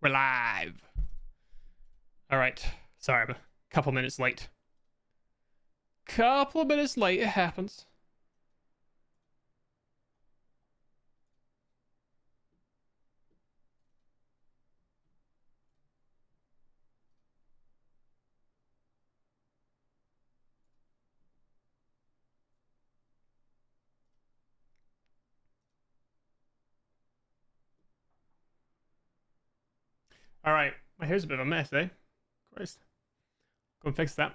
We're live. All right. Sorry, I'm a couple minutes late. Couple of minutes late. It happens. All right. My hair's a bit of a mess, eh? Christ. Go and fix that.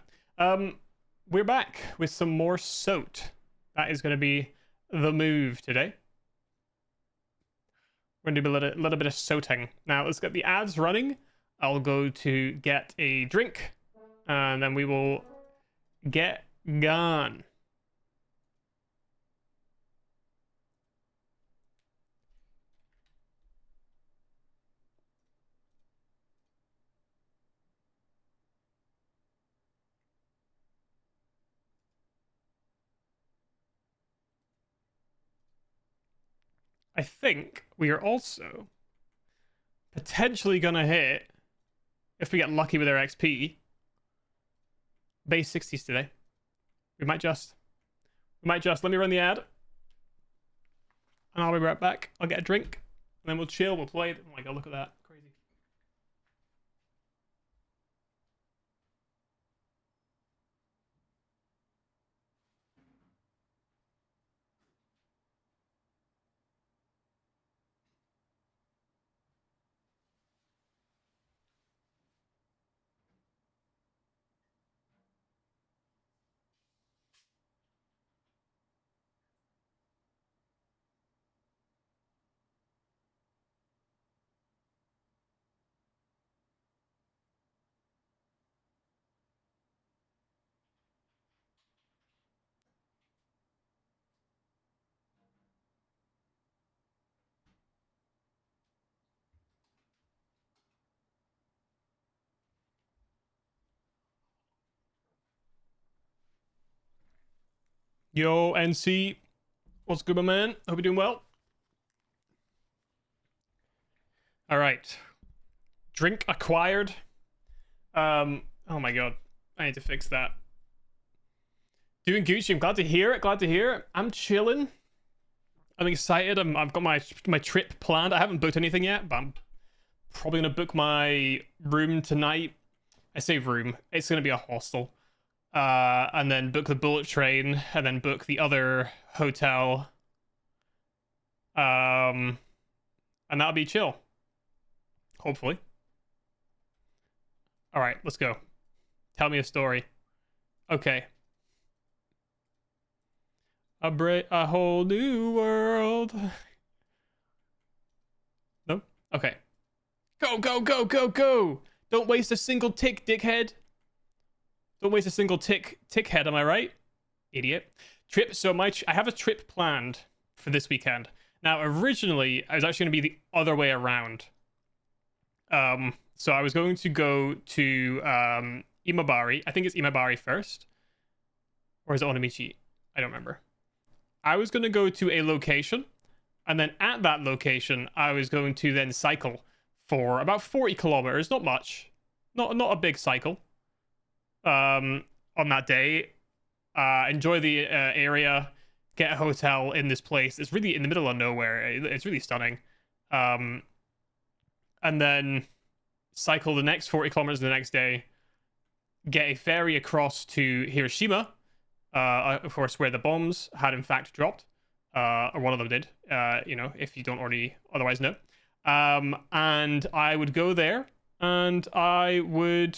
We're back with some more SOT. That is going to be the move today. We're going to do a little bit of SOTing. Now, let's get the ads running. I'll go to get a drink, and then we will get gone. I think we are also potentially going to hit, if we get lucky with our XP, base 60s today. We might just. Let me run the ad. And I'll be right back. I'll get a drink. And then we'll chill. We'll play. Oh my god, look at that. Crazy. Yo, NC. What's good, my man? Hope you're doing well. All right. Drink acquired. Oh my god. I need to fix that. Doing Gucci. I'm glad to hear it. Glad to hear it. I'm chilling. I'm excited. I've got my trip planned. I haven't booked anything yet, but I'm probably gonna book my room tonight. I say room. It's gonna be a hostel. And then book the bullet train, and then book the other hotel. And that'll be chill. Hopefully. All right, let's go. Tell me a story. Okay. A whole new world. No? Okay. Go, go, go, go, go! Don't waste a single tick, dickhead. Don't waste a single tickhead, am I right? Idiot. Trip, so I have a trip planned for this weekend. Now, originally, I was actually going to be the other way around. So I was going to go to Imabari. I think it's Imabari first. Or is it Onamichi? I don't remember. I was going to go to a location, and then at that location, I was going to then cycle for about 40 kilometers. Not much. Not a big cycle. On that day. Enjoy the area. Get a hotel in this place. It's really in the middle of nowhere. It's really stunning. And then cycle the next 40 kilometers the next day. Get a ferry across to Hiroshima. Of course, where the bombs had in fact dropped. Or one of them did. If you don't already otherwise know. And I would go there, and I would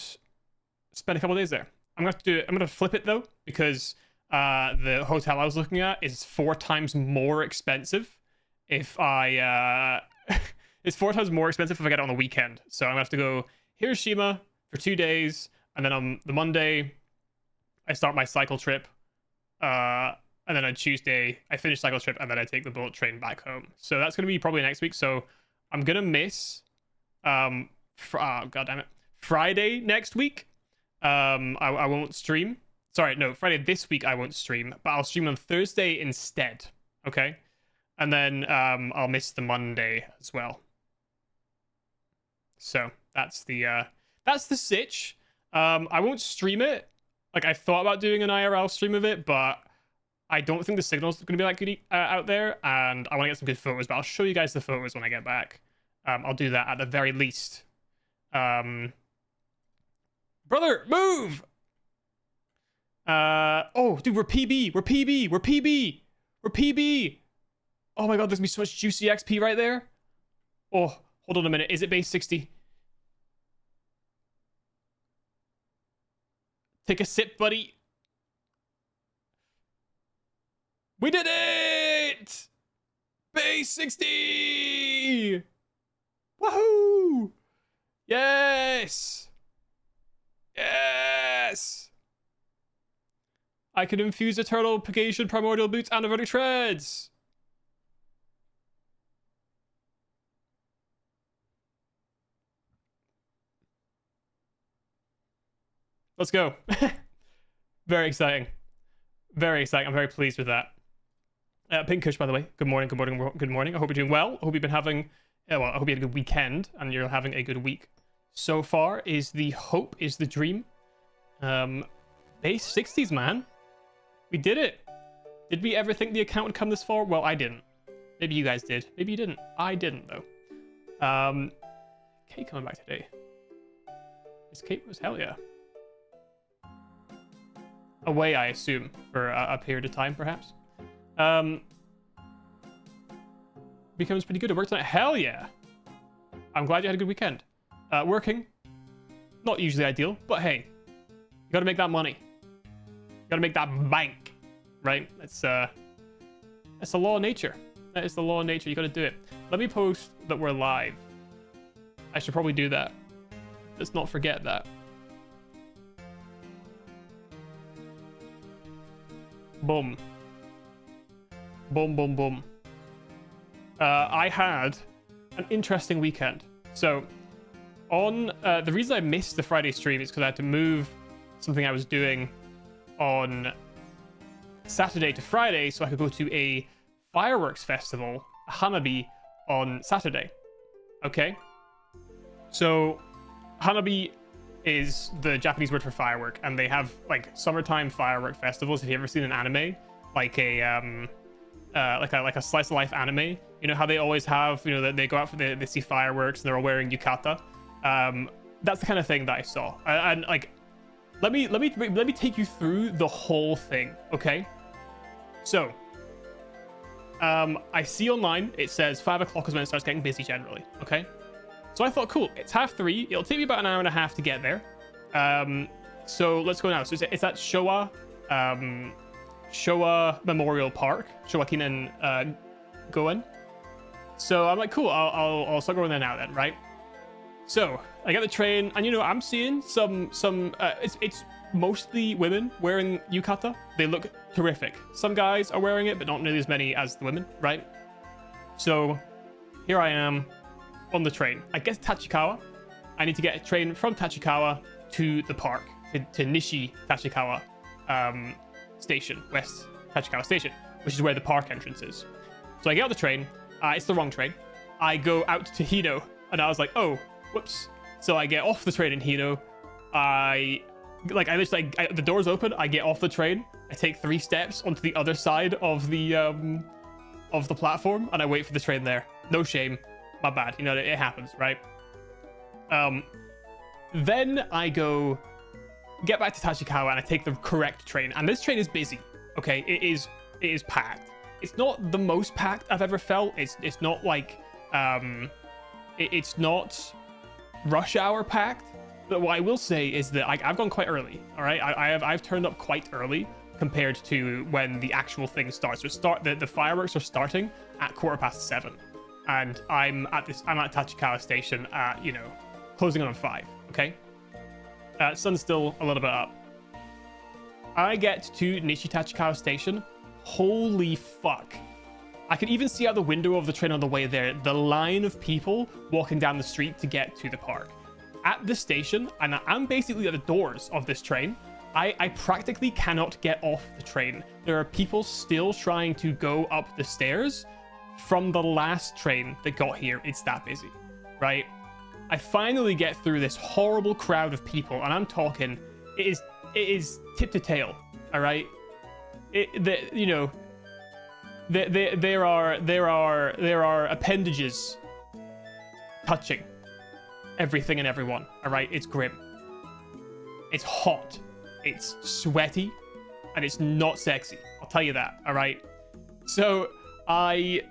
spend a couple of days there. I'm gonna flip it though, because the hotel I was looking at is 4 times more expensive if I it's 4 times more expensive if I get it on the weekend. So I'm gonna have to go Hiroshima for 2 days, and then on the Monday I start my cycle trip, and then on Tuesday I finish cycle trip, and then I take the bullet train back home. So that's gonna be probably next week. So I'm gonna miss god damn it, Friday next week. I won't stream. Sorry, no, Friday this week I won't stream, but I'll stream on Thursday instead. Okay, and then I'll miss the Monday as well. So that's the sitch. I won't stream it. Like, I thought about doing an IRL stream of it, but I don't think the signal's going to be that good out there, and I want to get some good photos, but I'll show you guys the photos when I get back. I'll do that at the very least. Brother, move! Oh, dude, we're PB. We're PB. We're PB. We're PB. Oh my god, there's gonna be so much juicy XP right there. Oh, hold on a minute. Is it base 60? Take a sip, buddy. We did it! Base 60! Woohoo! Yes! Yes! I can infuse Eternal Purgation, Primordial Boots, and Verdict Shreds! Let's go. Very exciting. Very exciting. I'm very pleased with that. Pinkish, by the way. Good morning, good morning, good morning. I hope you're doing well. I hope you've been having... well, I hope you had a good weekend and you're having a good week. So far is the hope, is the dream. Base 60s, man. We did it. Did we ever think the account would come this far? Well, I didn't. Maybe you guys did. Maybe you didn't. I didn't, though. Kate coming back today. Is Kate was hell yeah. Away, I assume, for a period of time, perhaps. Becomes pretty good. It worked on it. Hell yeah. I'm glad you had a good weekend. Working. Not usually ideal, but hey. You gotta make that money. You gotta make that bank. Right? That's the law of nature. That is the law of nature. You gotta do it. Let me post that we're live. I should probably do that. Let's not forget that. Boom. Boom, boom, boom. I had an interesting weekend. So, on the reason I missed the Friday stream is because I had to move something I was doing on Saturday to Friday so I could go to a fireworks festival, a Hanabi, on Saturday. Okay? So, Hanabi is the Japanese word for firework, and they have like summertime firework festivals. Have you ever seen an anime like a slice of life anime? You know how they always have, you know, that they go out for they see fireworks and they're all wearing yukata. That's the kind of thing that I saw. And like, let me take you through the whole thing, okay? So, I see online it says 5 o'clock is when it starts getting busy generally, okay? So I thought, cool, it's 3:30. It'll take me about an hour and a half to get there. So let's go now. So it's at Showa Memorial Park, Showakinen Goen. So I'm like, cool, I'll start going there now then, right? So I get the train, and you know, I'm seeing some it's mostly women wearing yukata. They look terrific. Some guys are wearing it, but not nearly as many as the women, right? So here I am on the train. I get to Tachikawa. I need to get a train from Tachikawa to the park, to Nishi Tachikawa station, West Tachikawa station, which is where the park entrance is. So I get on the train. It's the wrong train. I go out to Hino, and I was like, oh, whoops. So I get off the train in Hino. The doors open. I get off the train. I take 3 steps onto the other side of the platform, and I wait for the train there. No shame. My bad. You know, it happens, right? Then I go get back to Tachikawa, and I take the correct train. And this train is busy. Okay, it is packed. It's not the most packed I've ever felt. It's not like it's not rush hour packed. But what I will say is that I've gone quite early. All right, I've turned up quite early compared to when the actual thing starts. So the fireworks are starting at 7:15, and I'm at Tachikawa station at, you know, closing on 5. Okay, sun's still a little bit up. I get to Nishi Tachikawa station. Holy fuck. I can even see out the window of the train on the way there, the line of people walking down the street to get to the park. At the station, and I'm basically at the doors of this train, I practically cannot get off the train. There are people still trying to go up the stairs from the last train that got here. It's that busy, right? I finally get through this horrible crowd of people, and I'm talking, it is tip to tail, all right? There are appendages touching everything and everyone, all right? It's grim. It's hot. It's sweaty, and it's not sexy. I'll tell you that, all right? So I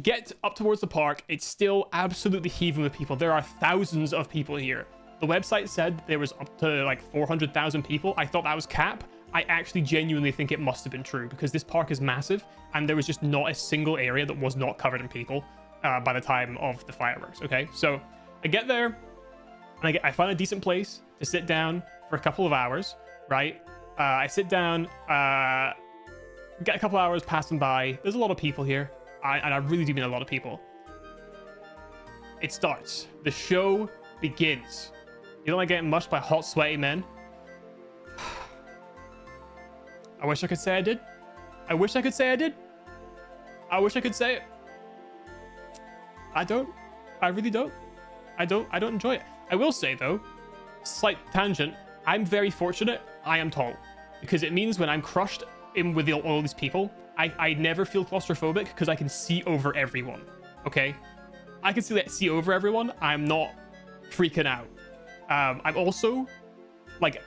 get up towards the park. It's still absolutely heaving with people. There are thousands of people here. The website said there was up to like 400,000 people. I thought that was cap. I actually genuinely think it must have been true because this park is massive and there was just not a single area that was not covered in people by the time of the fireworks. Okay, so I get there and I find a decent place to sit down for a couple of hours, right? I sit down, get a couple hours passing by. There's a lot of people here. And I really do mean a lot of people. It starts. The show begins. You don't like getting mushed by hot, sweaty men? I wish I could say I did. I wish I could say I did. I wish I could say it. I don't. I really don't. I don't enjoy it. I will say, though, slight tangent, I'm very fortunate I am tall. Because it means when I'm crushed in with all these people, I never feel claustrophobic because I can see over everyone, okay? I can see over everyone. I'm not freaking out. I'm also, like,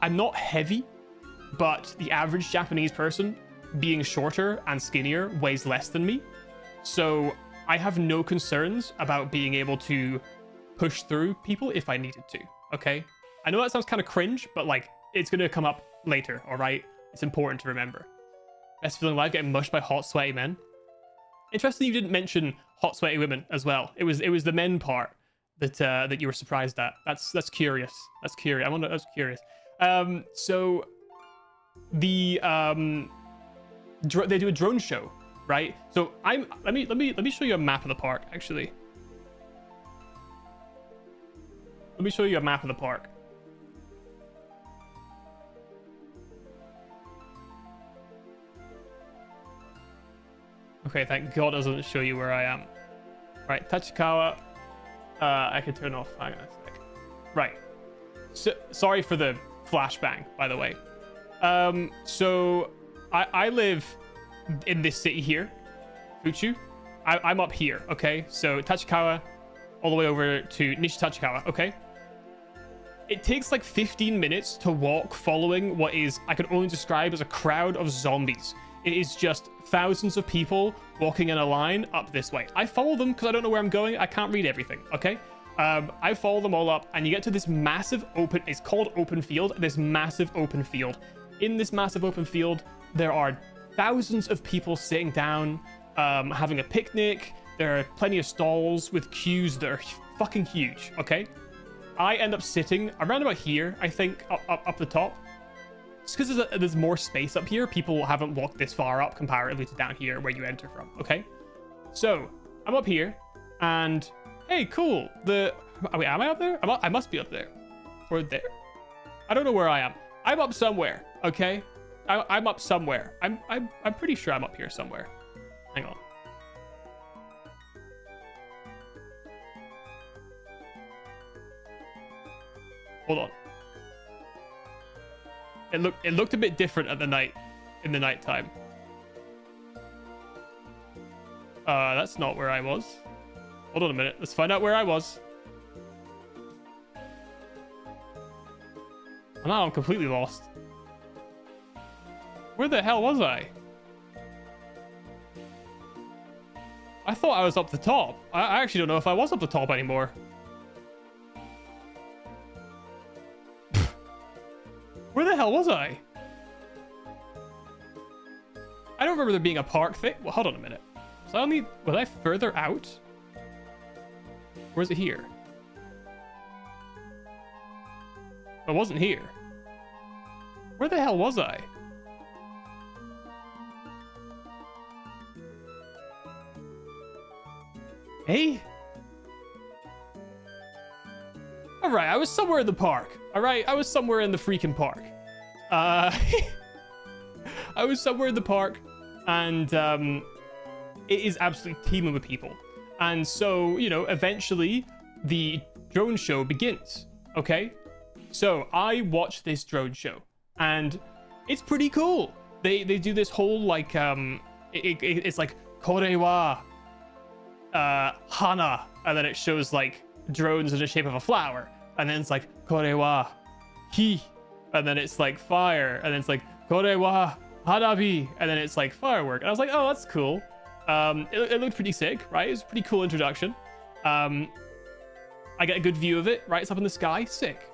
I'm not heavy, but the average Japanese person, being shorter and skinnier, weighs less than me. So I have no concerns about being able to push through people if I needed to, okay? I know that sounds kind of cringe, but, like, it's going to come up later, all right? It's important to remember. Best feeling alive, getting mushed by hot, sweaty men. Interesting you didn't mention hot, sweaty women as well. It was the men part that you were surprised at. That's curious. That's curious. That's curious. So the they do a drone show, right? So let me show you a map of the park actually. Let me show you a map of the park. Okay, thank God it doesn't show you where I am. Right, Tachikawa. I can turn off. Hang on a sec. Right. So, sorry for the flashbang, by the way. So I live in this city here, Fuchu. I'm up here, okay? So Tachikawa, all the way over to Nishi-Tachikawa, okay? It takes like 15 minutes to walk following what is, I can only describe as a crowd of zombies. It is just thousands of people walking in a line up this way. I follow them because I don't know where I'm going. I can't read everything, okay? I follow them all up and you get to this massive open, it's called open field, this massive open field. In this massive open field, there are thousands of people sitting down, having a picnic. There are plenty of stalls with queues that are fucking huge, okay? I end up sitting around about here, I think, up the top. Just because there's more space up here, people haven't walked this far up comparatively to down here where you enter from, okay? So, I'm up here, and hey, cool. Wait, am I up there? I must be up there. Or there? I don't know where I am. I'm up somewhere, okay? I'm up somewhere. I'm pretty sure I'm up here somewhere. Hang on. Hold on. It looked a bit different in the nighttime. That's not where I was. Hold on a minute. Let's find out where I was. Oh, now I'm completely lost. Where the hell was I? I thought I was up the top. I actually don't know if I was up the top anymore. Where the hell was I? I don't remember there being a park thing. Well, hold on a minute. Was I further out? Or is it here? I wasn't here. Where the hell was I? Hey? Alright, I was somewhere in the park. Alright, I was somewhere in the freaking park. I was somewhere in the park, and it is absolutely teeming with people. And so, you know, eventually the drone show begins. Okay, so I watch this drone show, and it's pretty cool. They do this whole like it's like kore wa hana, and then it shows like drones in the shape of a flower, and then it's like kore wa hi, and then it's like fire, and then it's like kore wa hanabi, and then it's like firework. And I was like, oh, that's cool. It looked pretty sick, right? It was a pretty cool introduction. I get a good view of it, right? It's up in the sky, sick.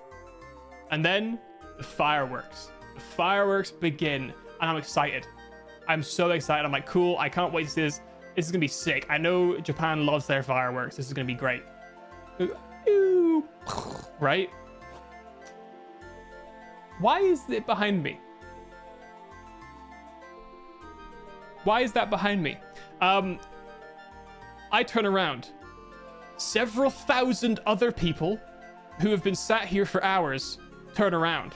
And then the fireworks. The fireworks begin, and I'm excited. I'm so excited. I'm like, cool. I can't wait to see this. This is gonna be sick. I know Japan loves their fireworks. This is gonna be great. Right? Why is it behind me? Why is that behind me? I turn around. Several thousand other people who have been sat here for hours turn around.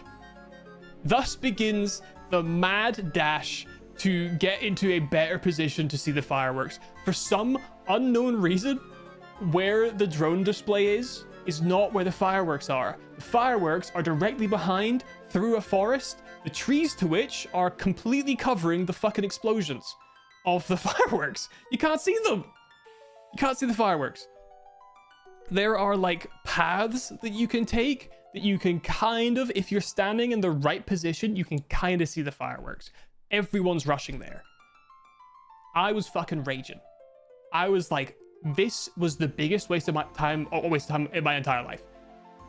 Thus begins the mad dash to get into a better position to see the fireworks. For some unknown reason, where the drone display is not where the fireworks are. The fireworks are directly behind, through a forest, the trees to which are completely covering the fucking explosions of the fireworks. You can't see them. You can't see the fireworks. There are like paths that you can take that you can kind of, if you're standing in the right position, you can kind of see the fireworks. Everyone's rushing there. I was fucking raging. I was like, this was the biggest waste of my time, or waste of time in my entire life.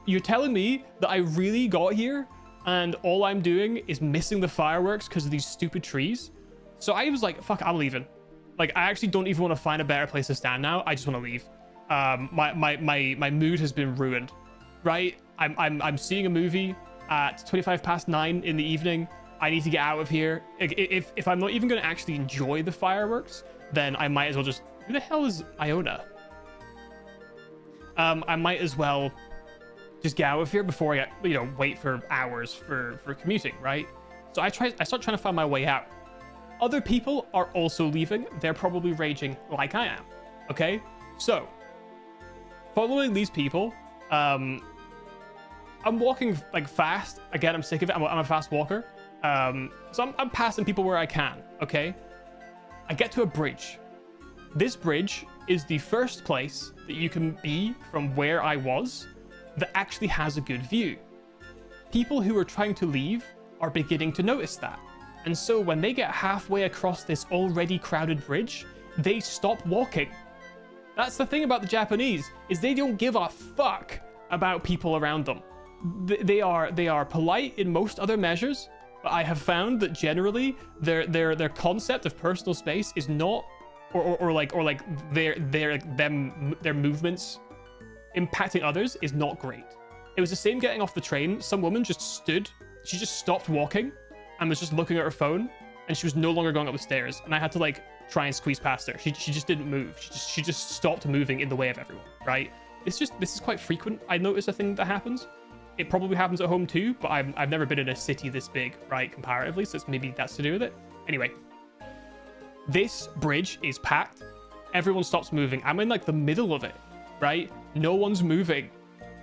You're telling me that I really got here and all I'm doing is missing the fireworks because of these stupid trees? So I was like, fuck, I'm leaving. Like, I actually don't even want to find a better place to stand now. I just want to leave. My mood has been ruined, right? I'm seeing a movie at 9:25 in the evening. I need to get out of here. If I'm not even going to actually enjoy the fireworks, then I might as well just... Who the hell is Iona? I might as well just get out of here before I get, wait for hours for commuting, right? So I start trying to find my way out. Other people are also leaving. They're probably raging like I am. Okay? So, following these people, I'm walking like fast. Again, I'm sick of it. I'm a fast walker. So I'm passing people where I can. Okay? I get to a bridge. This bridge is the first place that you can be from where I was that actually has a good view. People who are trying to leave are beginning to notice that. And so when they get halfway across this already crowded bridge, they stop walking. That's the thing about the Japanese, is they don't give a fuck about people around them. They are polite in most other measures, but I have found that generally their concept of personal space is not, or their movements impacting others is not great. It was the same getting off the train. Some woman just stood, she just stopped walking and was just looking at her phone, and she was no longer going up the stairs, and I had to like try and squeeze past her. She just didn't move. She just stopped moving in the way of everyone, right? This is quite frequent. I notice a thing that happens. It probably happens at home too, but I've never been in a city this big, right, comparatively, so maybe that's to do with it. Anyway, this bridge is packed. Everyone stops moving. I'm in like the middle of it, right? No one's moving.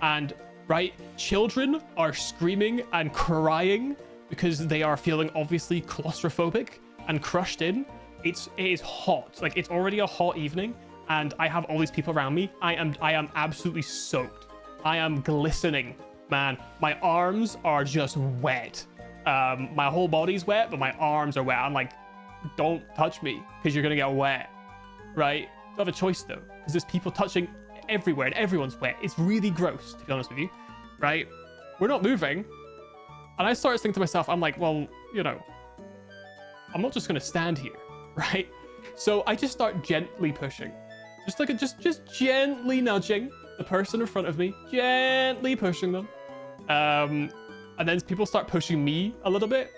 And, right, children are screaming and crying because they are feeling obviously claustrophobic and crushed in. It is hot. Like, it's already a hot evening, and I have all these people around me. I am absolutely soaked. I am glistening, man. My arms are just wet. My whole body's wet, but my arms are wet. I'm like, don't touch me because you're gonna get wet, right? Don't have a choice though, because there's people touching everywhere and everyone's wet. It's really gross, to be honest with you, right? We're not moving. And I started thinking to myself, I'm like, well, I'm not just gonna stand here, right? So I just start gently pushing, just gently nudging the person in front of me, gently pushing them. And then people start pushing me a little bit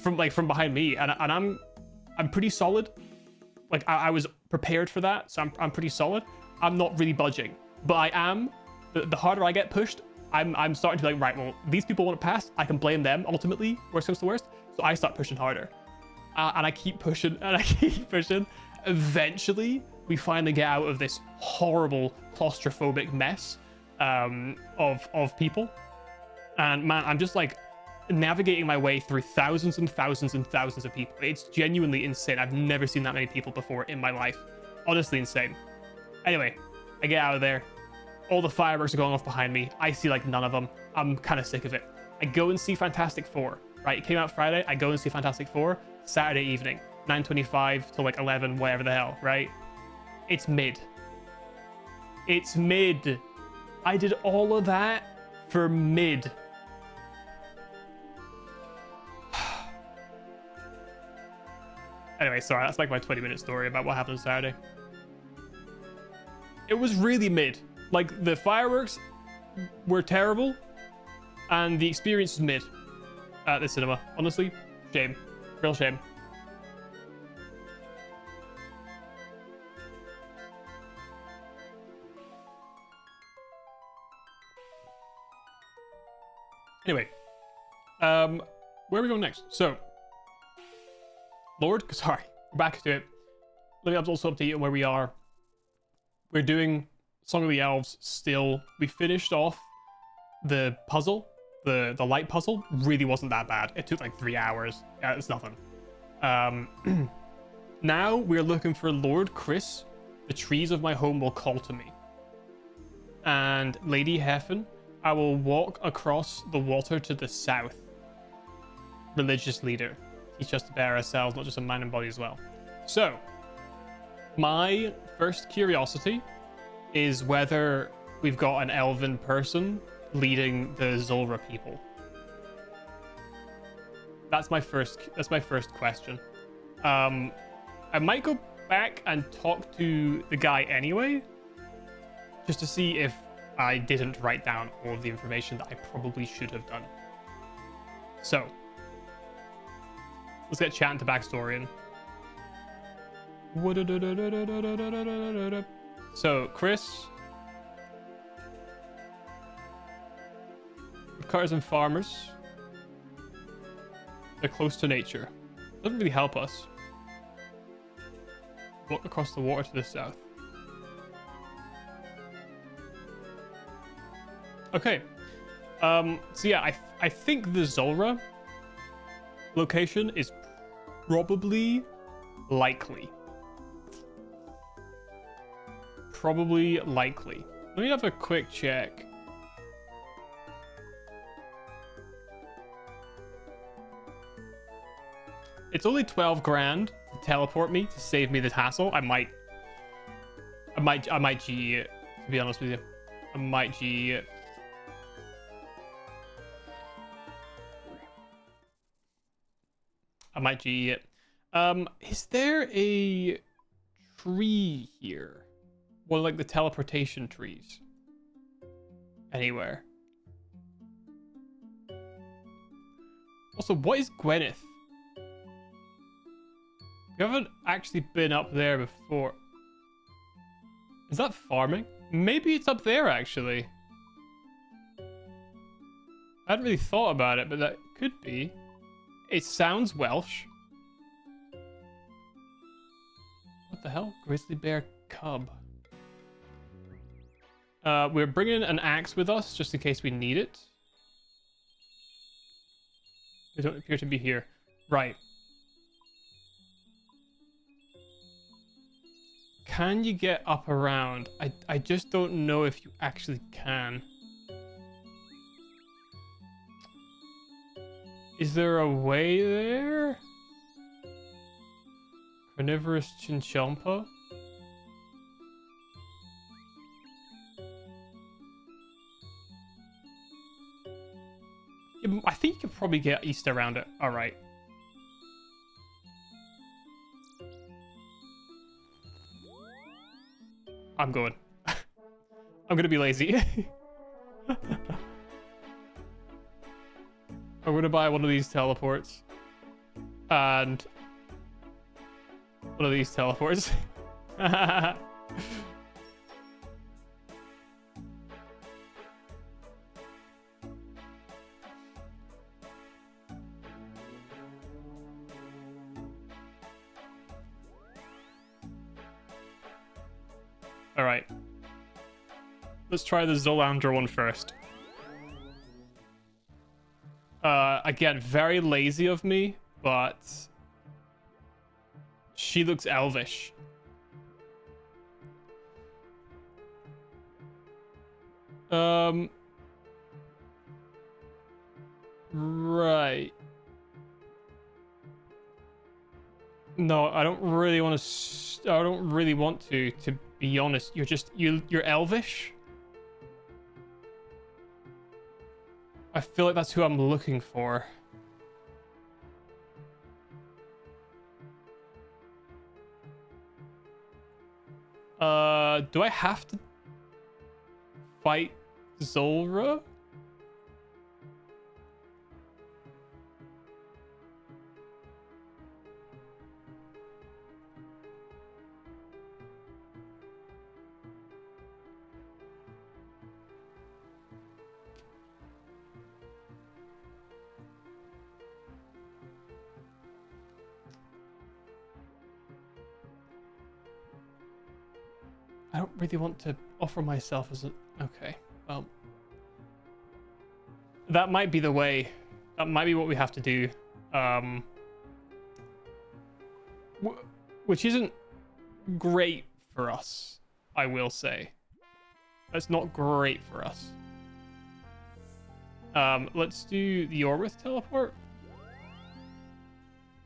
from behind me, and I'm pretty solid. Like I was prepared for that, so I'm pretty solid. I'm not really budging, but I am. The harder I get pushed, I'm starting to be like, right, well, these people want to pass. I can blame them ultimately, worst comes to worst. So I start pushing harder, and I keep pushing and I keep pushing. Eventually, we finally get out of this horrible claustrophobic mess of people. And man, I'm just like navigating my way through thousands and thousands and thousands of people. It's genuinely insane. I've never seen that many people before in my life. Honestly insane. Anyway, I get out of there. All the fireworks are going off behind me. I see like none of them. I'm kind of sick of it. I go and see Fantastic Four, right? It came out Friday. I go and see Fantastic Four Saturday evening, 9:25 to like 11, whatever the hell, right? It's mid. It's mid. I did all of that for mid. Anyway, sorry, that's like my 20-minute story about what happened Saturday. It was really mid. Like, the fireworks were terrible, and the experience was mid at the cinema. Honestly, shame. Real shame. Anyway, where are we going next? So, Lord, sorry, back to it. Let me also update you on where we are. We're doing Song of the Elves still. We finished off the puzzle, the light puzzle. Really wasn't that bad. It took like 3 hours. Yeah, it's nothing. Now we're looking for Lord Chris. The trees of my home will call to me. And Lady Heffen, I will walk across the water to the south. Religious leader. Teach us to bear ourselves, not just in mind and body as well. So, my first curiosity is whether we've got an elven person leading the Zulra people. That's my first question. I might go back and talk to the guy anyway, just to see if I didn't write down all of the information that I probably should have done. So, let's get chatting to Backstorian. So, Chris. Cars and farmers. They're close to nature. Doesn't really help us. Walk across the water to the south. Okay. So yeah, I think the Zulra location is probably likely. Probably likely. Let me have a quick check. It's only 12 grand to teleport me to save me the hassle. I might GE it, to be honest with you. I might GE it. I might GE it. Is there a tree here? One of like the teleportation trees? Anywhere? Also, what is Gwyneth? We haven't actually been up there before. Is that farming? Maybe it's up there, actually. I hadn't really thought about it, but that could be. It sounds Welsh. What the hell? Grizzly bear cub. We're bringing an axe with us, just in case we need it. They don't appear to be here. Right. Can you get up around? I just don't know if you actually can. Is there a way there? Carnivorous Chinchompa? I think you could probably get east around it. Alright. I'm going. I'm gonna be lazy. I'm gonna buy one of these teleports. And one of these teleports. All right. Let's try the Zolander one first. Again, very lazy of me, but she looks elvish. Right. No, I don't really want to. I don't really want to be honest. You're elvish. I feel like that's who I'm looking for. Do I have to fight Zulrah? I don't really want to offer myself as a... Okay, well... That might be the way. That might be what we have to do. Which isn't great for us, I will say. That's not great for us. Let's do the Orwith teleport.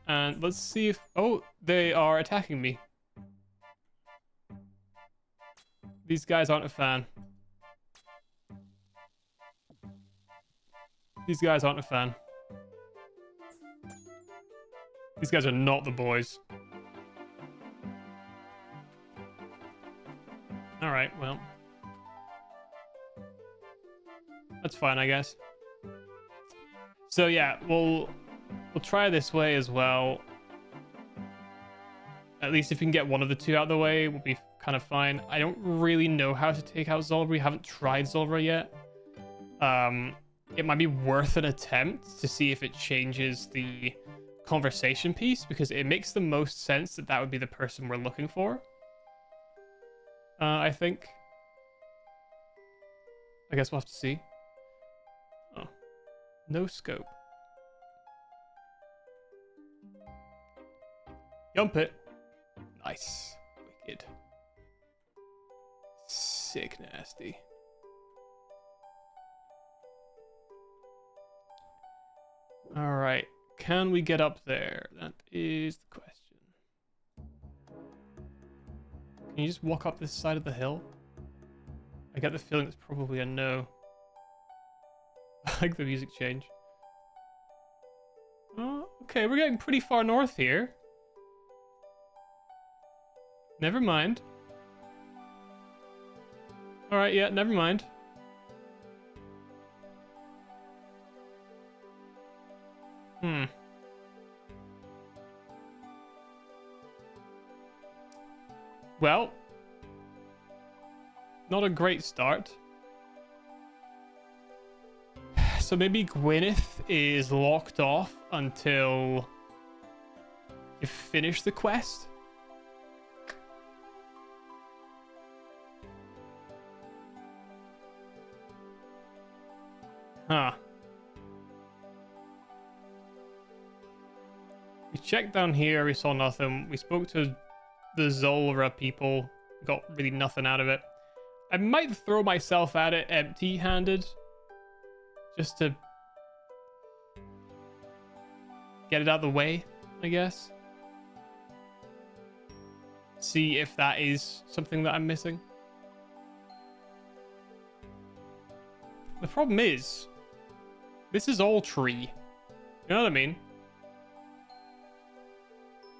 And let's see if... Oh, they are attacking me. These guys aren't a fan. These guys aren't a fan. These guys are not the boys. Alright, well. That's fine, I guess. So yeah, we'll try this way as well. At least if we can get one of the two out of the way, we'll be kind of fine. I don't really know how to take out Zulrah. We haven't tried Zulrah yet. It might be worth an attempt to see if it changes the conversation piece, because it makes the most sense that that would be the person we're looking for. I think. I guess we'll have to see. Oh. No scope. Jump it. Nice. Wicked. Sick nasty. Alright. Can we get up there? That is the question. Can you just walk up this side of the hill? I get the feeling it's probably a no. I like the music change. Oh, okay, we're getting pretty far north here. Never mind. Alright, yeah, never mind. Well, not a great start. So maybe Gwyneth is locked off until you finish the quest? Huh. We checked down here, we saw nothing. We spoke to the Zulrah people, got really nothing out of it. I might throw myself at it empty-handed, just to get it out of the way, I guess. See if that is something that I'm missing. The problem is, this is all tree. You know what I mean?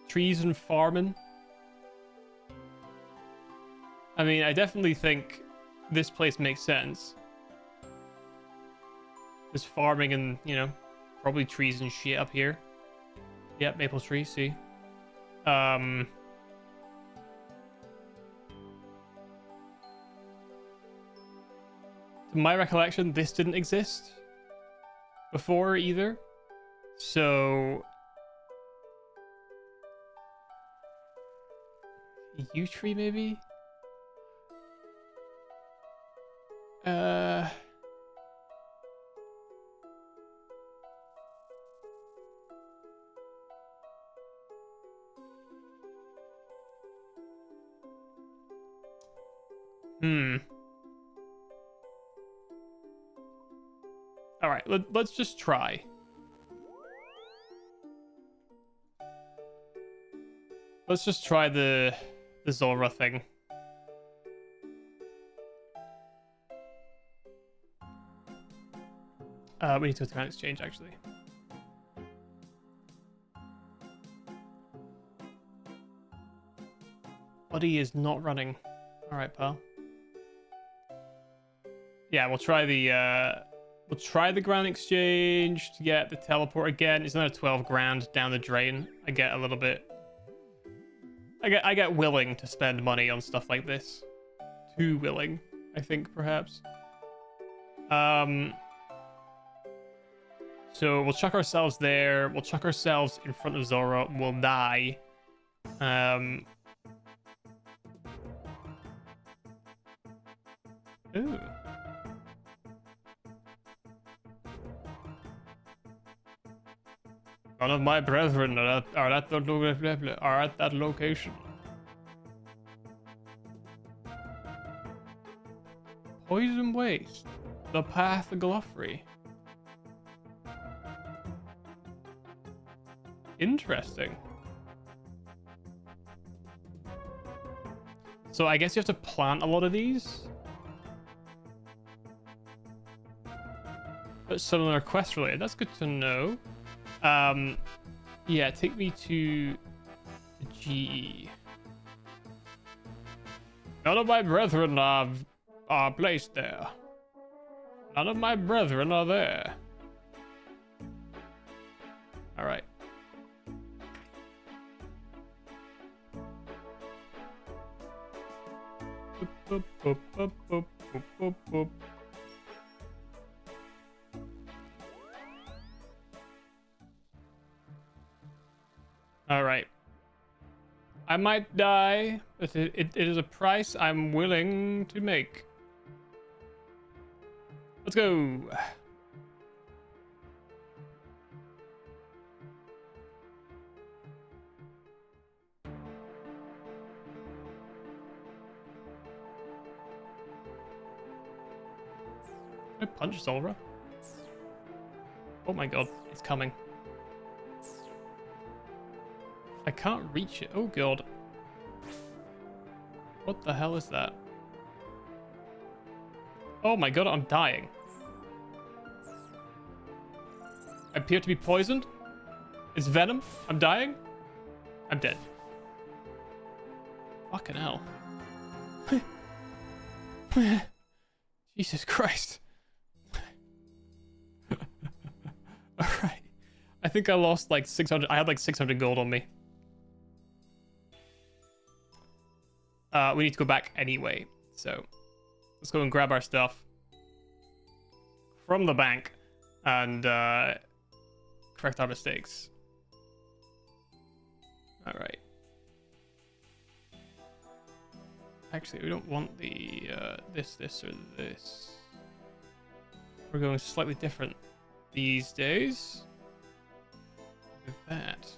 Trees and farming. I mean, I definitely think this place makes sense. There's farming and, you know, probably trees and shit up here. Yep, maple trees, see. To my recollection, this didn't exist before either. So... a yew tree, maybe? Hmm. All right, let's just try. Let's just try the Zora thing. We need to go to Grand Exchange, actually. Buddy is not running. All right, pal. Yeah, we'll try the Grand Exchange to get the teleport again. It's another 12 grand down the drain. I get a little bit. I get willing to spend money on stuff like this. Too willing, I think, perhaps. So we'll chuck ourselves there. We'll chuck ourselves in front of Zora. We'll die. Ooh. None of my brethren are at that location. Poison Waste. The Path of Gloffrey. Interesting. So I guess you have to plant a lot of these. But some of them are quest related. That's good to know. Yeah, take me to GE. None of my brethren are placed there. None of my brethren are there. All right. Boop, boop, boop, boop, boop, boop, boop. All right. I might die, but it is a price I'm willing to make. Let's go. Can I punch Zora? Oh my god, it's coming. I can't reach it. Oh god. What the hell is that? Oh my god, I'm dying. I appear to be poisoned. It's venom. I'm dying. I'm dead. Fucking hell. Jesus Christ. Alright. I think I lost like 600. I had like 600 gold on me. We need to go back anyway. So let's go and grab our stuff from the bank and correct our mistakes. All right. Actually, we don't want the this, or this. We're going slightly different these days. With that.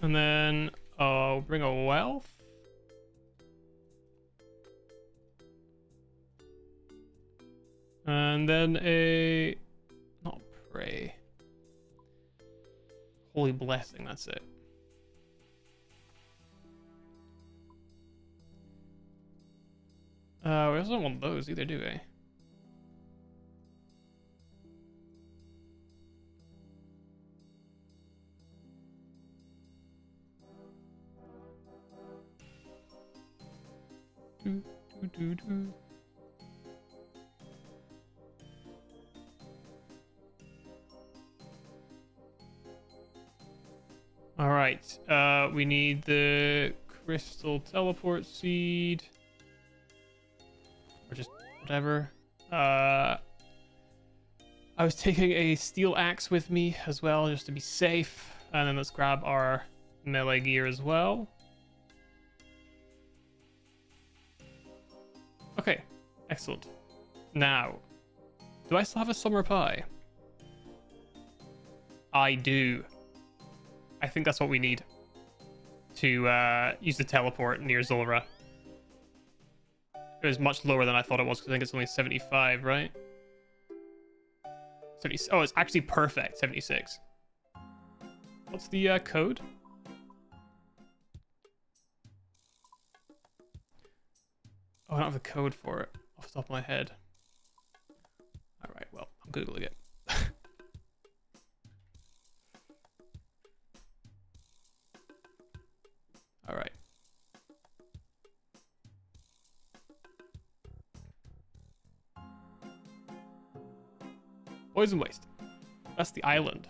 And then I'll bring a wealth. And then a... not pray. Holy blessing, that's it. We also don't want those either, do we? All right, we need the crystal teleport seed, or just whatever. I was taking a steel axe with me as well, just to be safe. And then let's grab our melee gear as well. Okay, excellent. Now, do I still have a summer pie? I do. I think that's what we need to use the teleport near Zulra. It was much lower than I thought it was, because I think it's only 75, right? 70, oh, it's actually perfect, 76. What's the code? Oh, I don't have the code for it off the top of my head. Alright, well, I'm Googling it. Alright. Poison Waste. That's the island.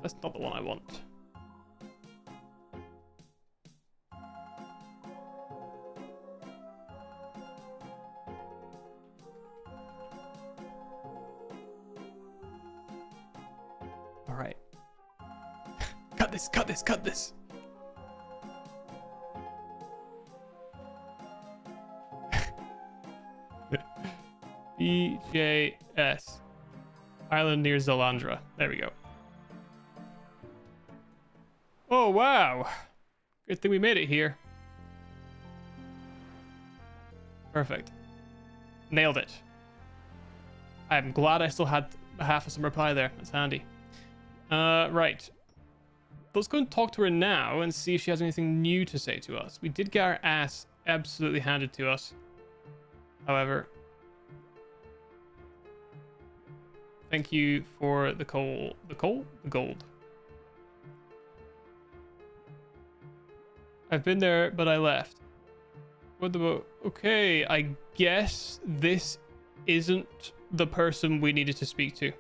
That's not the one I want. All right. Cut this, cut this, cut this. BJS. Island near Zalandra. There we go. Oh, wow. Good thing we made it here. Perfect. Nailed it. I'm glad I still had half of some reply there. That's handy. Right. Let's go and talk to her now and see if she has anything new to say to us. We did get our ass absolutely handed to us. However, thank you for the coal. The coal? The gold. I've been there, but I left. What the... Okay, I guess this isn't the person we needed to speak to.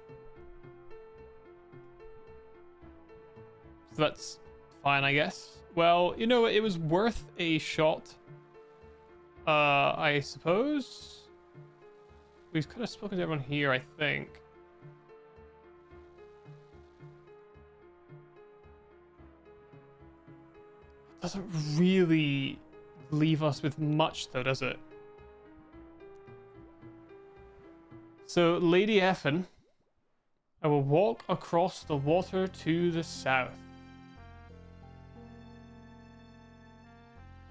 So that's fine, I guess. Well, you know, it was worth a shot. I suppose. We've kind of spoken to everyone here, I think. Doesn't really leave us with much, though, does it? So, Lady Effin, I will walk across the water to the south.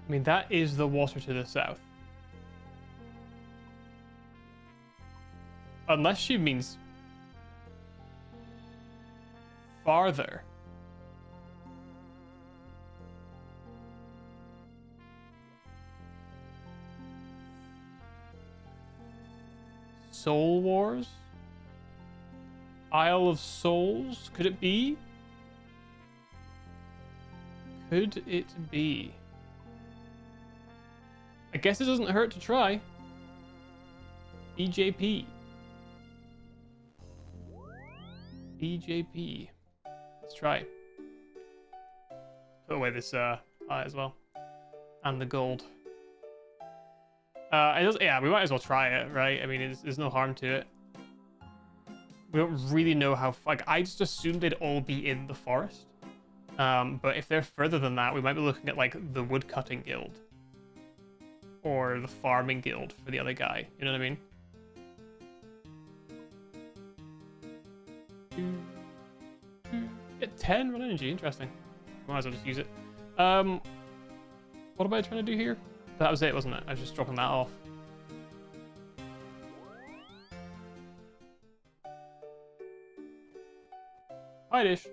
I mean, that is the water to the south. Unless she means farther. Soul Wars? Isle of Souls? Could it be? Could it be? I guess it doesn't hurt to try. BJP. BJP. Let's try. Put away this eye as well. And the gold. Yeah, we might as well try it, right? I mean, there's no harm to it. We don't really know how... Like, I just assumed they'd all be in the forest. But if they're further than that, we might be looking at, like, the woodcutting guild. Or the farming guild for the other guy. You know what I mean? Get 10 run energy. Interesting. Might as well just use it. What am I trying to do here? That was it, wasn't it? I was just dropping that off. Hi, Dish.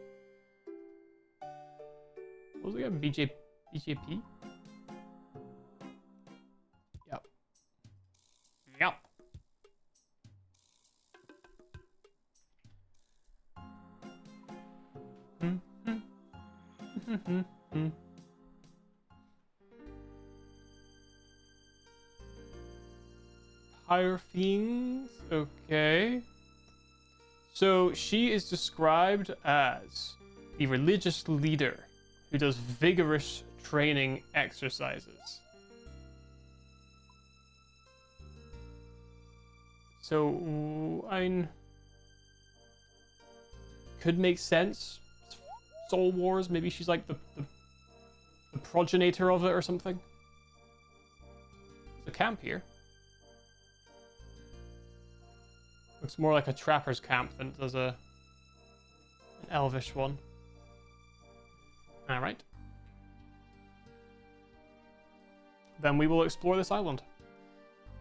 What was it again? BJP? Yep. Yep. Higher Fiends. Okay. So she is described as the religious leader who does vigorous training exercises. So, I mean, could make sense. Soul Wars, maybe she's like the progenitor of it or something. There's a camp here. Looks more like a trapper's camp than it does an elvish one. Alright. Then we will explore this island.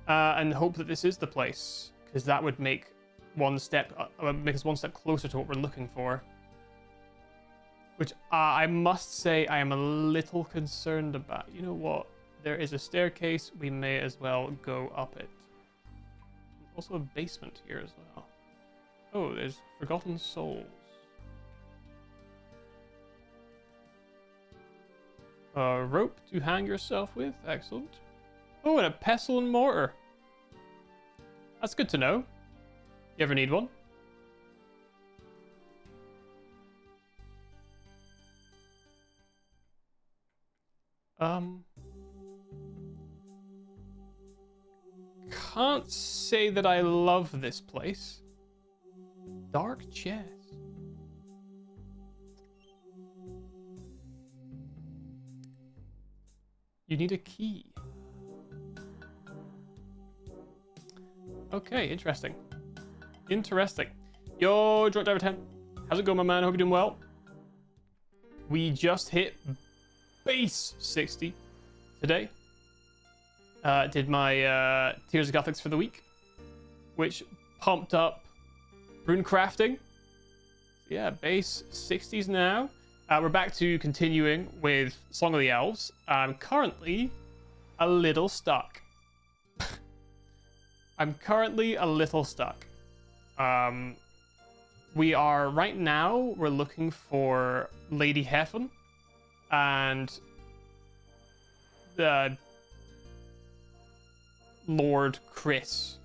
And hope that this is the place. Because that would make make us one step closer to what we're looking for. Which I must say I am a little concerned about. You know what? There is a staircase. We may as well go up it. There's also a basement here as well. Oh, there's Forgotten Souls. A rope to hang yourself with. Excellent. Oh, and a pestle and mortar. That's good to know. You ever need one? Can't say that I love this place. Dark chest. You need a key. Okay, interesting. Interesting. Yo, Drunk Driver 10. How's it going, my man? Hope you're doing well. We just hit base 60 today. Did my Tears of Gothics for the week, which pumped up rune crafting. Yeah, base 60s now. We're back to continuing with Song of the Elves. I'm currently a little stuck. We are right now, we're looking for Lady Heffen and the Lord Chris.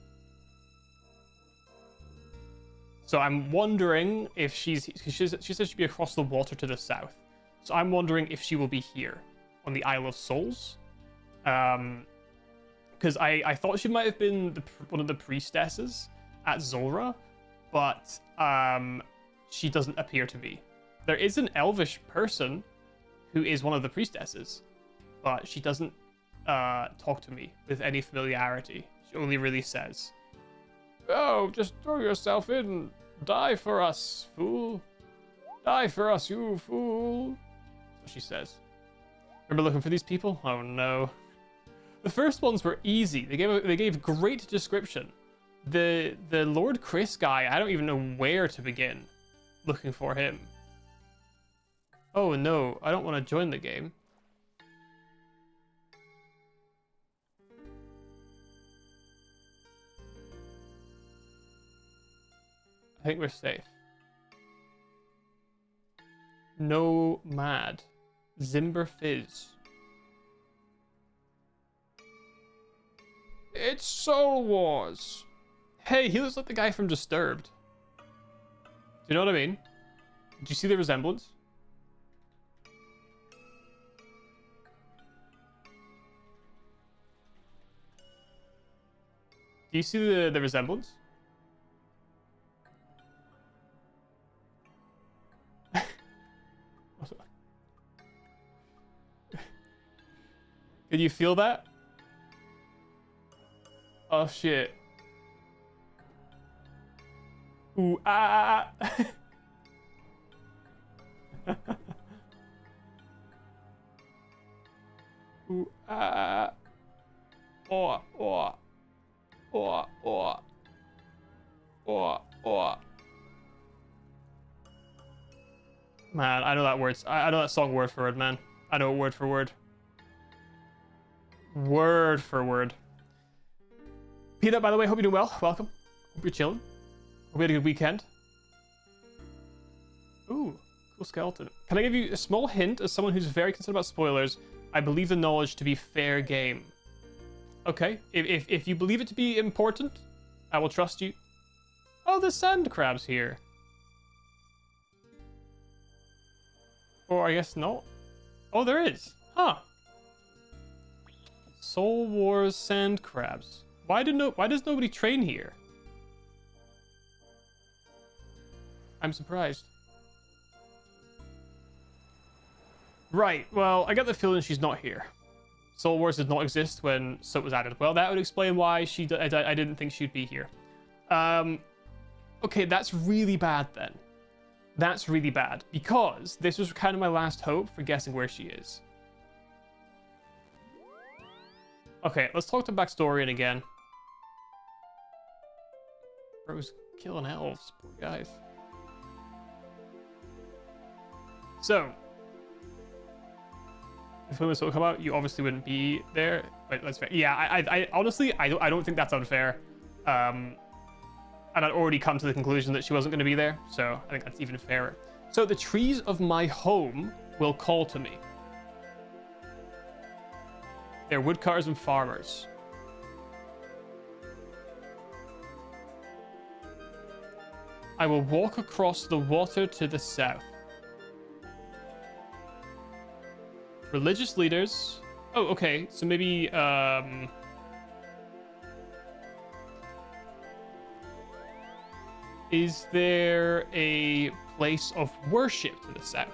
So I'm wondering if she said she'd be across the water to the south. So I'm wondering if she will be here on the Isle of Souls. Because I thought she might have been one of the priestesses at Zulrah, but she doesn't appear to be. There is an elvish person who is one of the priestesses, but she doesn't talk to me with any familiarity. She only really says, "Oh, just throw yourself in. Die for us, fool. Die for us, you fool." That's what she says. Remember looking for these people? Oh no. The first ones were easy. They gave great description. The Lord Chris guy, I don't even know where to begin looking for him. Oh no, I don't want to join the game. I think we're safe. No mad. Zimber Fizz. It's Soul Wars. Hey, he looks like the guy from Disturbed. Do you know what I mean? Did you see the resemblance? Do you see the resemblance? Can you feel that? Oh shit. Ooh, ah. Ooh, ah. Oh, oh. Oh, oh. Oh, oh. Man, I know that word. I know that song word for word, man. I know it word for word. Word for word. Peanut, by the way, hope you're doing well. Welcome. Hope you're chilling. Hope you had a good weekend. Ooh, cool skeleton. Can I give you a small hint as someone who's very concerned about spoilers? I believe the knowledge to be fair game. Okay, if you believe it to be important, I will trust you. Oh, there's sand crabs here. Or I guess not. Oh, there is. Huh. Soul Wars sand crabs. Why does nobody train here? I'm surprised. Right, well, I got the feeling she's not here. Soul Wars did not exist when Soap was added. Well, that would explain why I didn't think she'd be here. Okay, that's really bad then. That's really bad, because this was kind of my last hope for guessing where she is. Okay, let's talk to Backstorian again. Bro's killing elves, poor guys. So, if women still come out, you obviously wouldn't be there. But that's fair. Yeah, I honestly, I don't think that's unfair. And I'd already come to the conclusion that she wasn't going to be there, so I think that's even fairer. So the trees of my home will call to me. They're woodcutters and farmers. I will walk across the water to the south. Religious leaders. Oh, okay. So maybe is there a place of worship to the south?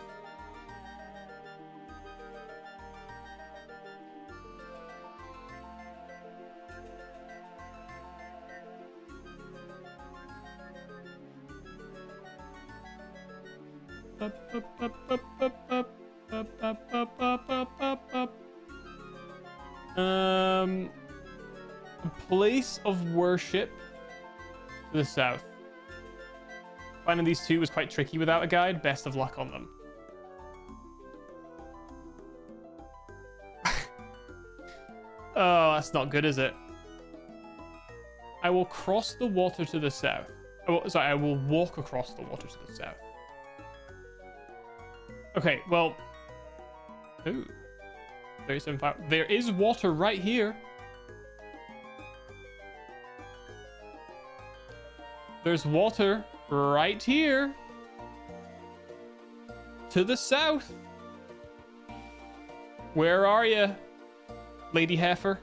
A place of worship to the south. Finding these two was quite tricky without a guide. Best of luck on them. Oh, that's not good, is it? I will cross the water to the south. Oh, sorry, I will walk across the water to the south. Okay, well... Ooh. 37.5. There is water right here. There's water right here. To the south. Where are you, Lady Heifer?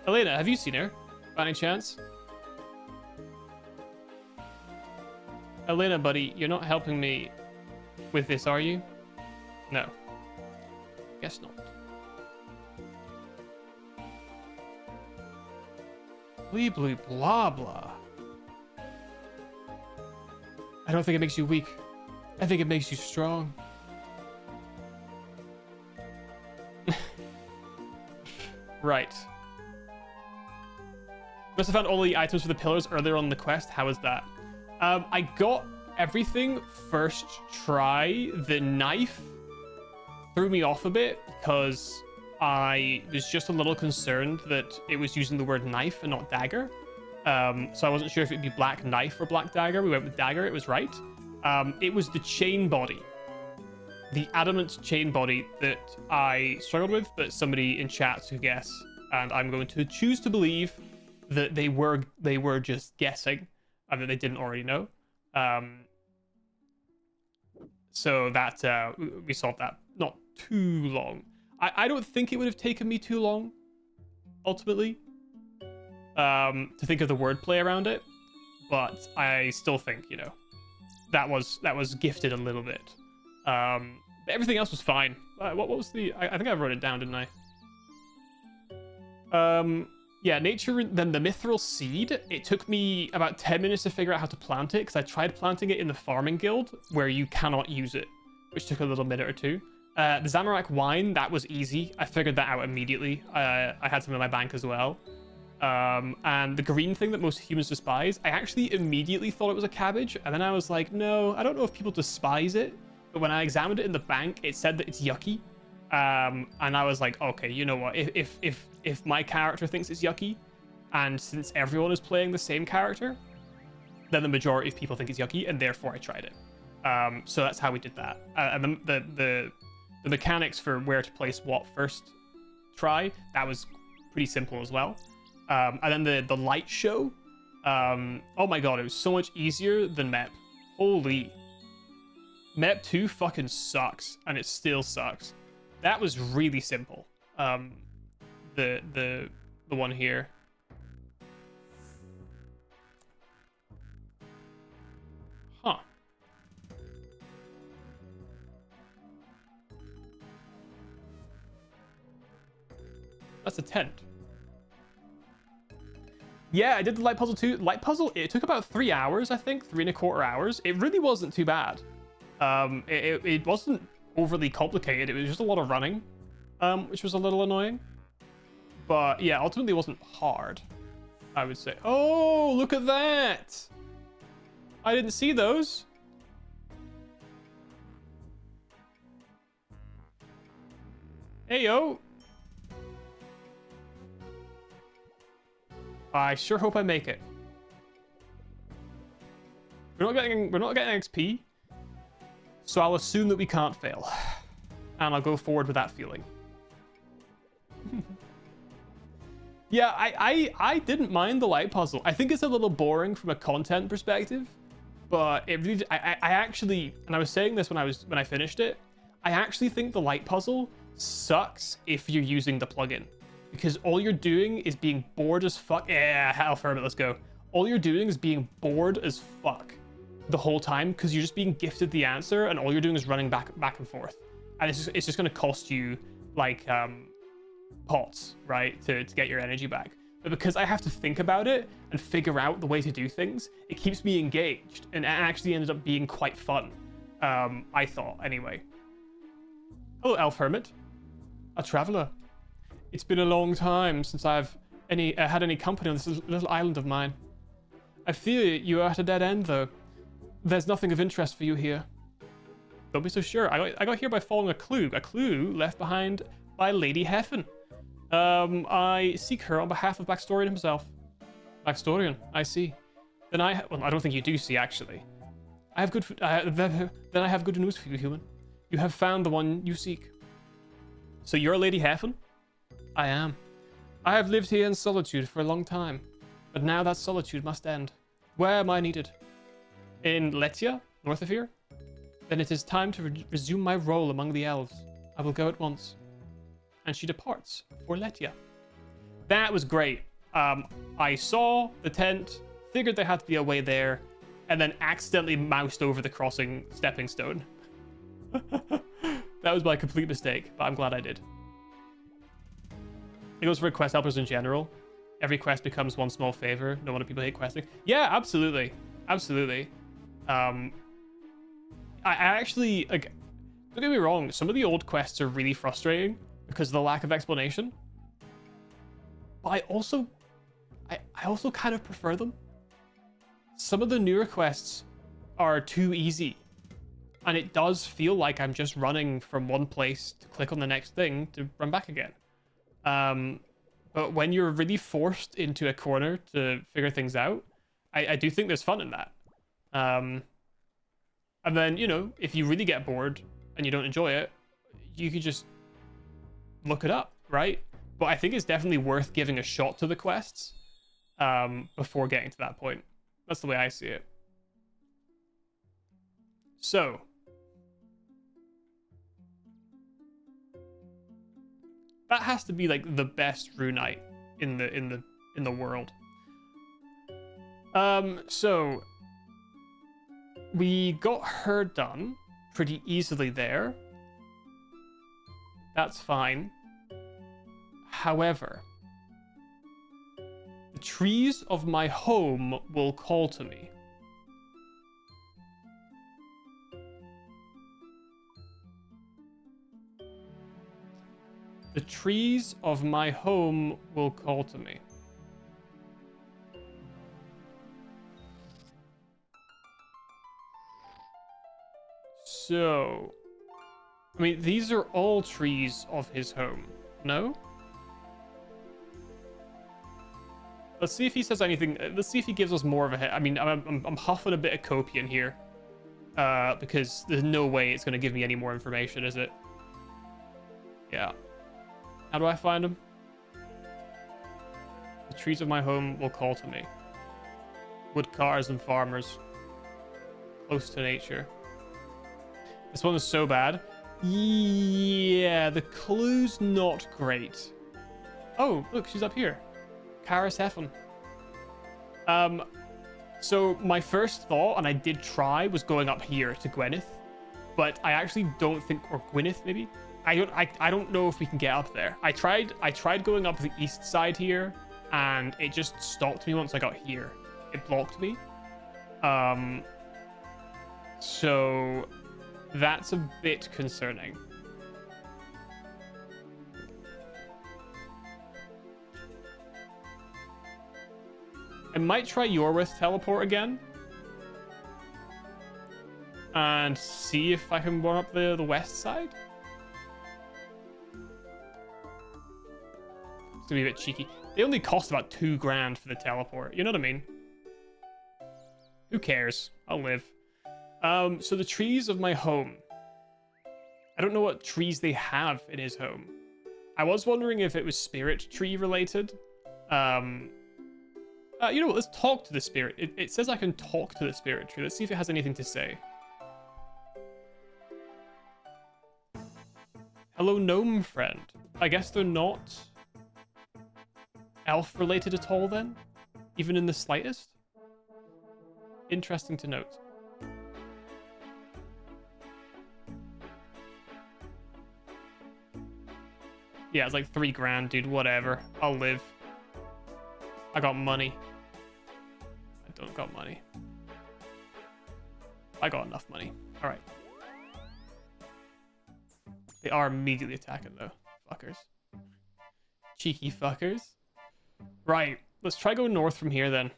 Elena, have you seen her by any chance? Elena, buddy, you're not helping me with this, are you? No. Guess not. Blee blue blah blah. I don't think it makes you weak. I think it makes you strong. Right. Must have found all the items for the pillars earlier on the quest. How was that? I got everything first try. The knife threw me off a bit because I was just a little concerned that it was using the word knife and not dagger. So I wasn't sure if it'd be black knife or black dagger. We went with dagger. It was right. It was the chain body. The adamant chain body that I struggled with, but somebody in chat could guess. And I'm going to choose to believe that they were just guessing and that they didn't already know. So that we solved that not too long. I don't think it would have taken me too long, ultimately, to think of the wordplay around it. But I still think, you know, that was gifted a little bit. But everything else was fine. What was the... I think I wrote it down, didn't I? Yeah, nature, then the mithril seed. It took me about 10 minutes to figure out how to plant it, because I tried planting it in the farming guild, where you cannot use it, which took a little minute or two. The Zamorak wine, that was easy. I figured that out immediately. I had some in my bank as well. And the green thing that most humans despise, I actually immediately thought it was a cabbage, and then I was like, no, I don't know if people despise it, but when I examined it in the bank, it said that it's yucky. And I was like, okay, you know what? If my character thinks it's yucky, and since everyone is playing the same character, then the majority of people think it's yucky, and therefore I tried it. So that's how we did that. And the mechanics for where to place what first try, that was pretty simple as well. And then the light show, oh my god, it was so much easier than MEP. Holy. MEP 2 fucking sucks, and it still sucks. That was really simple. The one here. Huh. That's a tent. Yeah, I did the light puzzle too. Light puzzle, it took about 3 hours, I think. 3¼ hours. It really wasn't too bad. It wasn't overly complicated. It was just a lot of running, which was a little annoying. But yeah, ultimately it wasn't hard, I would say. Oh, look at that. I didn't see those. Hey, yo. I sure hope I make it. We're not getting XP, so I'll assume that we can't fail, and I'll go forward with that feeling. Yeah, I didn't mind the light puzzle. I think it's a little boring from a content perspective, but it really I actually, and I was saying this when I finished it, I actually think the light puzzle sucks if you're using the plugin. Because all you're doing is being bored as fuck. Yeah, Elf Hermit, let's go. All you're doing is being bored as fuck the whole time because you're just being gifted the answer and all you're doing is running back and forth. And it's just going to cost you, like, pots, right, to get your energy back. But because I have to think about it and figure out the way to do things, it keeps me engaged and it actually ended up being quite fun. I thought, anyway. Hello, Elf Hermit. A traveler. It's been a long time since I've had any company on this little island of mine. I fear you are at a dead end, though. There's nothing of interest for you here. Don't be so sure. I got here by following a clue left behind by Lady Heffen. I seek her on behalf of Blackstorian himself. Blackstorian, I see. Then well, I don't think you do see, actually. Then I have good news for you, human. You have found the one you seek. So you're Lady Heffen? I am. I have lived here in solitude for a long time, but now that solitude must end. Where am I needed? In Letia, north of here? Then it is time to resume my role among the elves. I will go at once. And she departs for Letia. That was great. I saw the tent, figured there had to be a way there, and then accidentally moused over the crossing stepping stone. That was my complete mistake, but I'm glad I did. It goes for quest helpers in general. Every quest becomes one small favor. No wonder people hate questing. Yeah, absolutely. Absolutely. I actually, like, don't get me wrong, some of the old quests are really frustrating because of the lack of explanation. But I also kind of prefer them. Some of the newer quests are too easy. And it does feel like I'm just running from one place to click on the next thing to run back again. But when you're really forced into a corner to figure things out, I do think there's fun in that. And then, you know, if you really get bored and you don't enjoy it, you could just look it up, right? But I think it's definitely worth giving a shot to the quests before getting to that point. That's the way I see it. So, that has to be like the best runite in the world. So we got her done pretty easily there. That's fine. However, the trees of my home will call to me. The trees of my home will call to me. So, I mean, these are all trees of his home, no? Let's see if he says anything. Let's see if he gives us more of a hit. I mean, I'm huffing a bit of copium here, because there's no way it's going to give me any more information, is it? Yeah. How do I find them? The trees of my home will call to me. Woodcutters and farmers. Close to nature. This one is so bad. Yeah, the clue's not great. Oh, look, she's up here. Karis Heffen. So my first thought, and I did try, was going up here to Gwyneth. But I actually don't think, or Gwyneth maybe? I I don't know if we can get up there. I tried going up the east side here, and it just stopped me once I got here. It blocked me. So that's a bit concerning. I might try Yorwith teleport again. And see if I can run up the west side. It's gonna be a bit cheeky. They only cost about 2 grand for the teleport. You know what I mean? Who cares? I'll live. So the trees of my home. I don't know what trees they have in his home. I was wondering if it was spirit tree related. You know what? Let's talk to the spirit. It says I can talk to the spirit tree. Let's see if it has anything to say. Hello, gnome friend. I guess they're not elf related at all then? Even in the slightest? Interesting to note. Yeah, it's like 3 grand, dude. Whatever. I'll live. I got money. I don't got money. I got enough money. All right. They are immediately attacking though. Fuckers. Cheeky fuckers. Right. Let's try going north from here then.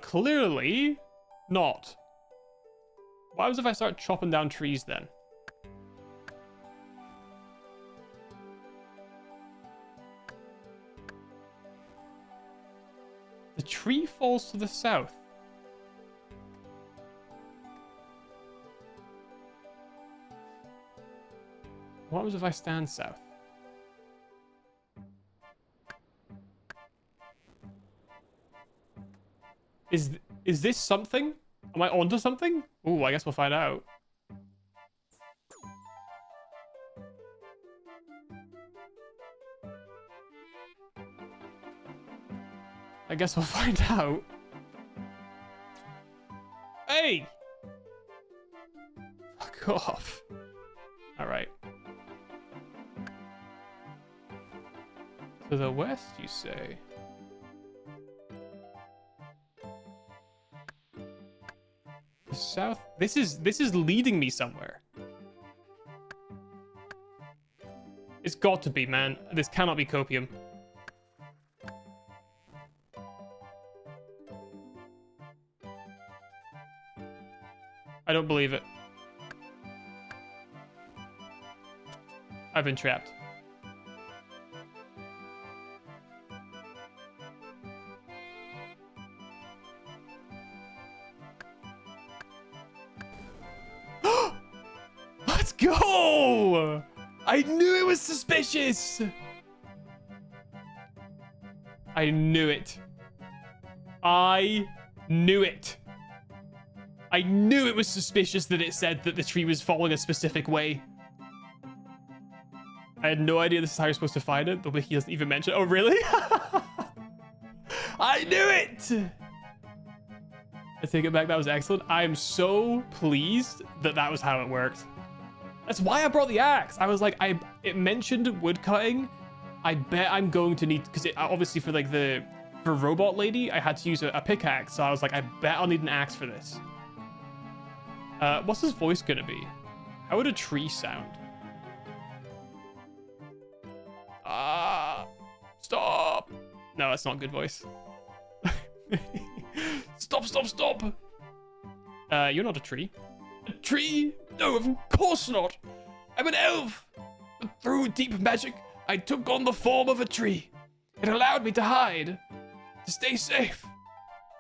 Clearly not. What happens if I start chopping down trees then? The tree falls to the south. What happens if I stand south? Is this something? Am I onto something? Ooh, I guess we'll find out. I guess we'll find out. Hey! Fuck off. Alright. To the west, you say? The south? This is leading me somewhere. It's got to be, man. This cannot be copium. I don't believe it. I've been trapped. Let's go! I knew it was suspicious! I knew it. I knew it. I knew it was suspicious that it said that the tree was falling a specific way. I had no idea this is how you're supposed to find it. The wiki doesn't even mention. Oh, really? I knew it! I take it back. That was excellent. I am so pleased that that was how it worked. That's why I brought the axe. I was like, it mentioned wood cutting. I bet I'm going to need, because obviously for like for robot lady, I had to use a pickaxe. So I was like, I bet I'll need an axe for this. What's his voice gonna be? How would a tree sound? Stop! No, that's not a good voice. Stop, stop, stop! You're not a tree. A tree? No, of course not! I'm an elf! But through deep magic, I took on the form of a tree. It allowed me to hide, to stay safe.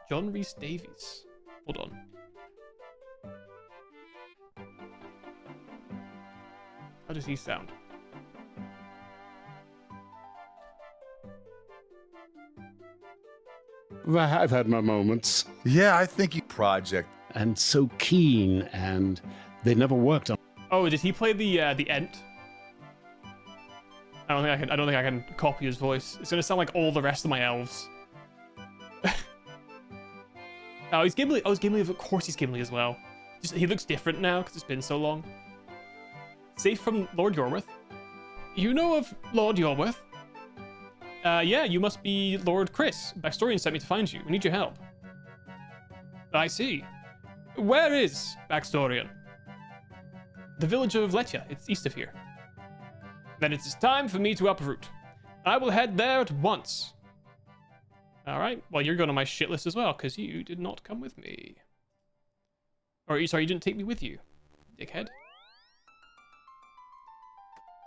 John Rhys Davies. Hold on. How does he sound? I've had my moments. Yeah, I think you project. And so keen, and they never worked on. Oh, did he play the Ent? I don't think I can copy his voice. It's gonna sound like all the rest of my elves. Oh, he's Gimli. Oh, he's Gimli. Of course he's Gimli as well. Just, he looks different now because it's been so long. Safe from Lord Yorwith. You know of Lord Yorwith? Yeah, you must be Lord Chris. Backstorian sent me to find you. We need your help. I see. Where is Backstorian? The village of Letya. It's east of here. Then it's time for me to uproot. I will head there at once. Alright, well, you're going on my shit list as well, because you did not come with me. Or, sorry, you didn't take me with you, dickhead.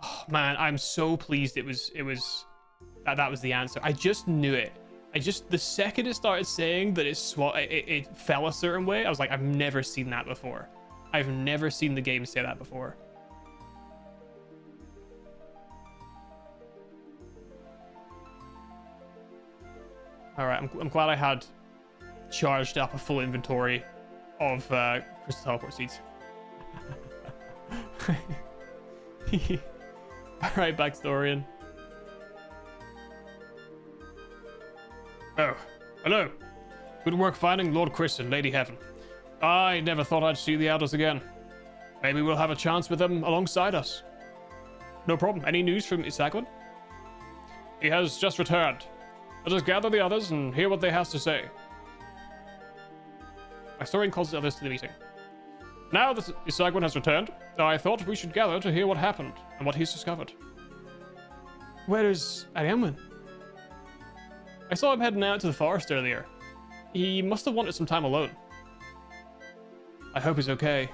Oh, man, I'm so pleased that was the answer. I just knew it. The second it started saying that it fell a certain way, I was like, I've never seen that before. I've never seen the game say that before. All right, I'm glad I had charged up a full inventory of crystal teleport seeds. All right, Backstorian. Oh, hello. Good work finding Lord Chris and Lady Heaven. I never thought I'd see the Elders again. Maybe we'll have a chance with them alongside us. No problem. Any news from Isagwin? He has just returned. Let us gather the others and hear what they have to say. Backstorian calls the others to the meeting. Now that Isagwin has returned, I thought we should gather to hear what happened and what he's discovered. Where is Ariamwin? I saw him heading out to the forest earlier. He must have wanted some time alone. I hope he's okay.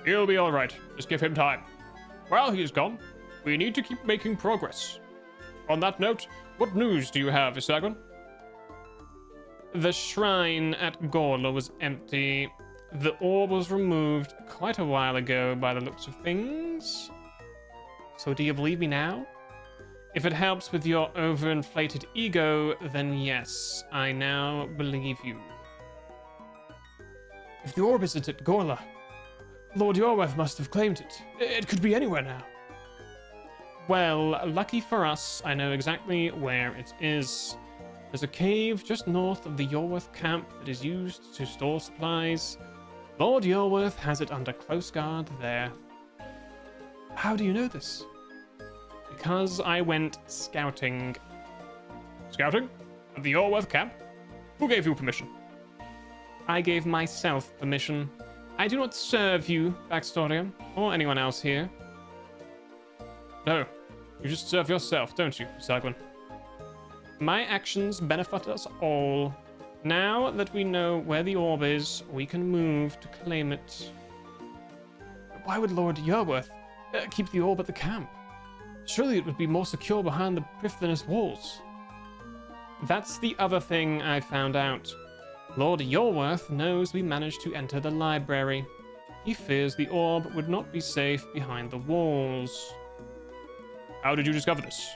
He'll be alright. Just give him time. While he is gone, we need to keep making progress. On that note, what news do you have, Isagwin? The shrine at Gorla was empty. The orb was removed quite a while ago by the looks of things. So do you believe me now? If it helps with your overinflated ego, then yes, I now believe you. If the orb isn't at Gorla, Lord Yorwith must have claimed it. It could be anywhere now. Well, lucky for us, I know exactly where it is. There's a cave just north of the Yorwith camp that is used to store supplies. Lord Yorwith has it under close guard there. How do you know this? Because I went scouting. Scouting? At the Yorwith camp? Who gave you permission? I gave myself permission. I do not serve you, Backstorian, or anyone else here. No, you just serve yourself, don't you, Isagwin? My actions benefit us all. Now that we know where the orb is, we can move to claim it. Why would Lord Yorwith keep the orb at the camp? Surely it would be more secure behind the Prifddinas walls. That's the other thing I found out. Lord Yorwith knows we managed to enter the library. He fears the orb would not be safe behind the walls. How did you discover this?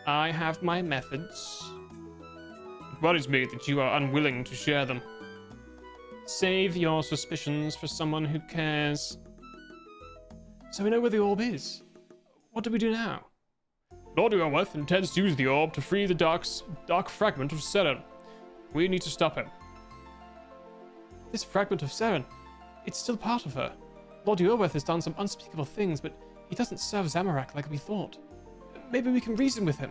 I have my methods. It worries me that you are unwilling to share them. Save your suspicions for someone who cares. So we know where the orb is. What do we do now? Lord Yorwith intends to use the orb to free the dark fragment of Seren. We need to stop him. This fragment of Seren, it's still part of her. Lord Yorwith has done some unspeakable things, but he doesn't serve Zamorak like we thought. Maybe we can reason with him.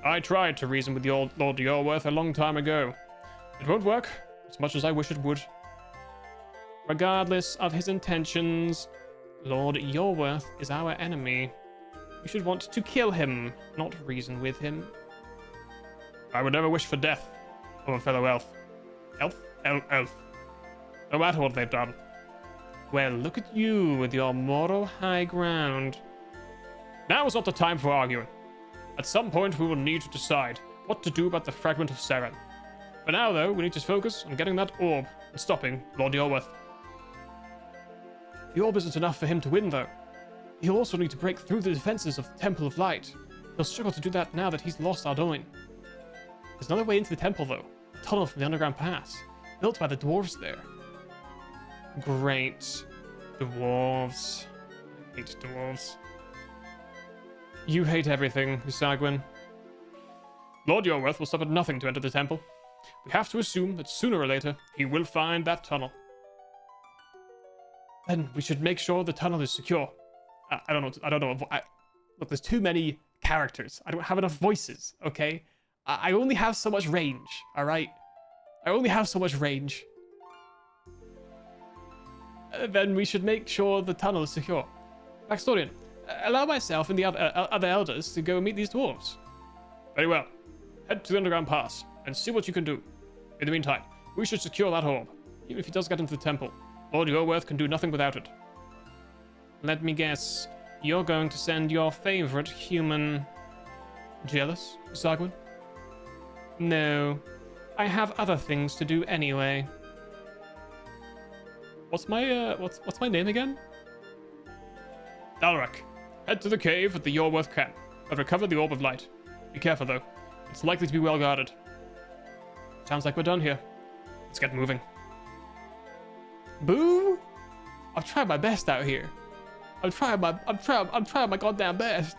I tried to reason with the old Lord Yorwith a long time ago. It won't work, as much as I wish it would. Regardless of his intentions, Lord Yorwith is our enemy. We should want to kill him, not reason with him. I would never wish for death of a fellow elf. Elf. No matter what they've done. Well, look at you with your moral high ground. Now is not the time for arguing. At some point, we will need to decide what to do about the fragment of Seren. For now, though, we need to focus on getting that orb and stopping Lord Yorwith. The orb isn't enough for him to win, though. He'll also need to break through the defenses of the Temple of Light. He'll struggle to do that now that he's lost Ardoin. There's another way into the temple, though. A tunnel from the underground pass, built by the dwarves there. Great. Dwarves. I hate dwarves. You hate everything, Isagwin. Lord Yorwith will stop at nothing to enter the temple. We have to assume that sooner or later he will find that tunnel. Then we should make sure the tunnel is secure. I don't know. Look, there's too many characters. I don't have enough voices, okay? I only have so much range, alright? I only have so much range. Then we should make sure the tunnel is secure. Backstorian, allow myself and the other elders to go meet these dwarves. Very well. Head to the underground pass and see what you can do. In the meantime, we should secure that orb, even if he does get into the temple. Lord Yorworth can do nothing without it. Let me guess, you're going to send your favorite human... Jealous, Sagwin? No, I have other things to do anyway. What's my name again? Dalrak, head to the cave at the Yorworth camp and recover the Orb of Light. Be careful though, it's likely to be well guarded. Sounds like we're done here. Let's get moving. Boo! I've tried my best out here. I'm trying my goddamn best.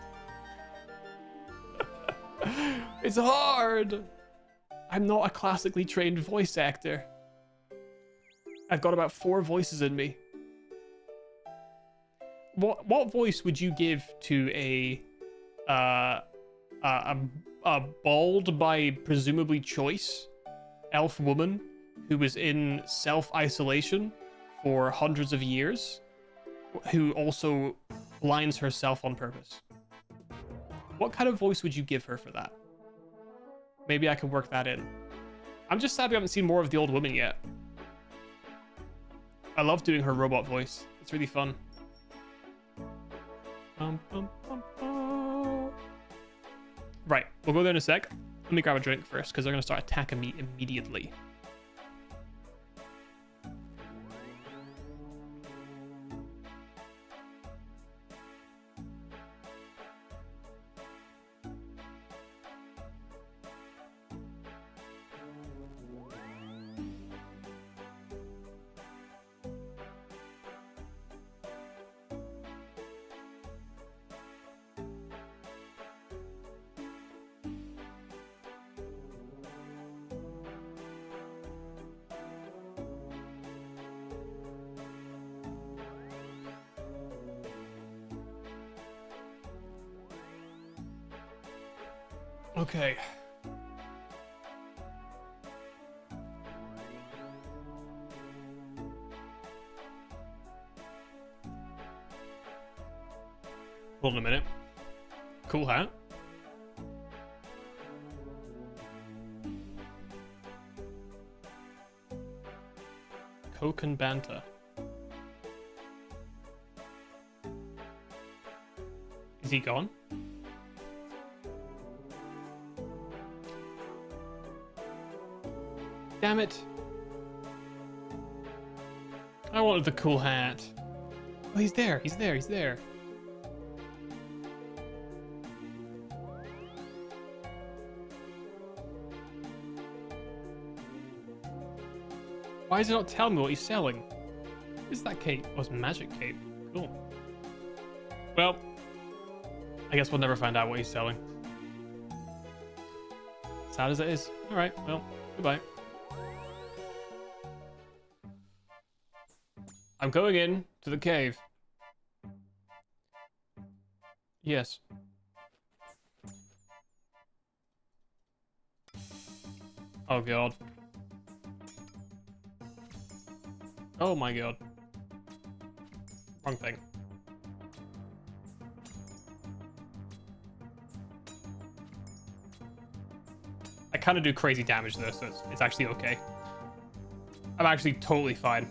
It's hard. I'm not a classically trained voice actor. I've got about 4 voices in me. What voice would you give to a bald by presumably choice elf woman who was in self-isolation for hundreds of years, who also blinds herself on purpose? What kind of voice would you give her for that? Maybe I can work that in. I'm just sad we haven't seen more of the old woman yet. I love doing her robot voice. It's really fun. Right, we'll go there in a sec. Let me grab a drink first, because they're going to start attacking me immediately. Okay. Hold on a minute. Cool hat. Coke and banter. Is he gone? Damn it. I wanted the cool hat. Oh, he's there. He's there. He's there. Why does it not tell me what he's selling? What is that cape? Oh, it's magic cape. Cool. Well, I guess we'll never find out what he's selling. Sad as it is. Alright, well, goodbye. I'm going in to the cave. Yes. Oh god. Oh my god. Wrong thing. I kind of do crazy damage though, so it's actually okay. I'm actually totally fine.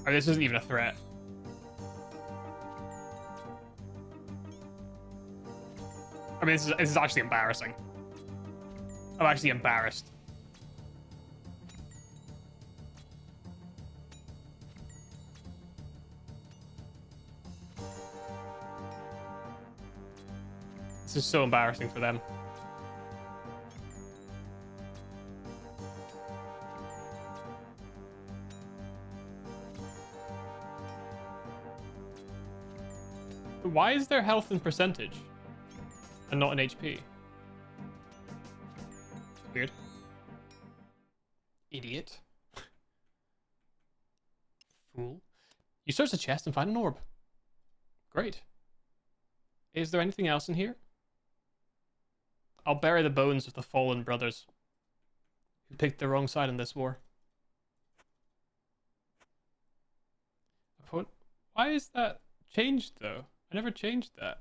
I mean, this isn't even a threat. I mean, this is actually embarrassing. I'm actually embarrassed. This is so embarrassing for them. Why is their health in percentage and not in HP? Idiot. Fool. You search the chest and find an orb. Great. Is there anything else in here? I'll bury the bones of the fallen brothers who picked the wrong side in this war. Why is that changed, though? I never changed that.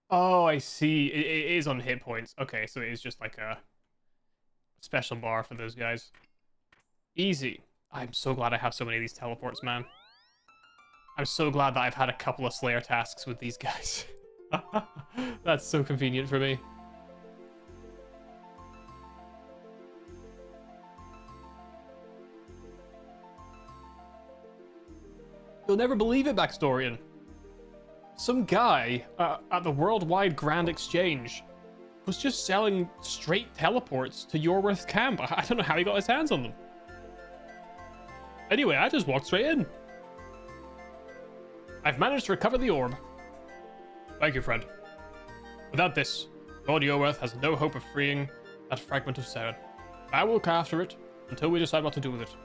Oh, I see. It is on hit points. Okay, so it is just like a special bar for those guys. Easy. I'm so glad I have so many of these teleports, man. I'm so glad that I've had a couple of Slayer tasks with these guys. That's so convenient for me. You'll never believe it, Backstorian. Some guy at the Worldwide Grand Exchange was just selling straight teleports to Yorworth Camp. I don't know how he got his hands on them. Anyway, I just walked straight in. I've managed to recover the orb. Thank you, friend. Without this, Lord Yorworth has no hope of freeing that fragment of Seren. I will look after it until we decide what to do with it.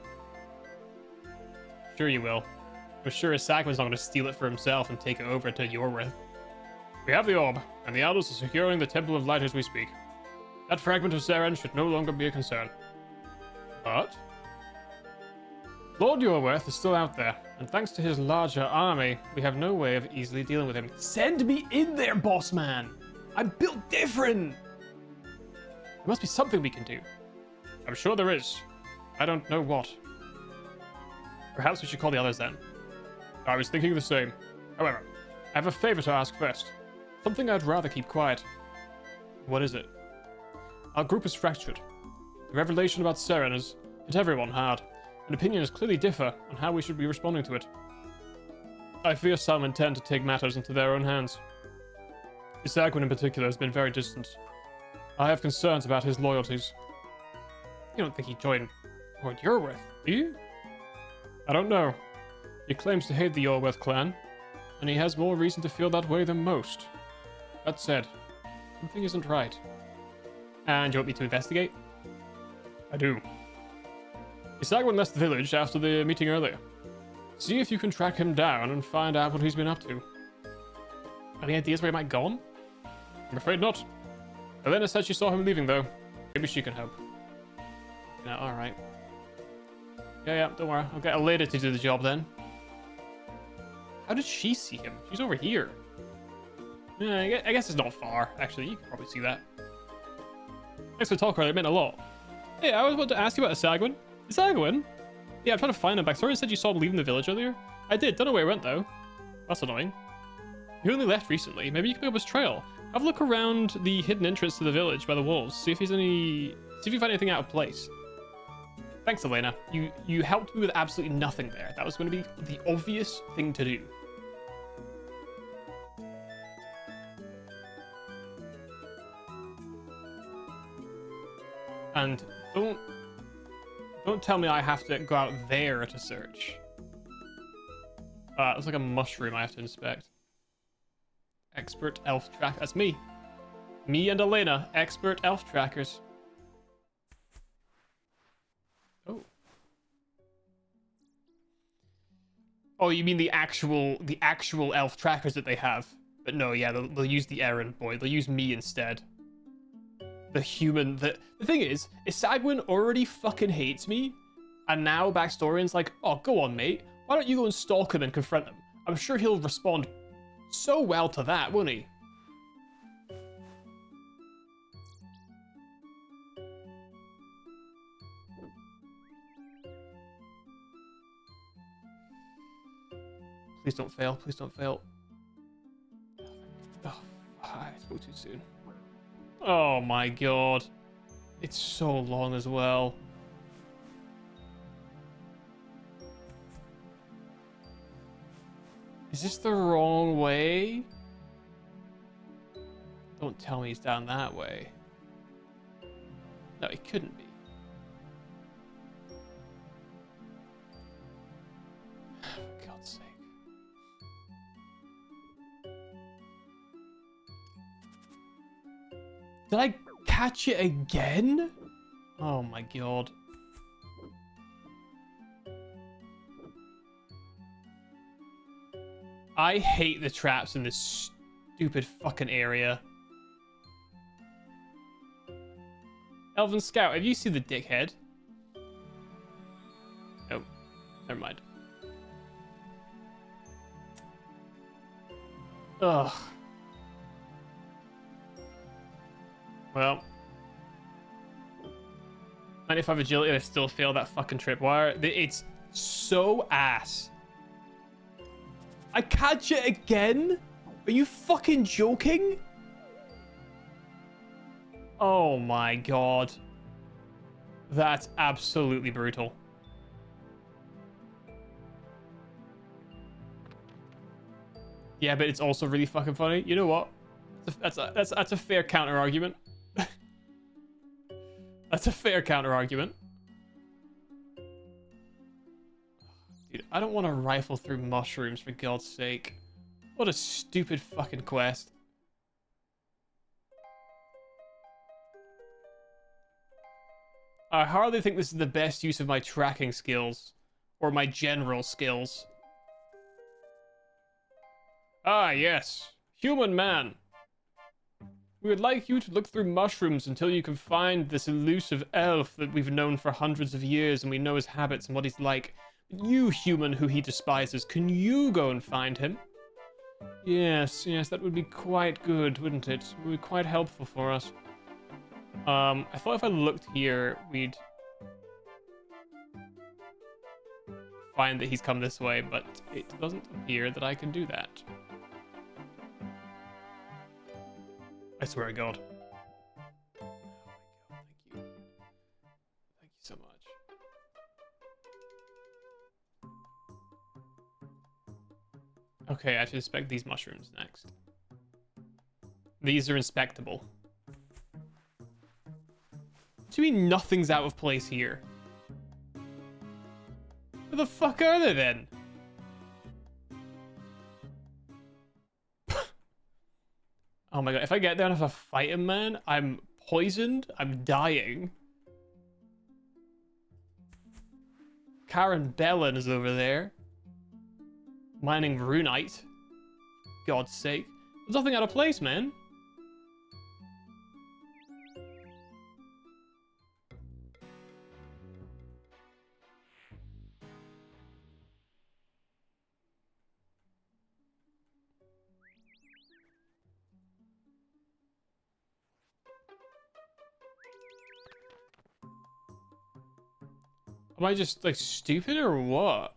Sure you will. I'm sure Sagman's not going to steal it for himself and take it over to Yorworth. We have the orb, and the Elders are securing the Temple of Light as we speak. That fragment of Seren should no longer be a concern. But Lord Yorworth is still out there, and thanks to his larger army, we have no way of easily dealing with him. Send me in there, boss man! I'm built different! There must be something we can do. I'm sure there is. I don't know what. Perhaps we should call the others then. I was thinking the same. However, I have a favor to ask first. Something I'd rather keep quiet. What is it? Our group is fractured. The revelation about Seren has hit everyone hard, and opinions clearly differ on how we should be responding to it. I fear some intend to take matters into their own hands. Isagwin in particular has been very distant. I have concerns about his loyalties. You don't think he'd join Lord Yorworth, do you? I don't know. He claims to hate the Yorworth clan, and he has more reason to feel that way than most. That said, something isn't right. And you want me to investigate? I do. Isagwin left the village after the meeting earlier. See if you can track him down and find out what he's been up to. Any ideas where he might go on? I'm afraid not. Elena said she saw him leaving, though. Maybe she can help. Yeah, alright. Yeah, don't worry. I'll get Elena to do the job then. How did she see him? She's over here. Yeah, I guess it's not far, actually. You can probably see that. Thanks for the talk earlier. It meant a lot. Hey, I was about to ask you about Isagwin. Isagwin? Yeah, I'm trying to find him. Backstory said you saw him leaving the village earlier. I did. Don't know where he went, though. That's annoying. He only left recently. Maybe you can pick up his trail. Have a look around the hidden entrance to the village by the wolves. See if you find anything out of place. Thanks, Elena. You helped me with absolutely nothing there. That was going to be the obvious thing to do. And don't tell me I have to go out there to search. It's like a mushroom I have to inspect. Expert elf track. That's me. Me and Elena, expert elf trackers. Oh, you mean the actual elf trackers that they have? But no, yeah, they'll use the errand boy. They'll use me instead. The human. The thing is Isagwin already fucking hates me, and now Backstorian's like, oh, go on, mate. Why don't you go and stalk him and confront him? I'm sure he'll respond so well to that, won't he? Please don't fail. Please don't fail. Oh, I spoke too soon. Oh my god. It's so long as well. Is this the wrong way? Don't tell me he's down that way. No, it couldn't be. For God's sake. Did I catch it again? Oh my god. I hate the traps in this stupid fucking area. Elven Scout, have you seen the dickhead? Oh, never mind. Ugh. Well. 95 agility and I still fail that fucking tripwire. It's so ass. I catch it again? Are you fucking joking? Oh my god. That's absolutely brutal. Yeah, but it's also really fucking funny. You know what? That's a fair counter argument. That's a fair counter argument. Dude, I don't want to rifle through mushrooms for God's sake. What a stupid fucking quest. I hardly think this is the best use of my tracking skills. Or my general skills. Ah, yes. Human man. We would like you to look through mushrooms until you can find this elusive elf that we've known for hundreds of years and we know his habits and what he's like. You, human who he despises, can you go and find him? Yes, that would be quite good, wouldn't it? It would be quite helpful for us. I thought if I looked here, we'd find that he's come this way, but it doesn't appear that I can do that. I swear to God. Oh my God, thank you. Thank you so much. Okay, I should inspect these mushrooms next. These are inspectable. What do you mean nothing's out of place here? Where the fuck are they then? Oh my god, if I get there and have to fight him, man, I'm poisoned, I'm dying. Karen Bellin is over there. Mining runite. God's sake. There's nothing out of place, man. Am I just, like, stupid or what?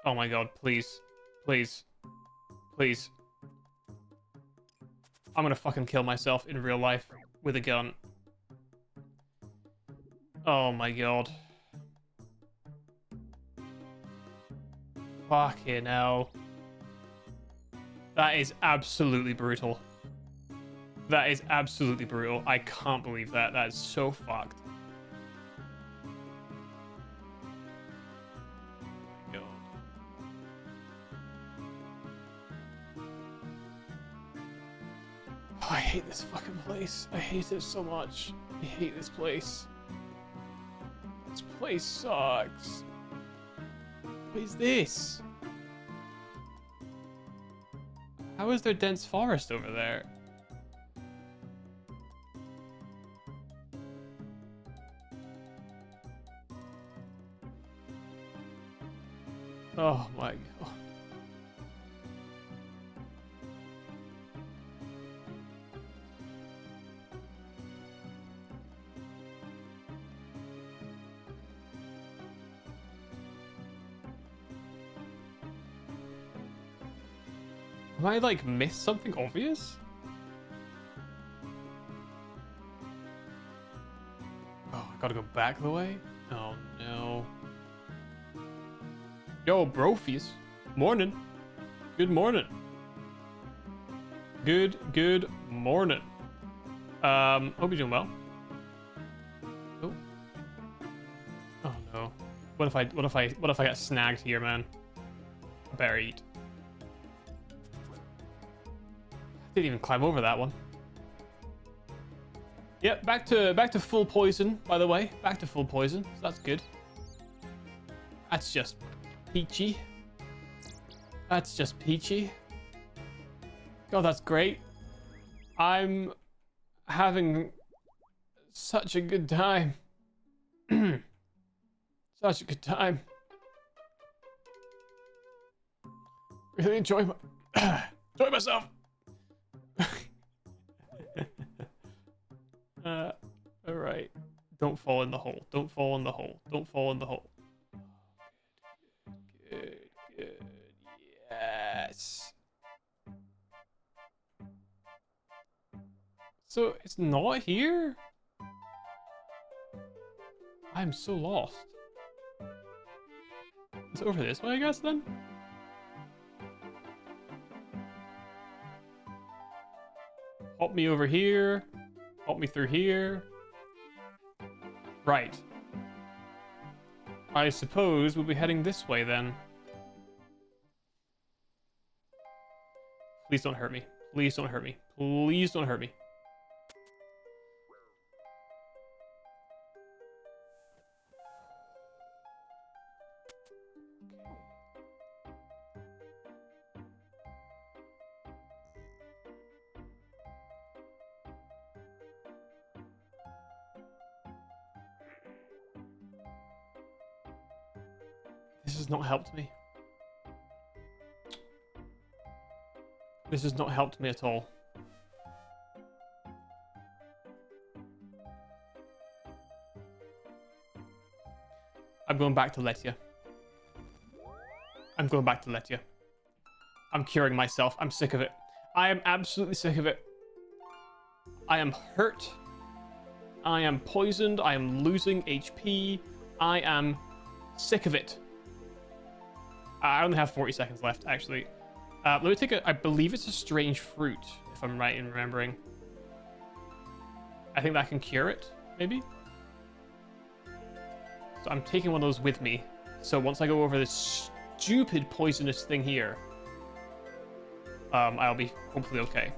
Oh my god, please. Please. Please. I'm gonna fucking kill myself in real life with a gun. Oh my god. Fucking hell. That is absolutely brutal. That is absolutely brutal. I can't believe that. That is so fucked. Oh my god. Oh, I hate this fucking place. I hate it so much. I hate this place. This place sucks. What is this? How is there dense forest over there? Oh my god. Have I, like, missed something obvious? Oh, I gotta go back the way? Oh, no. Yo, Brofies. Morning. Good morning. Good morning. Hope you're doing well. Oh. Oh, no. What if I get snagged here, man? I better eat. Didn't even climb over that one. Yep, back to full poison, by the way. Back to full poison. So that's good. That's just peachy. That's just peachy. God, that's great. I'm having such a good time. Such a good time. Really enjoy myself. All right. Don't fall in the hole. Don't fall in the hole. Don't fall in the hole. Good, good. Yes. So it's not here? I'm so lost. It's over this way, I guess, then? Hop me over here. Hop me through here. Right. I suppose we'll be heading this way, then. Please don't hurt me. Please don't hurt me. Please don't hurt me. This has not helped me. This has not helped me at all. I'm going back to Letya. I'm going back to Letya. I'm curing myself. I'm sick of it. I am absolutely sick of it. I am hurt. I am poisoned. I am losing HP. I am sick of it. I only have 40 seconds left, actually. Let me take a... I believe it's a strange fruit, if I'm right in remembering. I think that can cure it, maybe? So I'm taking one of those with me. So once I go over this stupid poisonous thing here, I'll be hopefully okay.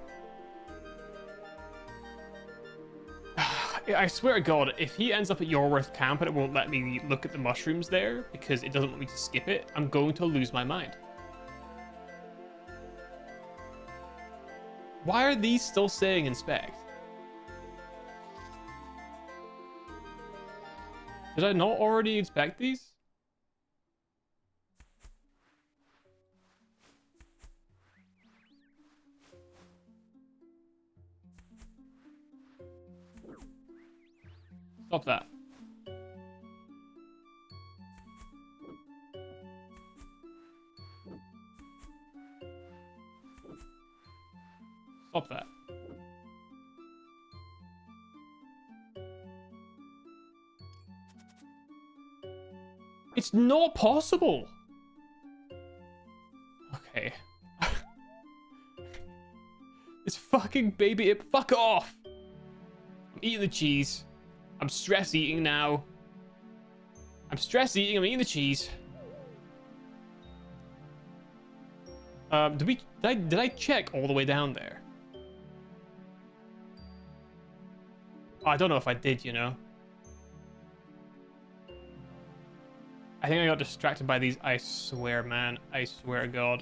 I swear to God, if he ends up at Yorworth Camp and it won't let me look at the mushrooms there because it doesn't want me to skip it, I'm going to lose my mind. Why are these still saying inspect? Did I not already inspect these? Stop that. Stop that. It's not possible. Okay. This fucking baby, fuck off. I'm eating the cheese. I'm stress eating now. I'm stress eating. I'm eating the cheese. Did I check all the way down there? I don't know if I did, you know. I think I got distracted by these. I swear, man. I swear to God.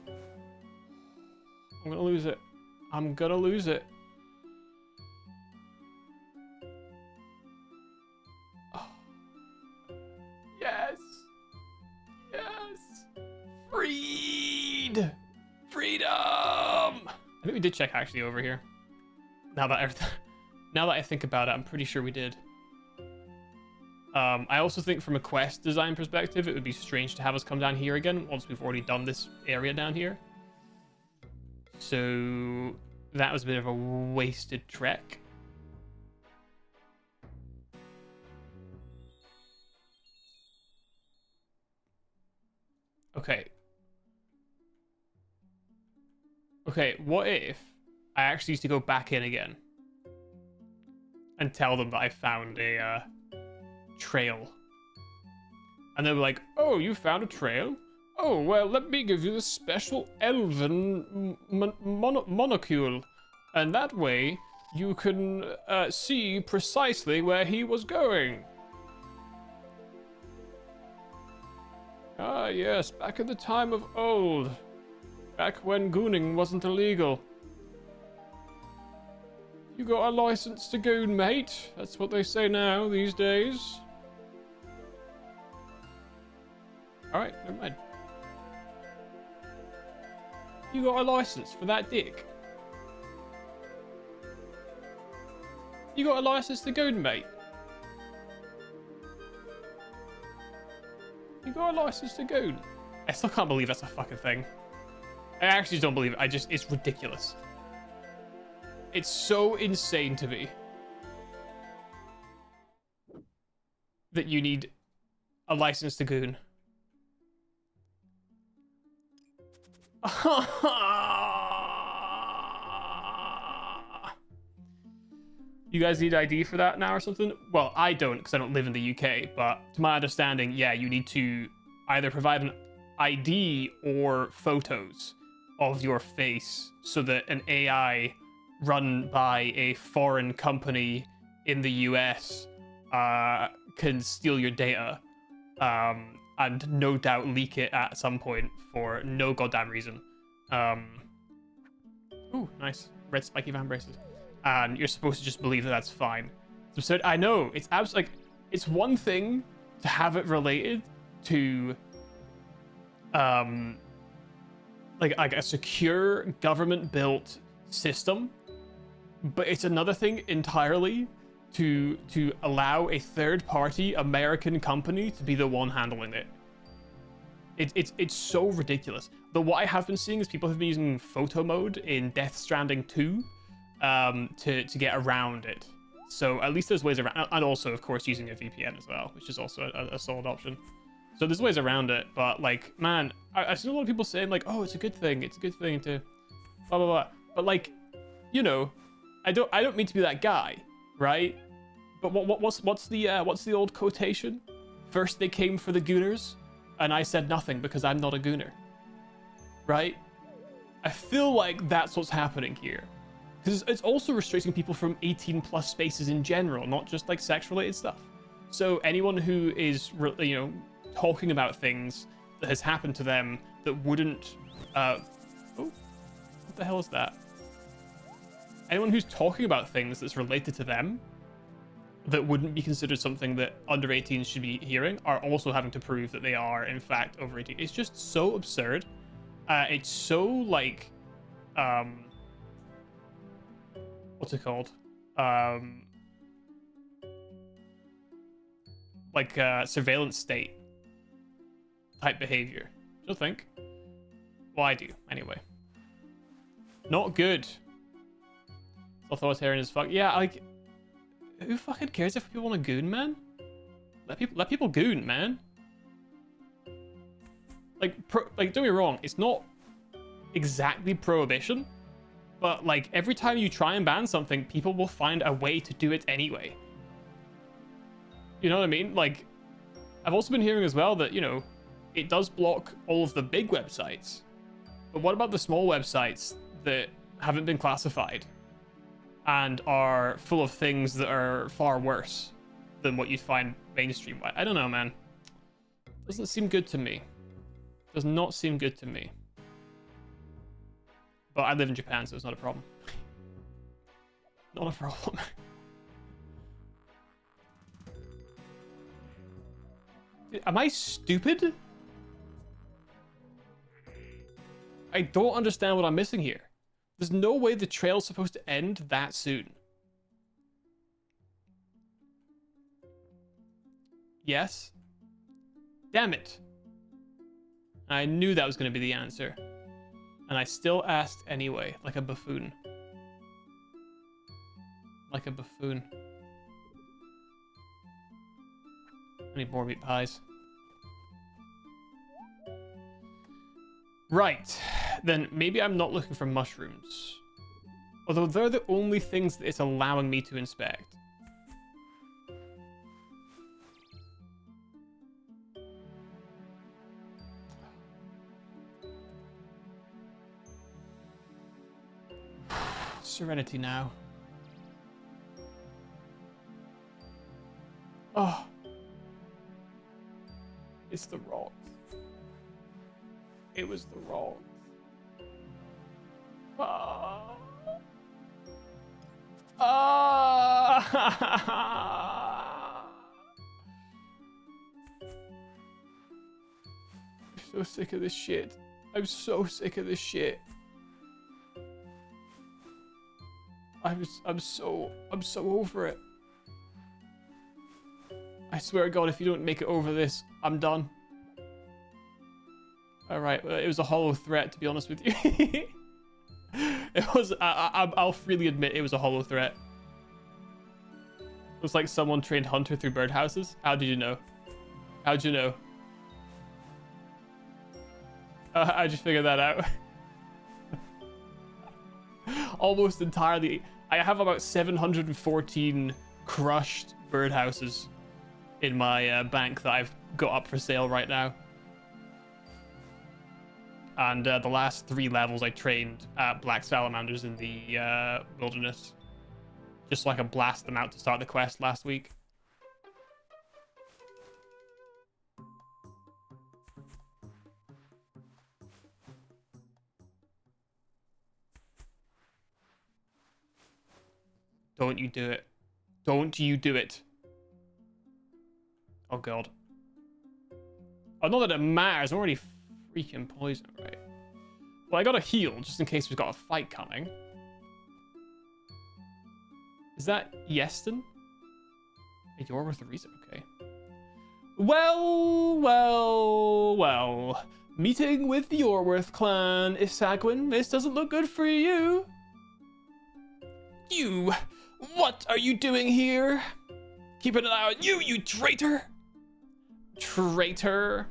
I'm gonna lose it. I'm gonna lose it. Oh. Yes. Yes. Freed. Freedom. I think we did check actually over here. Now that I think about it, I'm pretty sure we did. I also think from a quest design perspective, it would be strange to have us come down here again once we've already done this area down here. So that was a bit of a wasted trek. Okay. Okay, what if I actually used to go back in again and tell them that I found a trail And they were like, oh, you found a trail? Oh, well, let me give you this special elven monocule. And that way, you can see precisely where he was going. Ah, yes, back in the time of old. Back when gooning wasn't illegal. You got a license to goon, mate? That's what they say now, these days. Alright, never mind. You got a license for that dick? You got a license to goon, mate? You got a license to goon? I still can't believe that's a fucking thing. I actually don't believe it. It's ridiculous. It's so insane to me that you need a license to goon. You guys need ID for that now or something? Well, I don't because I don't live in the UK, but to my understanding, yeah, you need to either provide an ID or photos of your face so that an AI run by a foreign company in the US can steal your data and no doubt leak it at some point for no goddamn reason. Ooh, nice. Red spiky van braces. And you're supposed to just believe that that's fine. It's absurd. I know. It's like, it's one thing to have it related to like a secure government-built system, but it's another thing entirely to allow a third-party American company to be the one handling it. It's so ridiculous. Though what I have been seeing is people have been using photo mode in Death Stranding 2 to get around it. So at least there's ways around, and also of course using a VPN as well, which is also a solid option. So there's ways around it, but like, man, I've seen a lot of people saying like, oh, it's a good thing to blah blah blah. But like, you know, I don't mean to be that guy, right? But what's the old quotation? First they came for the gooners, and I said nothing because I'm not a gooner. Right? I feel like that's what's happening here. Because it's also restricting people from 18 plus spaces in general, not just like sex related stuff. So anyone who is, you know, talking about things that has happened to them that wouldn't, oh, what the hell is that? Anyone who's talking about things that's related to them that wouldn't be considered something that under 18s should be hearing are also having to prove that they are in fact over 18. It's just so absurd. It's so like, what's it called? Like surveillance state type behavior. Do you think? Well, I do anyway. Not good. It's authoritarian as fuck. Yeah, like, who fucking cares if people want to goon, man? Let people goon, man. Like, don't get me wrong, it's not exactly prohibition, but like every time you try and ban something, people will find a way to do it anyway. You know what I mean? Like, I've also been hearing as well that, you know, it does block all of the big websites, but what about the small websites that haven't been classified and are full of things that are far worse than what you'd find mainstream? I don't know, man. Doesn't seem good to me. Does not seem good to me. But I live in Japan, so it's not a problem. Not a problem. Am I stupid? I don't understand what I'm missing here. There's no way the trail's supposed to end that soon. Yes? Damn it. I knew that was going to be the answer. And I still asked anyway, like a buffoon. Like a buffoon. I need more meat pies. Right. Then maybe I'm not looking for mushrooms. Although they're the only things that it's allowing me to inspect. Serenity now. Oh. It's the rocks. It was the rocks. Ah. Ah. I'm so sick of this shit. I'm so sick of this shit. I'm so over it. I swear to God, if you don't make it over this, I'm done. All right, well, it was a hollow threat, to be honest with you. It was. I'll freely admit it was a hollow threat. It was like someone trained Hunter through birdhouses. How did you know? How'd you know? I just figured that out. Almost entirely. I have about 714 crushed birdhouses in my bank that I've got up for sale right now. And the last 3 levels I trained black salamanders in the wilderness. Just so I could blast them out to start the quest last week. Don't you do it. Don't you do it. Oh god. Oh, not that it matters. I'm already freaking poisoned, right? Well, I gotta heal just in case we've got a fight coming. Is that Yeston? Hey, you're worth a reason, okay. Well. Meeting with the Yorworth clan, Isagwin. This doesn't look good for you. You! What are you doing here? Keeping an eye on you, you traitor! Traitor?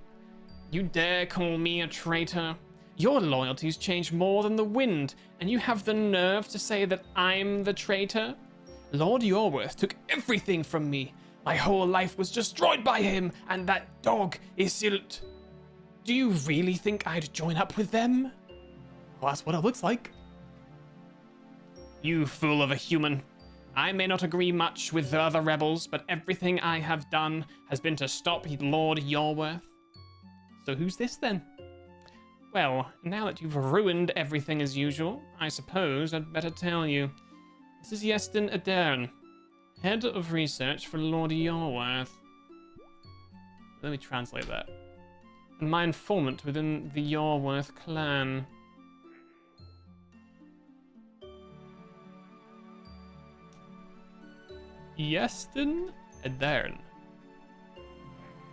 You dare call me a traitor? Your loyalties change more than the wind, and you have the nerve to say that I'm the traitor? Lord Yorworth took everything from me. My whole life was destroyed by him, and that dog, Isilt. Do you really think I'd join up with them? Well, that's what it looks like. You fool of a human. I may not agree much with the other rebels, but everything I have done has been to stop Lord Yorworth. So who's this then? Well, now that you've ruined everything as usual, I suppose I'd better tell you. This is Yeston Adern, head of research for Lord Yorworth. Let me translate that. And my informant within the Yorworth clan. Yeston Adern.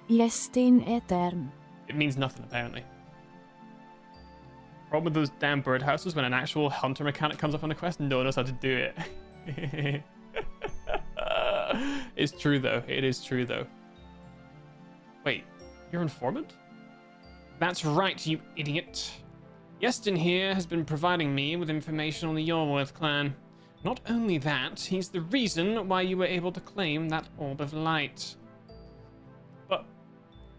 Yeston Adern. It means nothing, apparently. Problem with those damn birdhouses when an actual hunter mechanic comes up on a quest, no one knows how to do it. It's true, though. It is true, though. Wait, you're informant? That's right, you idiot. Yeston here has been providing me with information on the Yorworth clan. Not only that, he's the reason why you were able to claim that Orb of Light. But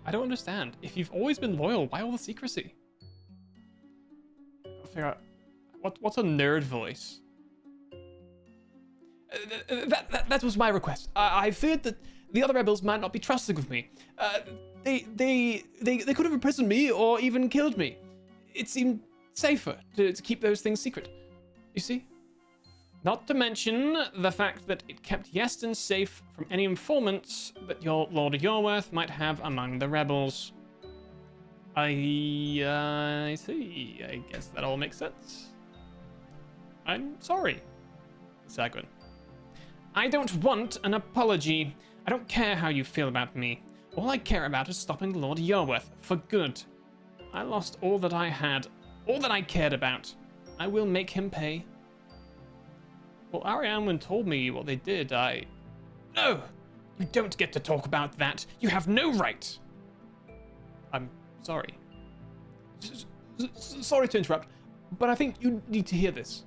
I don't understand. If you've always been loyal, why all the secrecy? I'll figure out what's a nerd voice. That was my request. I feared that the other rebels might not be trusting of me. They could have imprisoned me or even killed me. It seemed safer to keep those things secret. You see? Not to mention the fact that it kept Yeston safe from any informants that your Lord Yorworth might have among the rebels. I see. I guess that all makes sense. I'm sorry, Sagwin. I don't want an apology. I don't care how you feel about me. All I care about is stopping Lord Yorworth for good. I lost all that I had, all that I cared about. I will make him pay. Well, Arianwen told me what they did. No! You don't get to talk about that. You have no right. I'm sorry. Sorry to interrupt, but I think you need to hear this.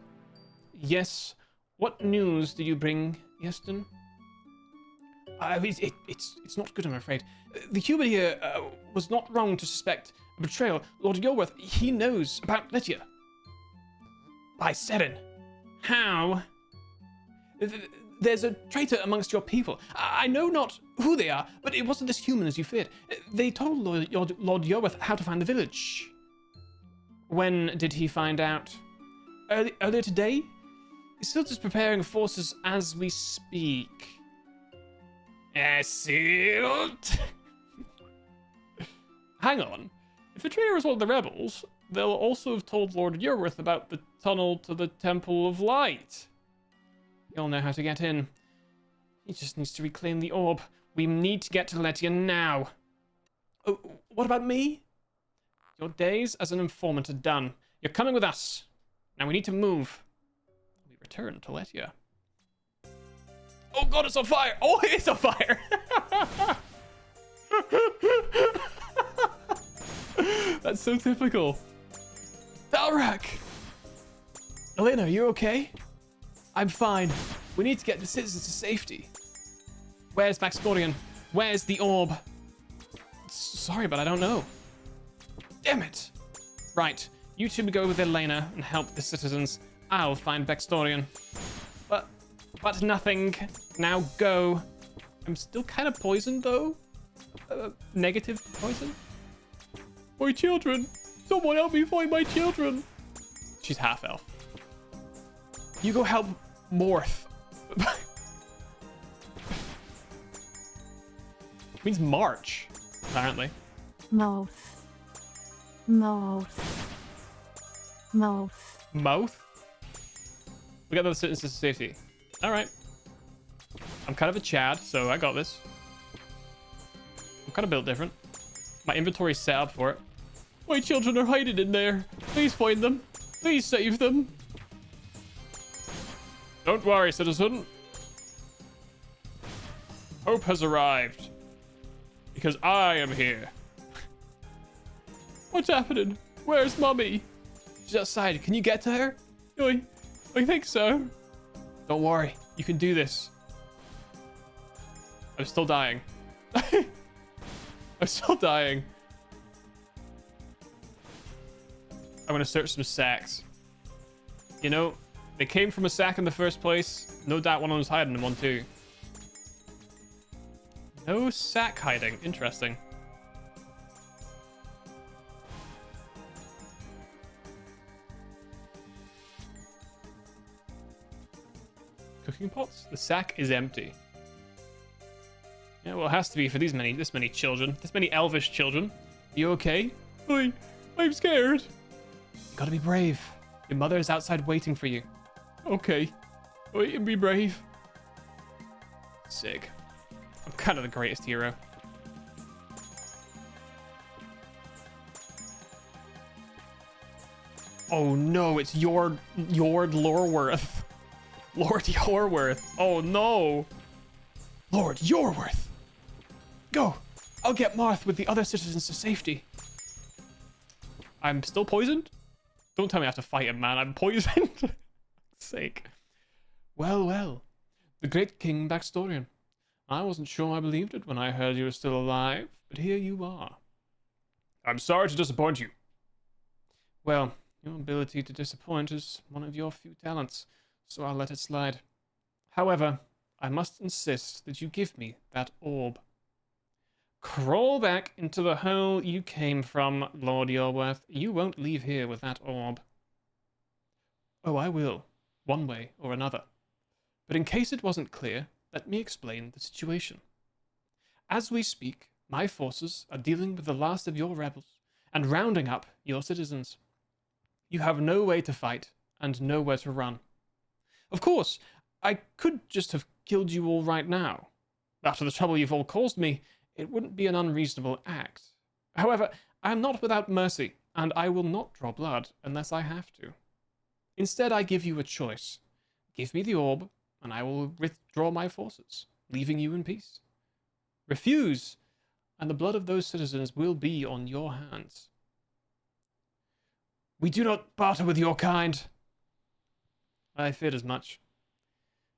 Yes. What news do you bring, Yeston? It's not good, I'm afraid. The human here was not wrong to suspect a betrayal. Lord Yorworth, he knows about Lydia. By Seren. How? There's a traitor amongst your people. I know not who they are, but it wasn't as human as you feared. They told Lord Yorwith how to find the village. When did he find out? Earlier today? He's still just preparing forces as we speak. Sealed. Hang on. If the traitor is one of the rebels, they'll also have told Lord Yorwith about the tunnel to the Temple of Light. You'll know how to get in. He just needs to reclaim the orb. We need to get to Letia now. Oh, what about me? Your days as an informant are done. You're coming with us. Now we need to move. We return to Letia. Oh god, it's on fire! Oh, it is on fire! That's so typical. Dalrak! Elena, are you okay? I'm fine. We need to get the citizens to safety. Where's Maxporian? Where's the orb? Sorry, but I don't know. Damn it! Right, you two go with Elena and help the citizens. I'll find Baxtorian. But nothing. Now go. I'm still kind of poisoned though. Negative poison. My children! Someone help me find my children! She's half elf. You go help Morth. Means March, apparently. Mouth. Mouth. Mouth. Mouth? We got those citizens to safety. Alright. I'm kind of a Chad, so I got this. I'm kind of built different. My inventory's set up for it. My children are hiding in there. Please find them. Please save them. Don't worry, citizen. Hope has arrived. Because I am here. What's happening? Where's Mummy? She's outside. Can you get to her? I think so. Don't worry. You can do this. I'm still dying. I'm still dying. I'm gonna search some sacks. You know, they came from a sack in the first place. No doubt one of them was hiding in one too. No sack hiding. Interesting. Cooking pots? The sack is empty. Yeah, well, it has to be for this many children. This many elvish children. You okay? I'm scared. You gotta be brave. Your mother is outside waiting for you. Okay. Wait and be brave. Sick. I'm kind of the greatest hero. Oh no, it's Lord Lorworth. Lord Yorworth. Oh no. Lord Yorworth. Go. I'll get Marth with the other citizens to safety. I'm still poisoned? Don't tell me I have to fight him, man. I'm poisoned. Sake. Well. The great King Baxtorian. I wasn't sure I believed it when I heard you were still alive, but here you are. I'm sorry to disappoint you. Well, your ability to disappoint is one of your few talents, so I'll let it slide. However, I must insist that you give me that orb. Crawl back into the hole you came from, Lord Yorworth. You won't leave here with that orb. Oh, I will, one way or another. But in case it wasn't clear, let me explain the situation. As we speak, my forces are dealing with the last of your rebels and rounding up your citizens. You have no way to fight and nowhere to run. Of course, I could just have killed you all right now. After the trouble you've all caused me, it wouldn't be an unreasonable act. However, I am not without mercy, and I will not draw blood unless I have to. Instead, I give you a choice. Give me the orb, and I will withdraw my forces, leaving you in peace. Refuse, and the blood of those citizens will be on your hands. We do not barter with your kind. I feared as much.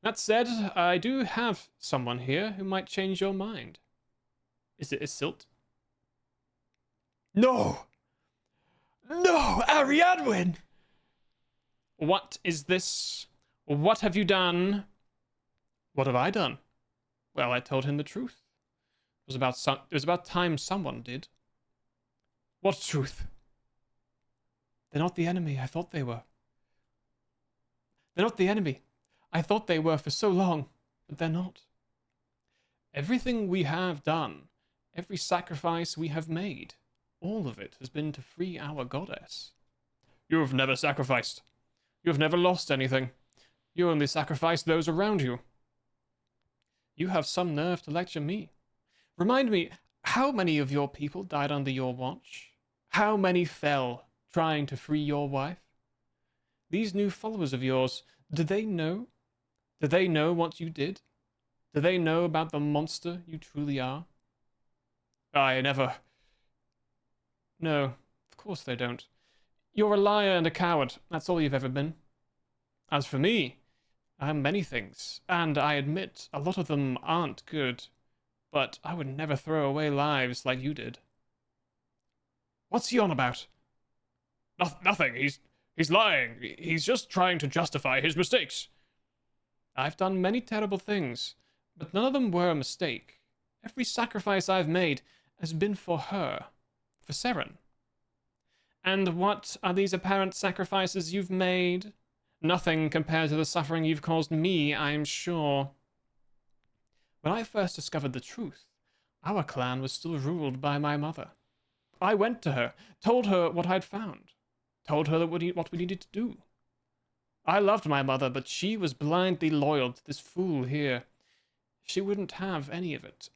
That said, I do have someone here who might change your mind. Is it Isilt? No! No, Ariadwin! What is this? What have you done? What have I done? Well, I told him the truth. It was about time someone did. What truth? They're not the enemy I thought they were. They're not the enemy I thought they were for so long, but they're not. Everything we have done, every sacrifice we have made, all of it has been to free our goddess. You have never sacrificed. You have never lost anything. You only sacrifice those around you. You have some nerve to lecture me. Remind me, how many of your people died under your watch? How many fell trying to free your wife? These new followers of yours, do they know? Do they know what you did? Do they know about the monster you truly are? I never... No, of course they don't. You're a liar and a coward. That's all you've ever been. As for me, I'm many things, and I admit a lot of them aren't good, but I would never throw away lives like you did. What's he on about? Nothing. He's lying. He's just trying to justify his mistakes. I've done many terrible things, but none of them were a mistake. Every sacrifice I've made has been for her, for Seren. And what are these apparent sacrifices you've made? Nothing compared to the suffering you've caused me, I'm sure. When I first discovered the truth, our clan was still ruled by my mother. I went to her, told her what I'd found, told her what we needed to do. I loved my mother, but she was blindly loyal to this fool here. She wouldn't have any of it.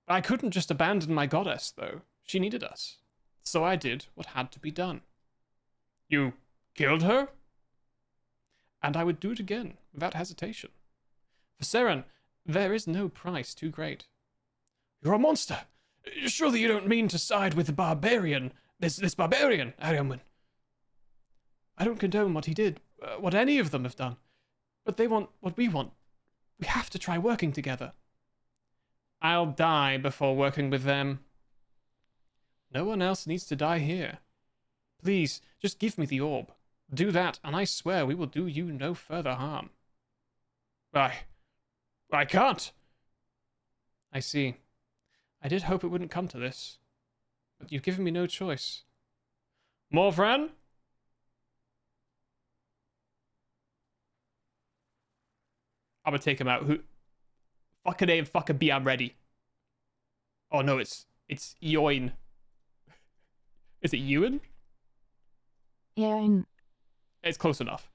I couldn't just abandon my goddess, though. She needed us. So I did what had to be done. You killed her? And I would do it again, without hesitation. For Seren, there is no price too great. You're a monster! Surely you don't mean to side with the barbarian, this barbarian, Arianwen. I don't condone what he did, what any of them have done. But they want what we want. We have to try working together. I'll die before working with them. No one else needs to die here. Please, just give me the orb. Do that, and I swear we will do you no further harm. I can't. I see. I did hope it wouldn't come to this. But you've given me no choice. Morvran? I'm gonna take him out. Who? Fucking A and fucking B, I'm ready. Oh no, it's Yoin. Is it Ewan? Ewan. It's close enough.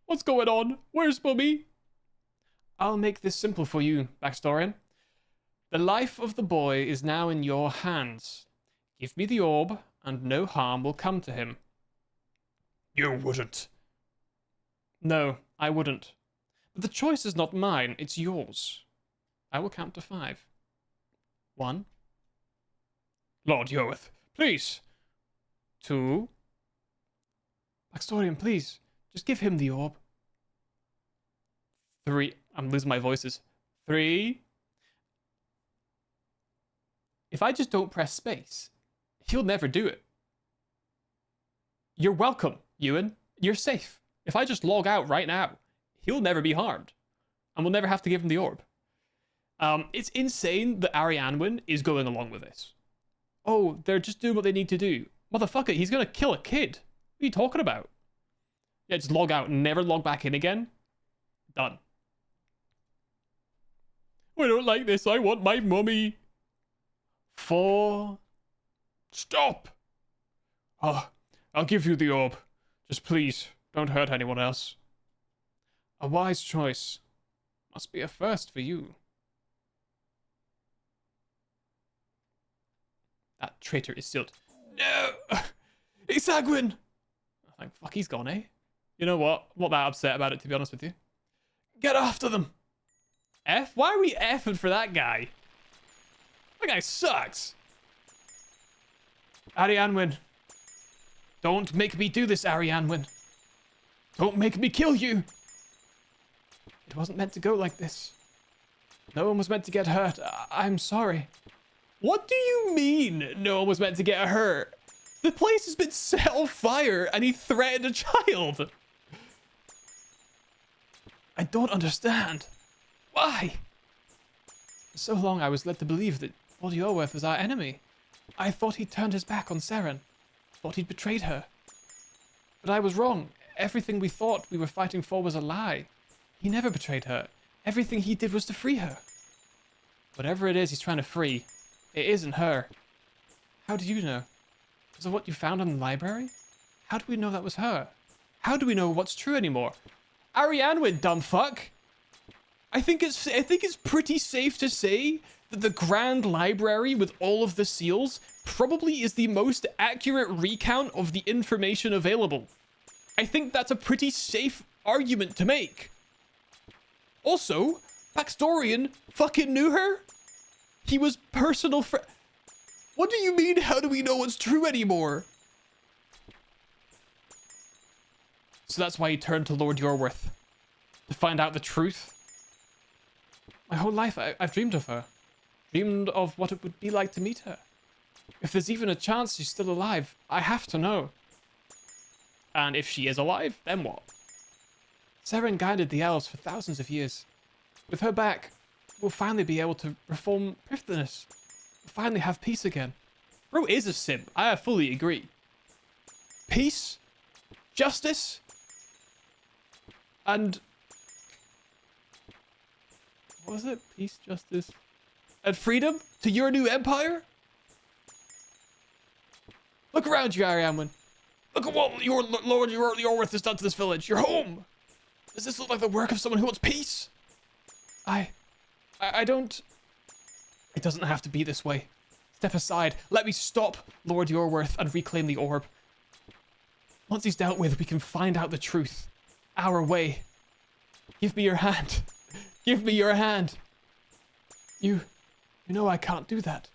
What's going on? Where's Mummy? I'll make this simple for you, Backstorian. The life of the boy is now in your hands. Give me the orb, and no harm will come to him. You wouldn't. No, I wouldn't. But the choice is not mine, it's yours. I will count to 5. 1. Lord Yoeth, please. 2. Backstorian, please, just give him the orb. 3. I'm losing my voices. 3. If I just don't press space, he'll never do it. You're welcome, Ewan. You're safe. If I just log out right now, he'll never be harmed. And we'll never have to give him the orb. It's insane that Arianwen is going along with this. Oh, they're just doing what they need to do. Motherfucker, he's gonna kill a kid. What are you talking about? Yeah, just log out and never log back in again. Done. I don't like this. I want my mummy. 4. Stop! Oh, I'll give you the orb. Just please, don't hurt anyone else. A wise choice. Must be a first for you. That traitor is still... No! It's Agwin! Like, fuck, he's gone, eh? You know what? I'm not that upset about it, to be honest with you. Get after them! F? Why are we F'ing for that guy? That guy sucks! Arianwen. Don't make me do this, Arianwen. Don't make me kill you! It wasn't meant to go like this. No one was meant to get hurt. I'm sorry. What do you mean, no one was meant to get hurt? The place has been set on fire and he threatened a child. I don't understand. Why? For so long I was led to believe that Voldiorworth was our enemy. I thought he'd turned his back on Seren. Thought he'd betrayed her. But I was wrong. Everything we thought we were fighting for was a lie. He never betrayed her. Everything he did was to free her. Whatever it is he's trying to free, it isn't her. How do you know? Because of what you found in the library? How do we know that was her? How do we know what's true anymore? Arianwin, dumb fuck! I think it's pretty safe to say that the Grand Library with all of the seals probably is the most accurate recount of the information available. I think that's a pretty safe argument to make. Also, Baxdorian fucking knew her? He was personal friend. What do you mean, how do we know what's true anymore? So that's why he turned to Lord Yorworth. To find out the truth. My whole life, I've dreamed of her. Dreamed of what it would be like to meet her. If there's even a chance she's still alive, I have to know. And if she is alive, then what? Seren guided the Elves for thousands of years. With her back, we'll finally be able to reform Prifddinas. We'll finally have peace again. Bro is a simp. I fully agree. Peace, justice, and... what was it? Peace, justice, and freedom to your new empire? Look around you, Arianwin. Look at what your Lord Yorworth has done to this village. You're home. Does this look like the work of someone who wants peace? I don't... It doesn't have to be this way. Step aside. Let me stop Lord Yorworth and reclaim the orb. Once he's dealt with, we can find out the truth. Our way. Give me your hand. Give me your hand. You know I can't do that.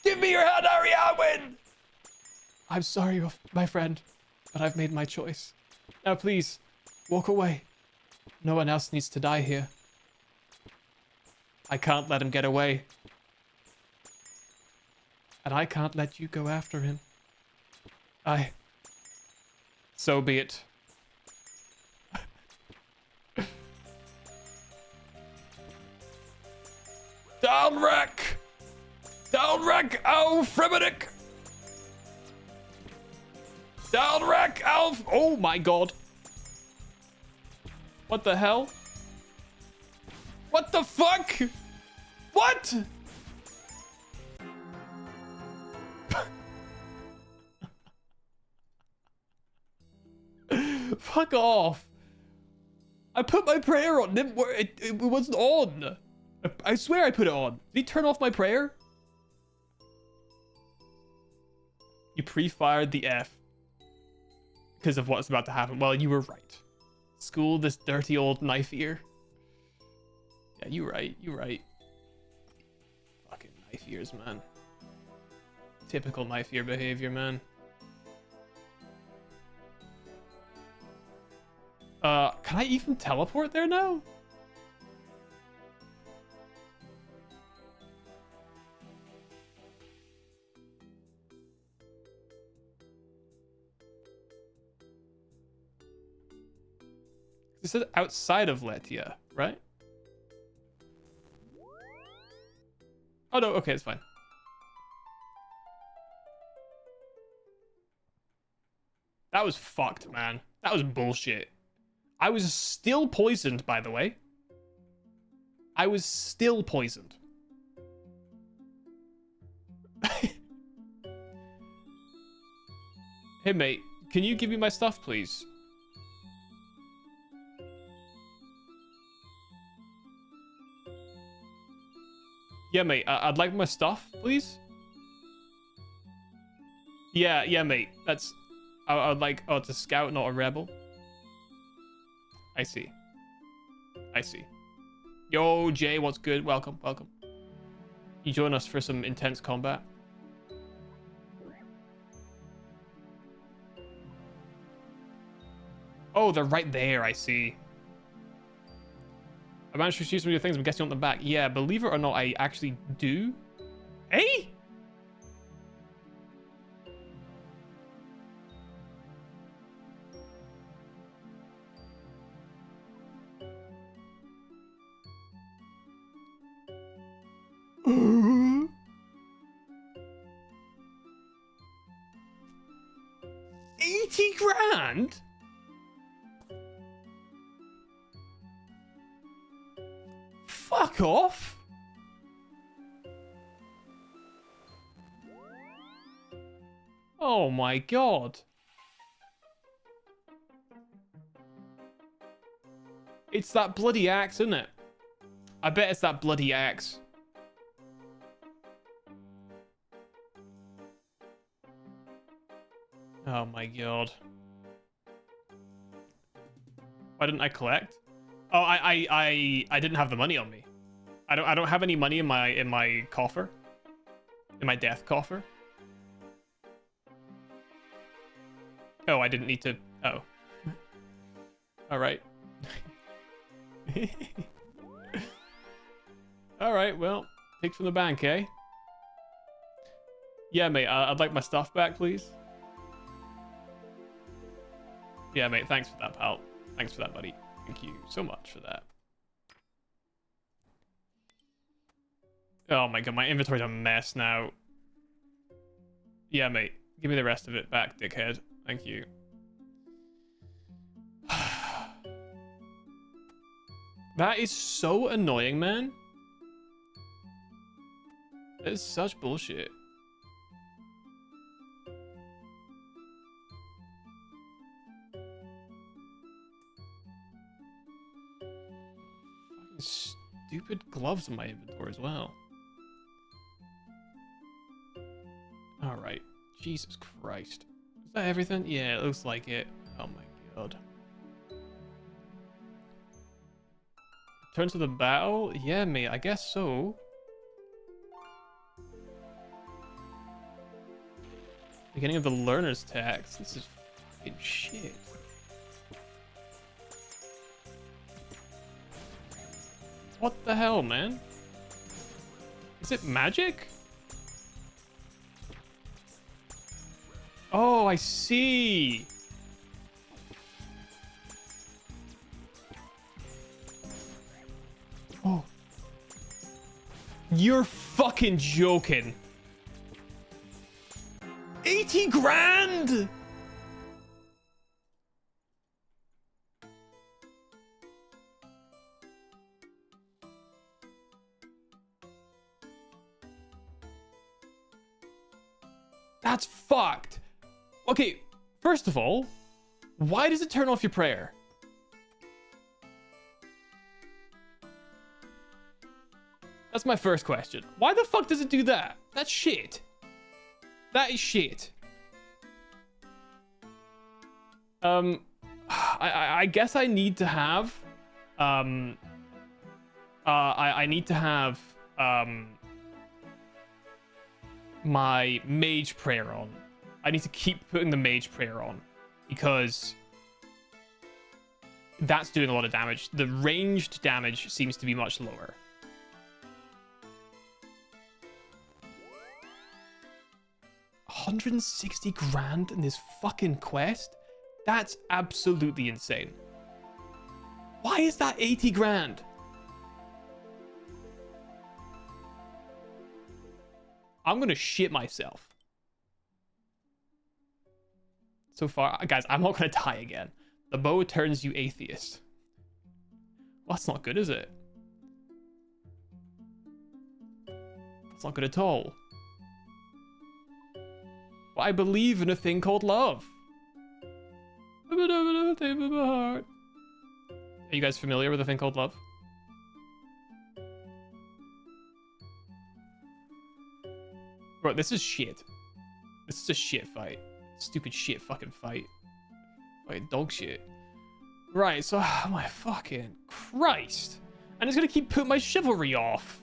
Give me your hand, Arianwin! I'm sorry, my friend, but I've made my choice. Now please, walk away. No one else needs to die here. I can't let him get away. And I can't let you go after him. So be it. Downwreck! Downwreck, Alf Fribenic! Downwreck, Alf! Oh my god. What the hell? What the fuck? What? Fuck off. I put my prayer on. It wasn't on. I swear I put it on. Did he turn off my prayer? You pre-fired the F. Because of what's about to happen. Well, you were right. School this dirty old knife ear. Yeah, you right. You right. Fucking knife ears, man. Typical knife ear behavior, man. Can I even teleport there now? This is outside of Letia, right? Oh no, okay, it's fine. That was fucked, man. That was bullshit. I was still poisoned, by the way. I was still poisoned. Hey, mate, can you give me my stuff, please? Yeah, mate, I'd like my stuff, please. Yeah, mate. That's... I would like... Oh, it's a scout, not a rebel. I see. I see. Yo, Jay, what's good? Welcome, welcome. You join us for some intense combat. Oh, they're right there, I see. I managed to choose some of your things. I'm guessing you want them back. Yeah, believe it or not, I actually do. Hey? $80,000? Fuck off. Oh my god. It's that bloody axe, isn't it? I bet it's that bloody axe. Oh my god. Why didn't I collect? Oh, I didn't have the money on me. I don't have any money in my coffer. In my death coffer. Oh, I didn't need to. Oh. All right. All right. Well, take from the bank, eh? Yeah, mate. I'd like my stuff back, please. Yeah, mate. Thanks for that, pal. Thanks for that, buddy. Thank you so much for that. Oh my god, my inventory's a mess now. Yeah, mate. Give me the rest of it back, dickhead. Thank you. That is so annoying, man. That is such bullshit. Fucking stupid gloves in my inventory as well. Alright. Jesus Christ. Is that everything? Yeah, it looks like it. Oh my god. Turn to the battle? Yeah, mate, I guess so. Beginning of the learner's tax. This is fucking shit. What the hell, man? Is it magic? Oh, I see. Oh. You're fucking joking. 80 grand? That's fucked. Okay, first of all, why does it turn off your prayer? That's my first question. Why the fuck does it do that? That's shit. That is shit. I guess I need to have I need to have my mage prayer on. I need to keep putting the mage prayer on because that's doing a lot of damage. The ranged damage seems to be much lower. $160 grand in this fucking quest? That's absolutely insane. Why is that 80 grand? I'm gonna shit myself. So far, guys, I'm not gonna die again. The bow turns you atheist. Well, that's not good, is it? That's not good at all. But I believe in a thing called love. Are you guys familiar with a thing called love? Bro, this is shit. This is a shit fight. Stupid shit fucking fight. Like dog shit. Right, so oh my fucking Christ. And it's gonna keep putting my chivalry off.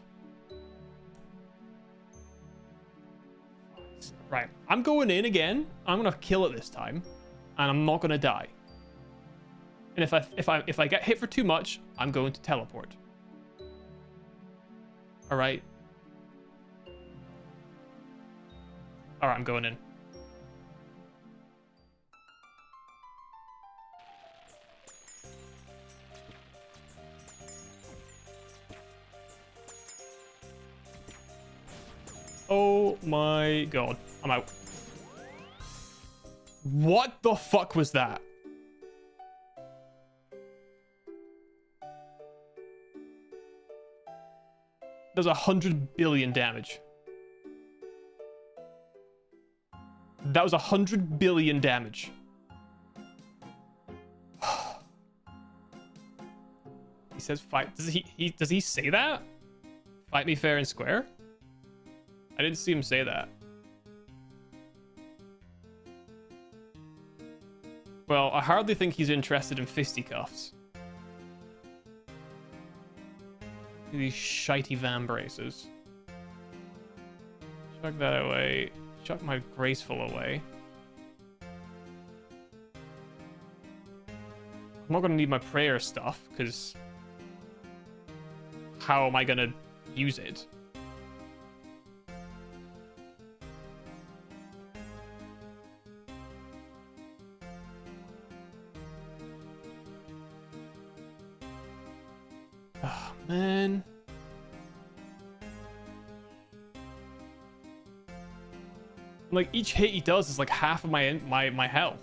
Right, I'm going in again. I'm gonna kill it this time. And I'm not gonna die. And if I get hit for too much, I'm going to teleport. Alright. Alright, I'm going in. Oh my god. I'm out. What the fuck was that? Does 100 billion damage. That was 100 billion damage. He says fight. Does he say that? Fight me fair and square? I didn't see him say that. Well, I hardly think he's interested in fisticuffs. These shitey van braces. Chuck that away. Chuck my graceful away. I'm not gonna need my prayer stuff, because how am I gonna use it? Oh, man. Like, each hit he does is like half of my health.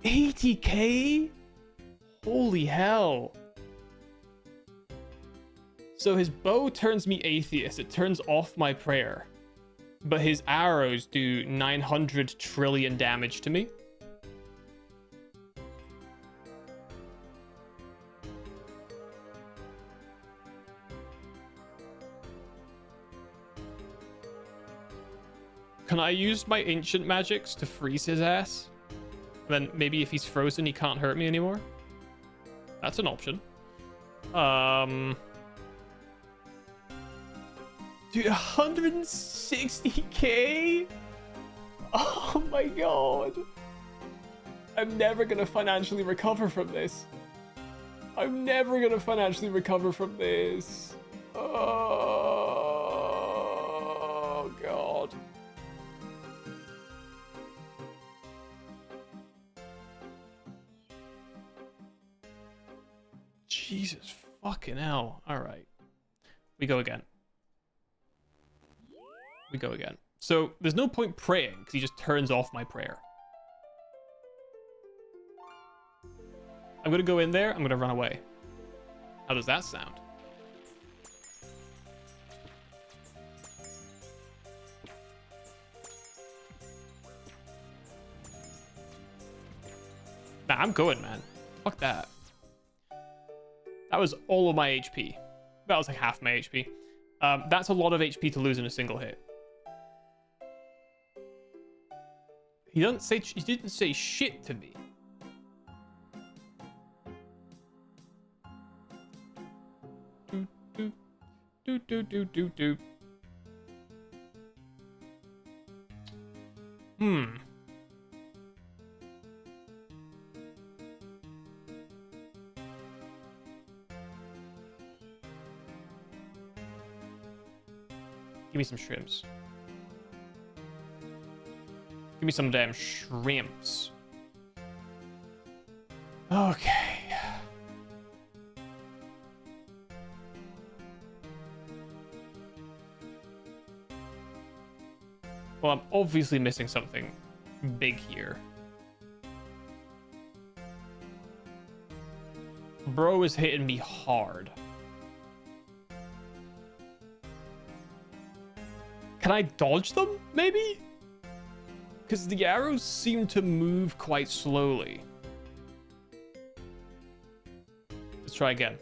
80k? Holy hell. So his bow turns me atheist. It turns off my prayer. But his arrows do 900 trillion damage to me. Can I use my ancient magics to freeze his ass? Then maybe if he's frozen, he can't hurt me anymore. That's an option. Dude, 160k? Oh my god. I'm never gonna financially recover from this. I'm never gonna financially recover from this. Oh god. Jesus fucking hell. Alright. We go again. We go again. So there's no point praying because he just turns off my prayer. I'm gonna go in there. I'm gonna run away. How does that sound? Nah, I'm going, man. Fuck that. That was all of my HP. That was like half my HP. That's a lot of HP to lose in a single hit. He didn't say shit to me. Do. Give me some shrimps. Give me some damn shrimps. Okay. Well, I'm obviously missing something big here. Bro is hitting me hard. Can I dodge them, maybe? Because the arrows seem to move quite slowly. Let's try again.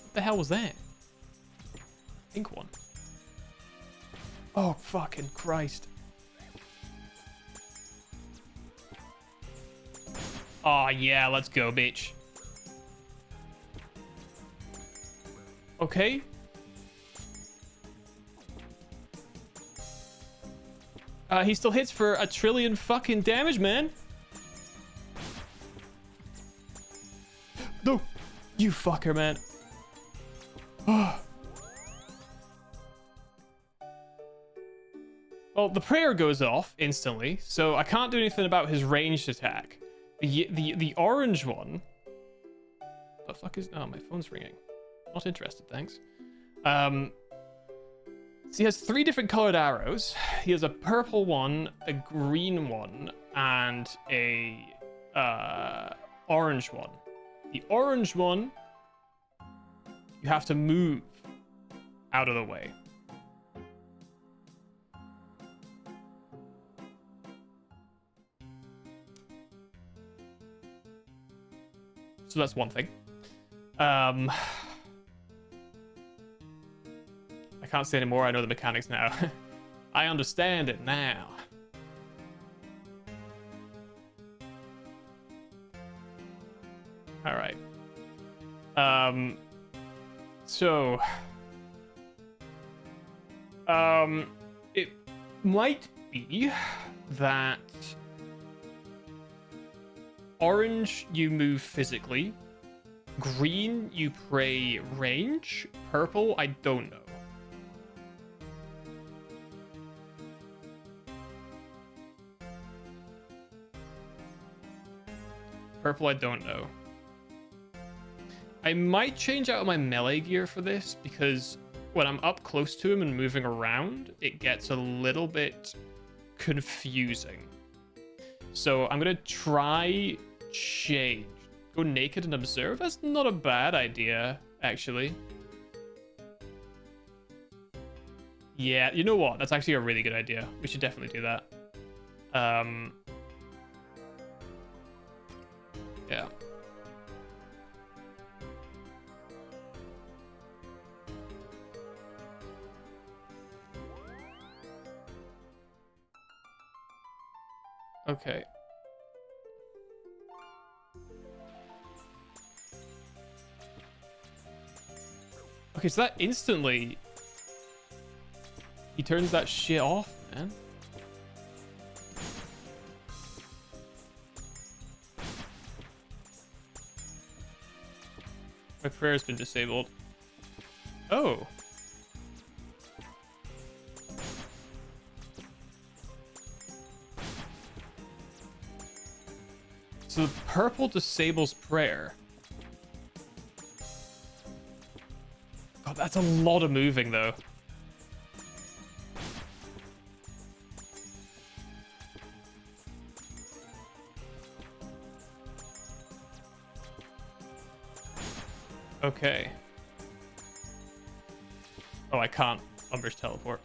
What the hell was that? Pink one. Oh, fucking Christ. Oh, yeah, let's go, bitch. Okay. He still hits for 1 trillion fucking damage, man. You fucker, man. Well, the prayer goes off instantly, so I can't do anything about his ranged attack. The orange one... What the fuck is... Oh, my phone's ringing. Not interested, thanks. So he has 3 different colored arrows. He has a purple one, a green one, and a orange one. The orange one, you have to move out of the way. So that's one thing. I can't say anymore. I know the mechanics now. I understand it now. All right. So, it might be that orange, you move physically. Green, you pray range. Purple, I don't know. Purple, I don't know. I might change out my melee gear for this because when I'm up close to him and moving around, it gets a little bit confusing. So I'm going to try change. Go naked and observe? That's not a bad idea, actually. Yeah, you know what? That's actually a really good idea. We should definitely do that. Yeah. Okay. Okay, so that instantly... He turns that shit off, man. My prayer's been disabled. Oh. So purple disables prayer. God, that's a lot of moving, though. Okay. Oh, I can't Umber's teleport.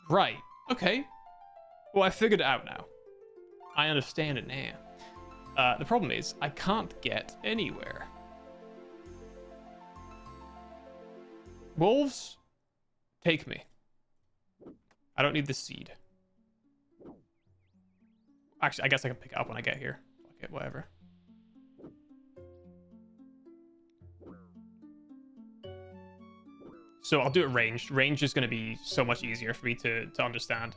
Right. Okay. Well, I figured it out now. I understand it now. The problem is, I can't get anywhere. Wolves, take me. I don't need the seed. Actually, I guess I can pick it up when I get here. Fuck it, whatever. So I'll do it ranged. Range is going to be so much easier for me to understand.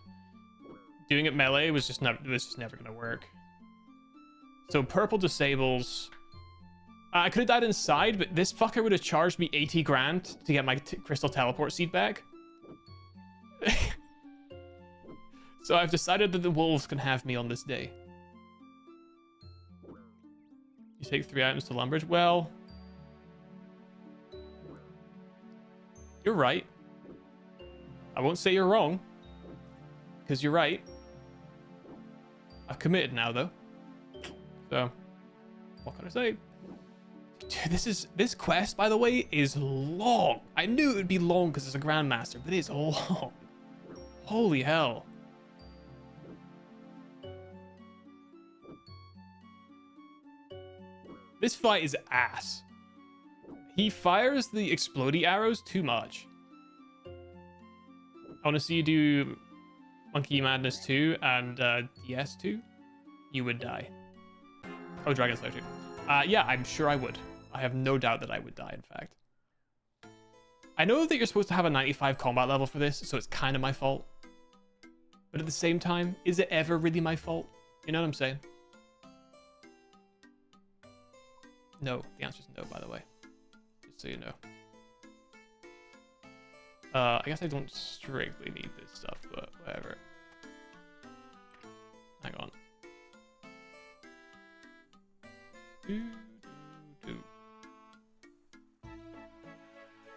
Doing it melee was just never going to work. So purple disables. I could have died inside, but this fucker would have charged me 80 grand to get my crystal teleport seed back. So I've decided that the wolves can have me on this day. You take 3 items to Lumbridge. Well, you're right. I won't say you're wrong, because you're right. I've committed now, though. So, what can I say? Dude, this quest, by the way, is long. I knew it would be long because it's a Grandmaster, but it is long. Holy hell. This fight is ass. He fires the explodey arrows too much. I want to see you do Monkey Madness 2 and DS 2. You would die. Oh, Dragon Slayer 2. Yeah, I'm sure I would. I have no doubt that I would die, in fact. I know that you're supposed to have a 95 combat level for this, so it's kind of my fault. But at the same time, is it ever really my fault? You know what I'm saying? No, the answer is no, by the way. Just so you know. I guess I don't strictly need this stuff, but whatever. Hang on.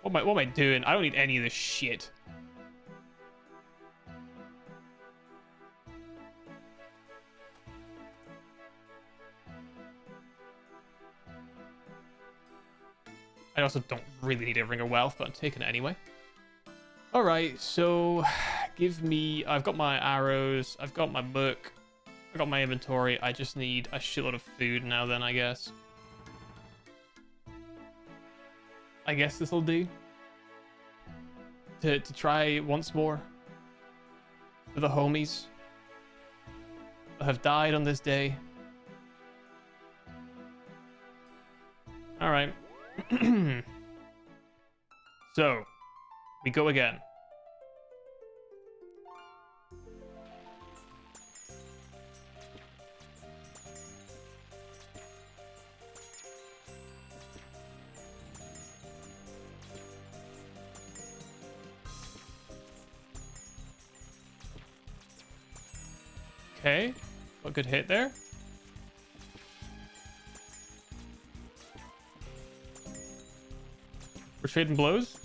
What am I doing? I don't need any of this shit. I also don't really need a Ring of Wealth, but I'm taking it anyway. Alright, so give me... I've got my arrows, I've got my book, I've got my inventory. I just need a shitload of food now then, I guess. I guess this'll do. To try once more. For the homies that have died on this day. Alright. So, we go again. Okay, got a good hit there. We're trading blows.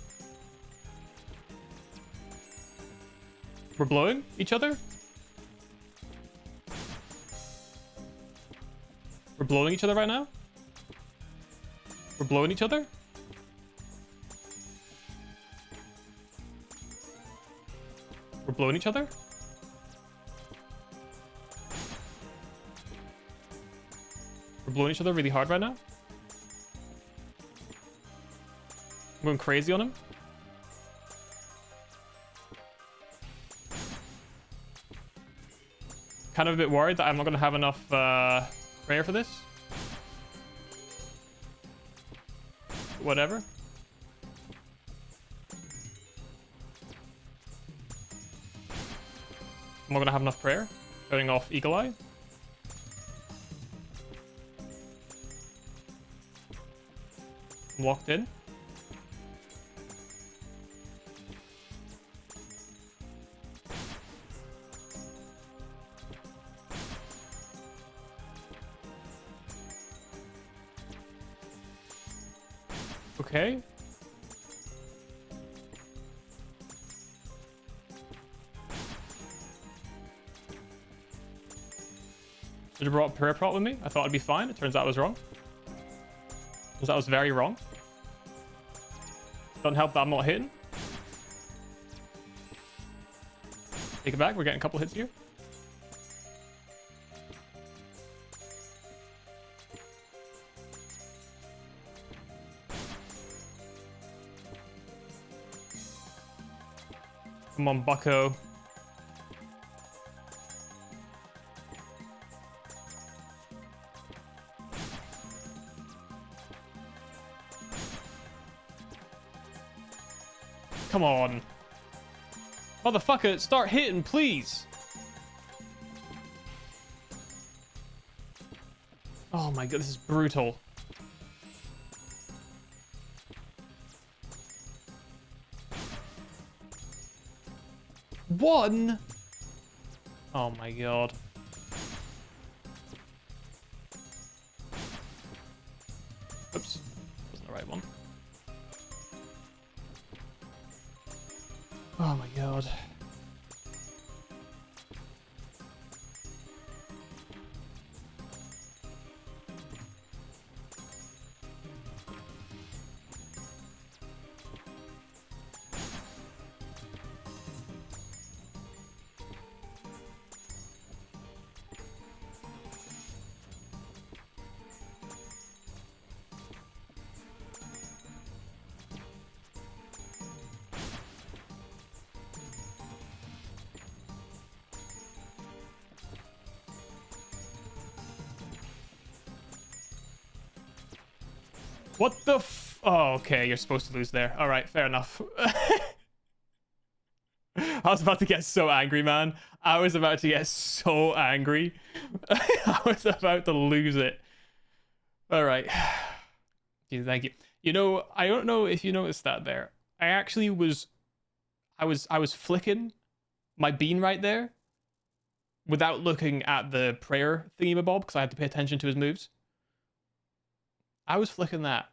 We're blowing each other. We're blowing each other right now. We're blowing each other. We're blowing each other. We're blowing each other really hard right now. I'm going crazy on him. Kind of a bit worried that I'm not going to have enough prayer for this. Whatever. I'm not going to have enough prayer. Going off Eagle Eye. I'm locked in. Okay. Should have brought prayer prop with me. I thought I'd be fine. It turns out I was wrong. Turns out I was very wrong. Doesn't help that I'm not hitting. Take it back. We're getting a couple hits here. Come on, bucko. Come on. Motherfucker, start hitting, please. Oh my god, this is brutal. One? Oh my god. Oops. Wasn't the right one. Oh my god. What the f- Oh, okay, you're supposed to lose there. Alright, fair enough. I was about to get so angry, man. I was about to get so angry. I was about to lose it. Alright. Okay, thank you. You know, I don't know if you noticed that there. I actually was flicking my bean right there without looking at the prayer thingamabob because I had to pay attention to his moves. I was flicking that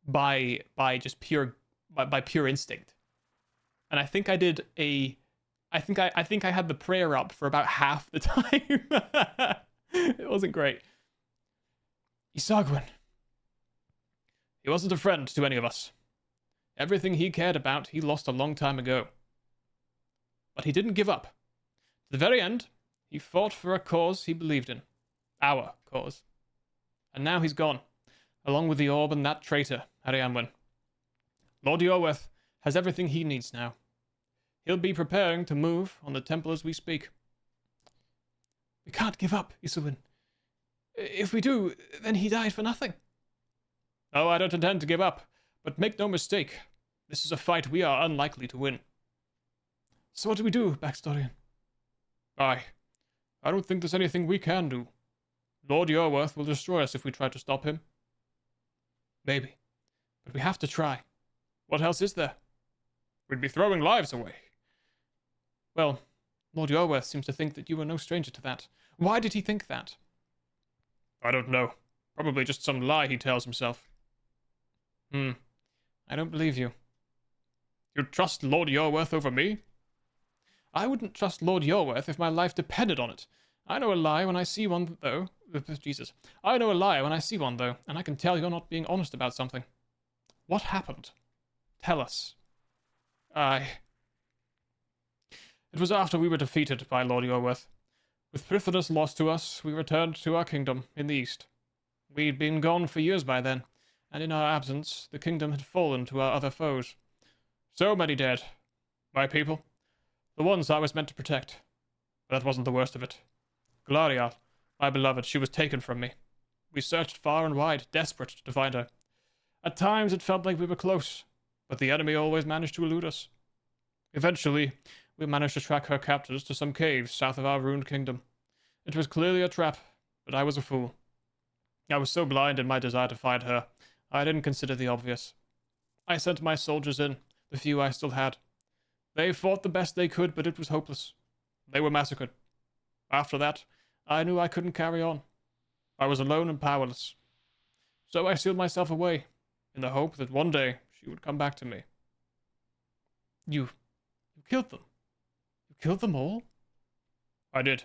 by just pure by pure instinct. And I think I did I think I had the prayer up for about half the time. It wasn't great. Isagwin. He wasn't a friend to any of us. Everything he cared about, he lost a long time ago. But he didn't give up. To the very end, he fought for a cause he believed in. Our cause. And now he's gone, along with the orb and that traitor, Arianwen. Lord Yorweth has everything he needs now. He'll be preparing to move on the temple as we speak. We can't give up, Isawin. If we do, then he died for nothing. Oh, I don't intend to give up, but make no mistake, this is a fight we are unlikely to win. So what do we do, Backstorian? I don't think there's anything we can do. Lord Yorworth will destroy us if we try to stop him. Maybe, but we have to try. What else is there? We'd be throwing lives away. Well, Lord Yorworth seems to think that you are no stranger to that. Why did he think that? I don't know. Probably just some lie he tells himself. I don't believe you. You trust Lord Yorworth over me? I wouldn't trust Lord Yorworth if my life depended on it. I know a lie when I see one, though. Jesus. I know a lie when I see one, though, and I can tell you're not being honest about something. What happened? Tell us. It was after we were defeated by Lord Yorworth. With Prythanus lost to us, we returned to our kingdom in the east. We'd been gone for years by then, and in our absence, the kingdom had fallen to our other foes. So many dead. My people. The ones I was meant to protect. But that wasn't the worst of it. Glaria, my beloved, she was taken from me. We searched far and wide, desperate to find her. At times it felt like we were close, but the enemy always managed to elude us. Eventually, we managed to track her captors to some caves south of our ruined kingdom. It was clearly a trap, but I was a fool. I was so blind in my desire to find her, I didn't consider the obvious. I sent my soldiers in, the few I still had. They fought the best they could, but it was hopeless. They were massacred. After that, I knew I couldn't carry on. I was alone and powerless. So I sealed myself away, in the hope that one day she would come back to me. You killed them? You killed them all? I did.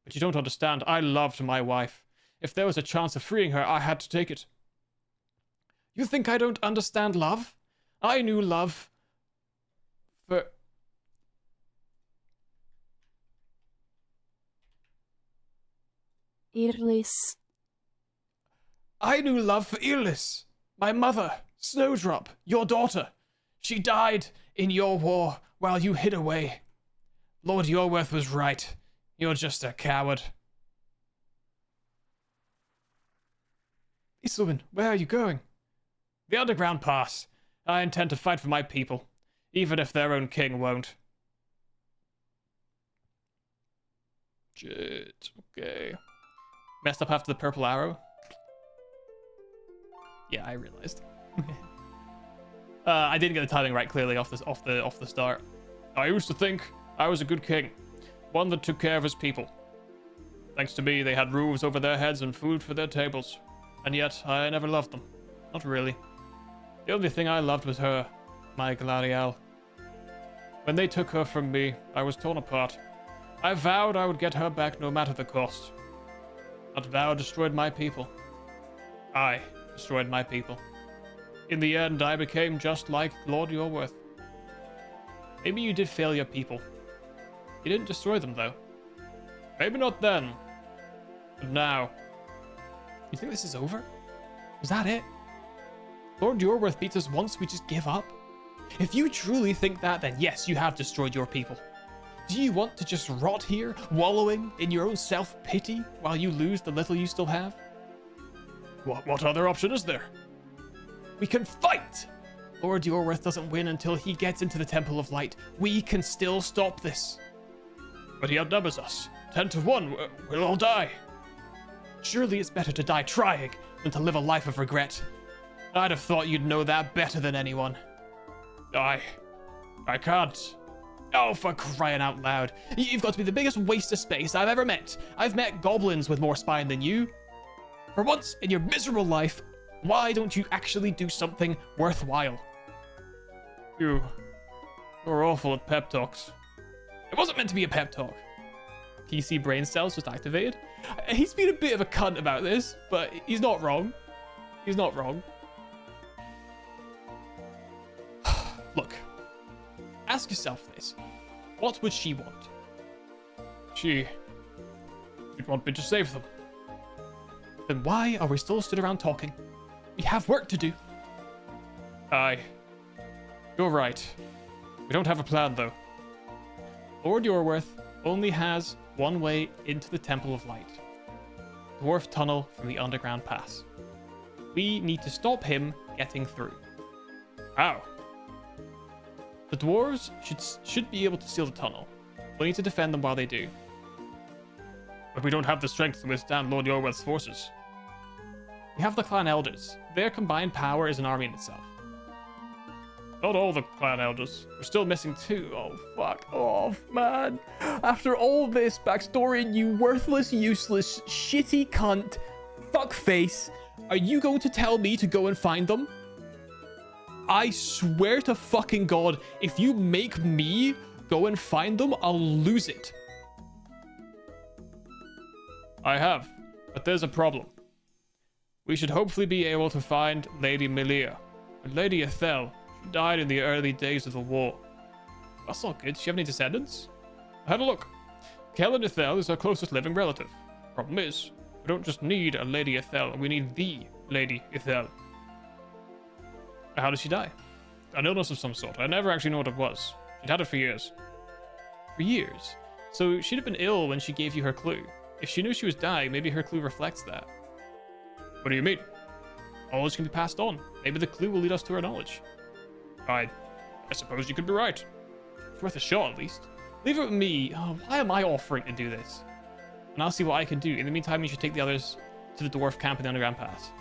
But you don't understand. I loved my wife. If there was a chance of freeing her, I had to take it. You think I don't understand love? I knew love for... Irlis. I knew love for Irlis, my mother, Snowdrop, your daughter. She died in your war while you hid away. Lord Yorworth was right. You're just a coward. Iselwyn, where are you going? The underground pass. I intend to fight for my people, even if their own king won't. Shit, okay. Messed up after the purple arrow. Yeah, I realized. I didn't get the timing right clearly off the start. I used to think I was a good king, one that took care of his people. Thanks to me, they had roofs over their heads and food for their tables. And yet, I never loved them. Not really. The only thing I loved was her, my Glariel. When they took her from me, I was torn apart. I vowed I would get her back no matter the cost. That vow destroyed my people. I destroyed my people. In the end, I became just like Lord Yorworth. Maybe you did fail your people. You didn't destroy them, though. Maybe not then. But now. You think this is over? Was that it? Lord Yorworth beats us once, we just give up? If you truly think that, then yes, you have destroyed your people. Do you want to just rot here, wallowing in your own self-pity while you lose the little you still have? What other option is there? We can fight! Lord Yorworth doesn't win until he gets into the Temple of Light. We can still stop this. But he outnumbers us. 10 to 1, we'll all die. Surely it's better to die trying than to live a life of regret. I'd have thought you'd know that better than anyone. I can't. Oh, for crying out loud. You've got to be the biggest waste of space I've ever met. I've met goblins with more spine than you. For once in your miserable life, why don't you actually do something worthwhile? You're awful at pep talks. It wasn't meant to be a pep talk. PC brain cells just activated. He's been a bit of a cunt about this, but he's not wrong. He's not wrong. Look, ask yourself this. What would she want? She'd want me to save them. Then why are we still stood around talking? We have work to do. Aye. You're right. We don't have a plan, though. Lord Yorworth only has one way into the Temple of Light. Dwarf tunnel from the underground pass. We need to stop him getting through. How? The dwarves should be able to seal the tunnel. We need to defend them while they do. But we don't have the strength to withstand Lord Yorworth's forces. We have the clan elders. Their combined power is an army in itself. Not all the clan elders. We're still missing 2. Oh, fuck off, man. After all this backstory, you worthless, useless, shitty cunt, fuckface, are you going to tell me to go and find them? I swear to fucking God, if you make me go and find them, I'll lose it. I have, but there's a problem. We should hopefully be able to find Lady Melia. And Lady Ethel, she died in the early days of the war. That's not good. Does she have any descendants? I had a look. Kellen Ethel is her closest living relative. Problem is, we don't just need a Lady Ethel, we need the Lady Ethel. How did she die? An illness of some sort. I never actually know what it was. She'd had it for years. For years? So she'd have been ill when she gave you her clue. If she knew she was dying, maybe her clue reflects that. What do you mean? Knowledge can be passed on. Maybe the clue will lead us to her knowledge. I suppose you could be right. It's worth a shot, at least. Leave it with me. Oh, why am I offering to do this? And I'll see what I can do. In the meantime, you should take the others to the dwarf camp in the underground pass.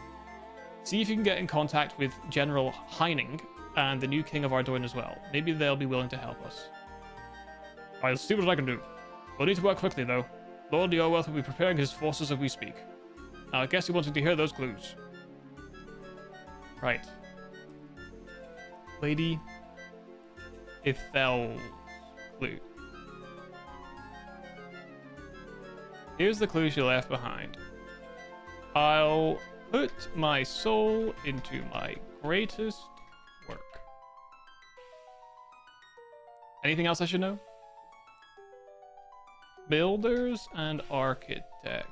See if you can get in contact with General Heining and the new king of Ardoin as well. Maybe they'll be willing to help us. I'll see what I can do. We'll need to work quickly, though. Lord Yorworth will be preparing his forces as we speak. Now, I guess he wanted to hear those clues. Right. Lady Ethel's clue. Here's the clue she left behind. I'll put my soul into my greatest work. Anything else I should know? Builders and architects.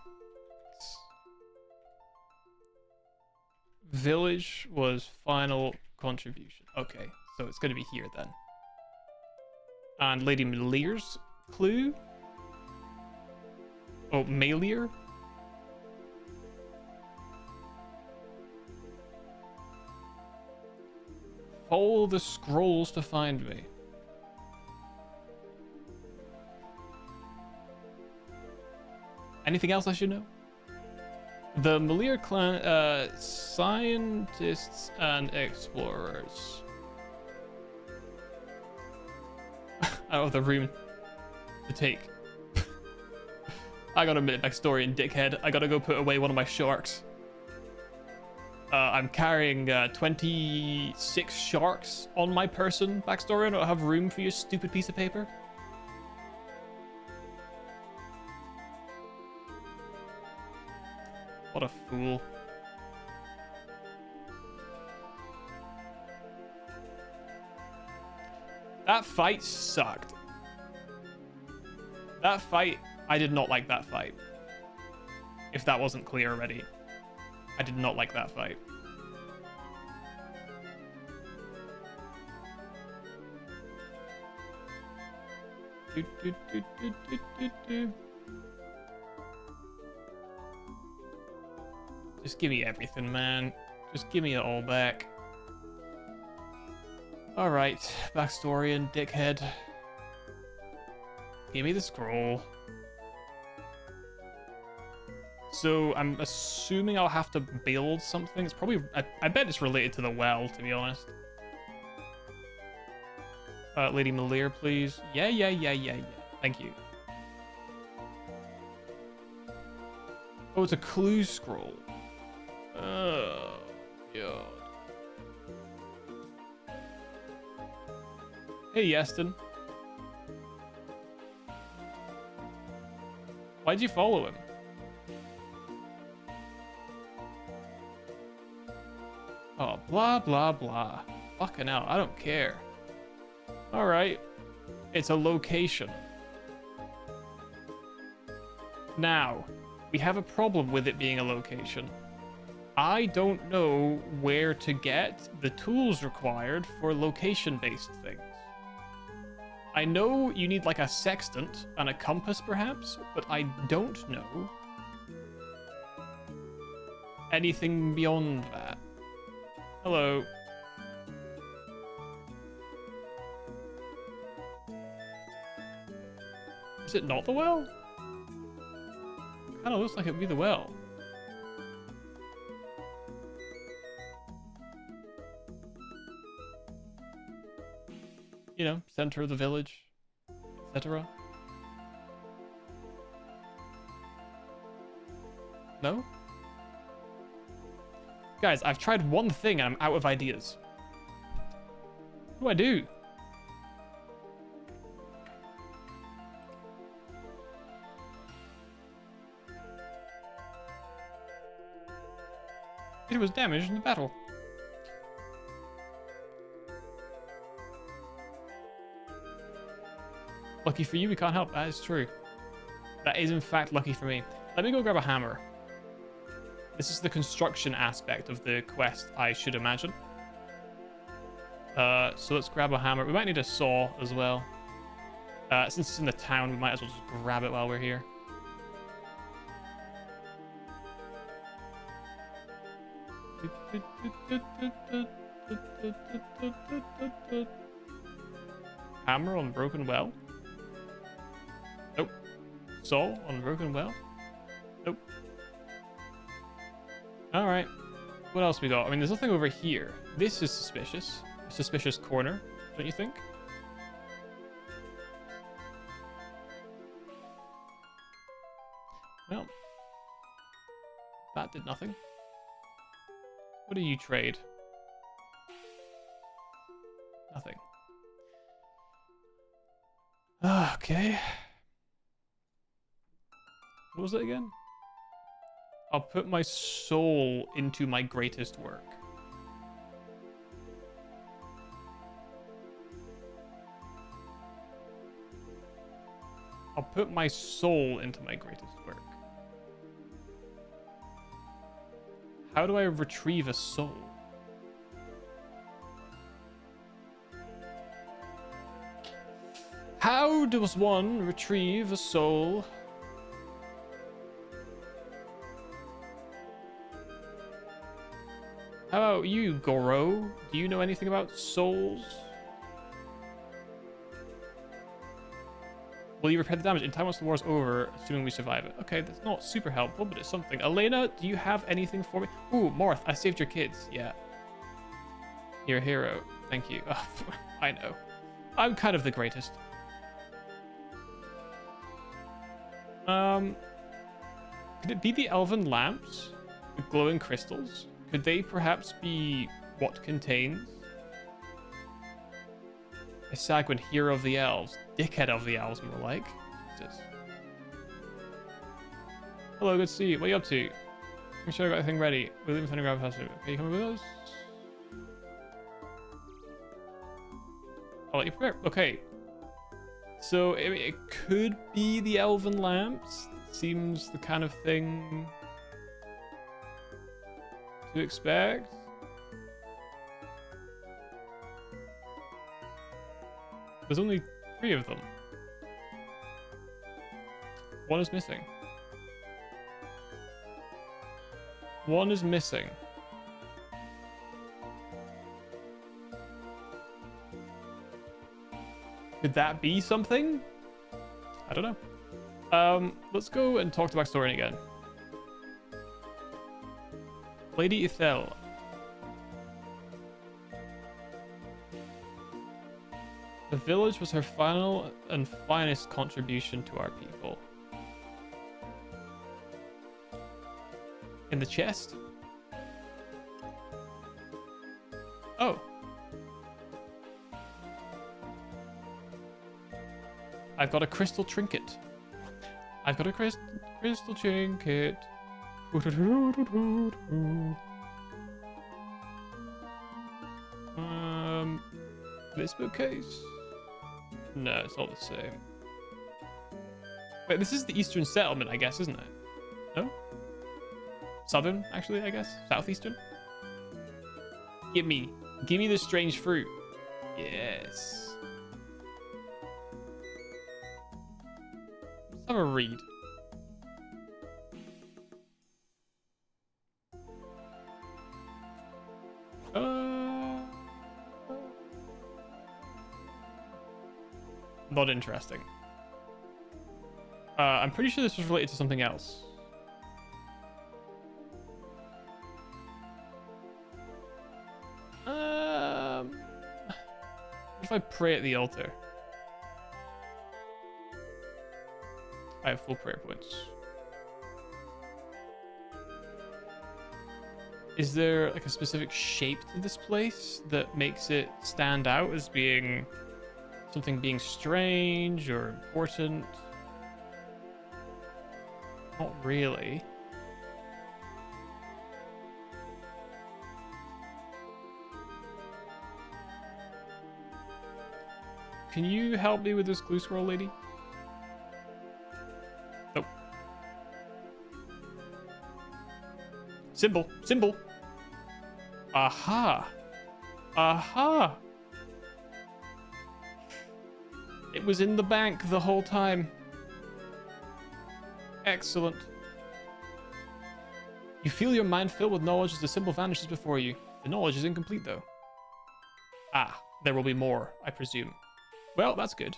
Village was final contribution. Okay, so it's going to be here then. And Lady Melior's clue? Oh, Melior? Follow the scrolls to find me. Anything else I should know? The Melior clan, scientists and explorers. Out of the room to take. I got a minute backstory in dickhead. I gotta go put away one of my sharks. I'm carrying 26 sharks on my person. Backstory, I don't have room for your stupid piece of paper. What a fool. That fight sucked. That fight, I did not like that fight. If that wasn't clear already. I did not like that fight. Just give me everything, man. Just give me it all back. Alright, backstory and dickhead. Give me the scroll. So I'm assuming I'll have to build something. It's probably, I bet it's related to the well, to be honest. Lady Malir, please. Yeah. Thank you. Oh, it's a clue scroll. Oh, God. Hey, Yeston. Why'd you follow him? Oh, blah, blah, blah. Fucking hell, I don't care. Alright. It's a location. Now, we have a problem with it being a location. I don't know where to get the tools required for location-based things. I know you need like a sextant and a compass perhaps, but I don't know anything beyond that. Hello. Is it not the well? Kinda looks like it would be the well. You know, center of the village, etc. No? Guys, I've tried one thing and I'm out of ideas. What do I do? It was damaged in the battle. Lucky for you, we can't help. That is true. That is in fact lucky for me. Let me go grab a hammer. This is the construction aspect of the quest, I should imagine. So let's grab a hammer. We might need a saw as well. Since it's in the town, we might as well just grab it while we're here. Hammer on broken well. Nope. Saw on broken well. Nope. Alright. What else we got? I mean, there's nothing over here. This is suspicious. A suspicious corner, don't you think? Well. That did nothing. What do you trade? Nothing. Okay. What was it again? I'll put my soul into my greatest work. I'll put my soul into my greatest work. How do I retrieve a soul? How does one retrieve a soul? How about you, Goro? Do you know anything about souls? Will you repair the damage in time once the war's over, assuming we survive it? Okay, that's not super helpful, but it's something. Elena, do you have anything for me? Ooh, Morth, I saved your kids. Yeah. You're a hero. Thank you. Oh, I know. I'm kind of the greatest. Could it be the elven lamps? The glowing crystals? Could they perhaps be what contains? A Sagwin, hero of the elves. Dickhead of the elves, more like. Jesus. Hello, good to see you. What are you up to? I'm sure I got everything ready. We're leaving Thunder Grab House. Okay, you coming with us? I'll let you prepare. Okay. So, it could be the elven lamps. Seems the kind of thing to expect. There's only 3 of them. One is missing. One is missing. Could that be something? I don't know. Let's go and talk to Backstory again. Lady Ethel. The village was her final and finest contribution to our people. In the chest? Oh. I've got a crystal trinket. I've got a crystal trinket. This bookcase? No, it's not the same. Wait, this is the Eastern settlement, I guess, isn't it? No? Southern, actually, I guess? Southeastern? Give me the strange fruit. Yes. Let's have a read. Not interesting. I'm pretty sure this was related to something else. What if I pray at the altar? I have full prayer points. Is there like a specific shape to this place that makes it stand out as being something being strange or important? Not really. Can you help me with this clue scroll, lady? Nope. Symbol. Symbol. Aha. Aha. It was in the bank the whole time. Excellent. You feel your mind filled with knowledge as the symbol vanishes before you. The knowledge is incomplete, though. Ah, there will be more, I presume. Well, that's good.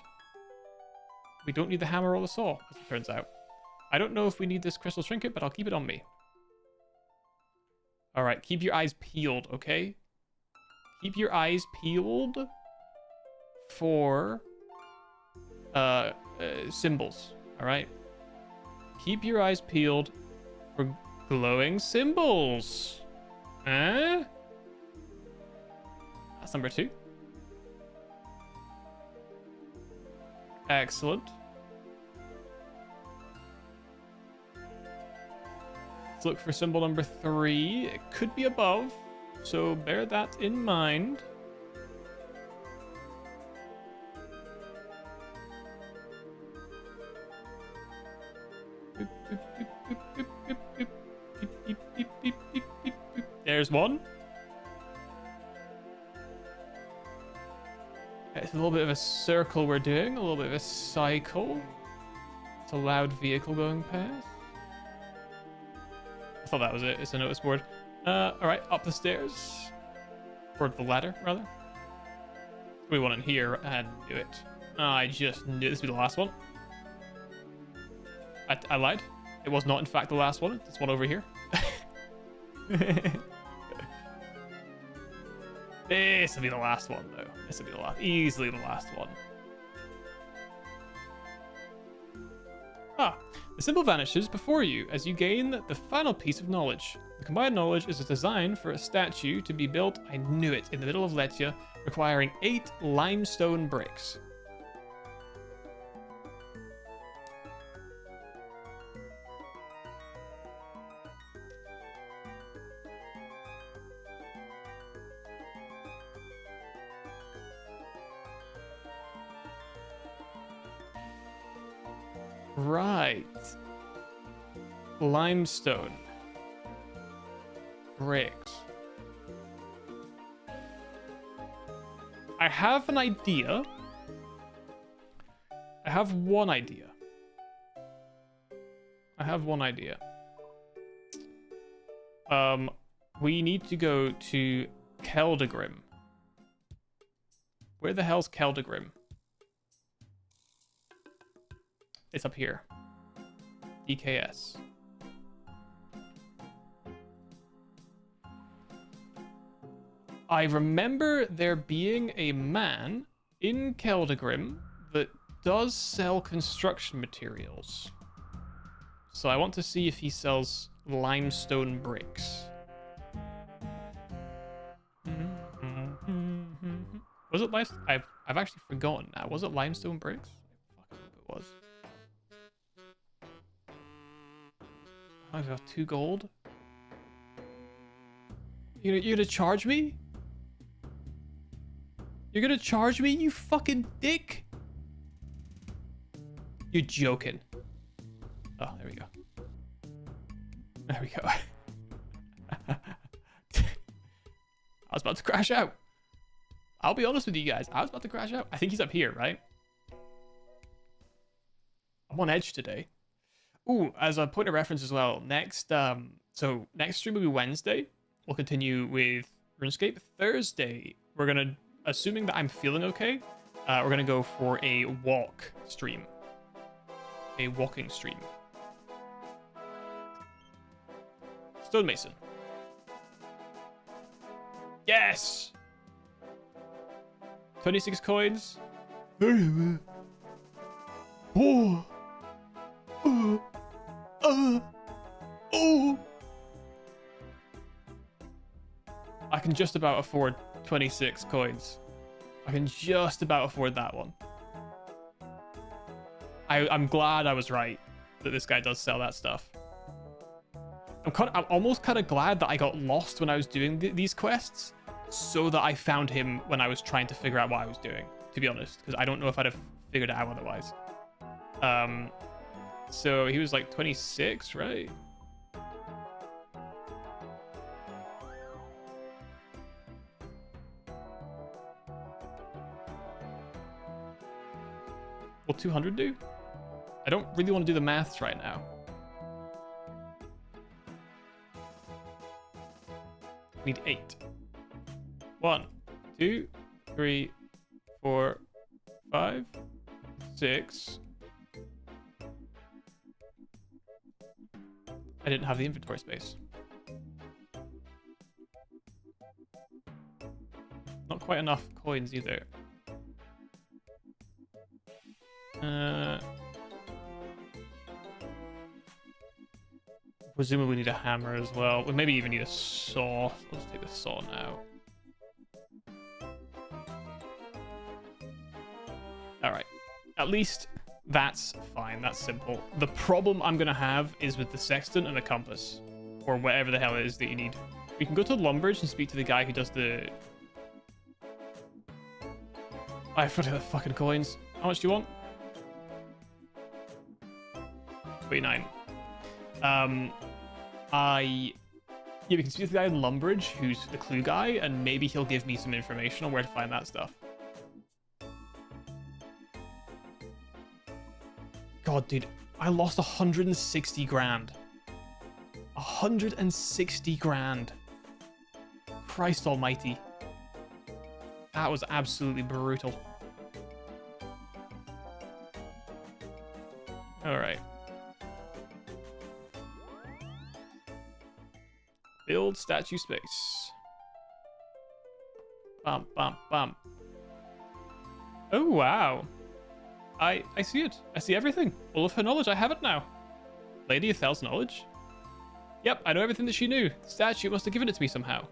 We don't need the hammer or the saw, as it turns out. I don't know if we need this crystal trinket, but I'll keep it on me. Alright, keep your eyes peeled, okay? Keep your eyes peeled for symbols, alright? Keep your eyes peeled for glowing symbols. Eh? That's number 2. Excellent. Let's look for symbol number 3. It could be above, so bear that in mind. There's one. It's a little bit of a circle we're doing, a little bit of a cycle. It's a loud vehicle going past. I thought that was it. It's a notice board. Alright, up the stairs. Or the ladder, rather. We want in here. I knew it. I just knew this would be the last one. I lied. It was not, in fact, the last one. It's one over here. This will be the last one, though. This will be the last, easily the last one. Ah, the symbol vanishes before you as you gain the final piece of knowledge. The combined knowledge is a design for a statue to be built, I knew it, in the middle of Letia, requiring 8 limestone bricks. Right. Limestone. Bricks. I have an idea. I have one idea. We need to go to Keldagrim. Where the hell's Keldagrim? It's up here. DKS. I remember there being a man in Keldagrim that does sell construction materials. So I want to see if he sells limestone bricks. Was it limestone? I've actually forgotten now. Was it limestone bricks? I fucking hope it was. I've got 2 gold. You're gonna charge me? You're gonna charge me, you fucking dick? You're joking. Oh, there we go. There we go. I was about to crash out. I'll be honest with you guys. I was about to crash out. I think he's up here, right? I'm on edge today. Ooh, as a point of reference as well, next stream will be Wednesday. We'll continue with RuneScape. Thursday, we're gonna, assuming that I'm feeling okay, we're gonna go for a walk stream. A walking stream. Stonemason. Yes! 26 coins. Oh. Oh. I can just about afford 26 coins. I can just about afford that one. I'm glad I was right that this guy does sell that stuff. I'm almost kind of glad that I got lost when I was doing these quests, so that I found him when I was trying to figure out what I was doing, to be honest, because I don't know if I'd have figured it out otherwise. So he was like 26, right? Will 200 do? I don't really want to do the maths right now. Need 8. 1, 2, 3, 4, 5, 6. I didn't have the inventory space. Not quite enough coins either. Presumably we need a hammer as well. We maybe even need a saw. Let's take the saw now. Alright. At least that's fine. That's simple. The problem I'm going to have is with the sextant and the compass. Or whatever the hell it is that you need. We can go to Lumbridge and speak to the guy who does the... I forgot the fucking coins. How much do you want? 29. Yeah, we can speak to the guy in Lumbridge, who's the clue guy, and maybe he'll give me some information on where to find that stuff. God, dude, I lost 160 grand. 160 grand. Christ almighty. That was absolutely brutal. Alright. Build statue space. Bump, bump, bump. Oh, wow. I see it. I see everything. All of her knowledge. I have it now. Lady Ethel's knowledge? Yep, I know everything that she knew. The statue must have given it to me somehow.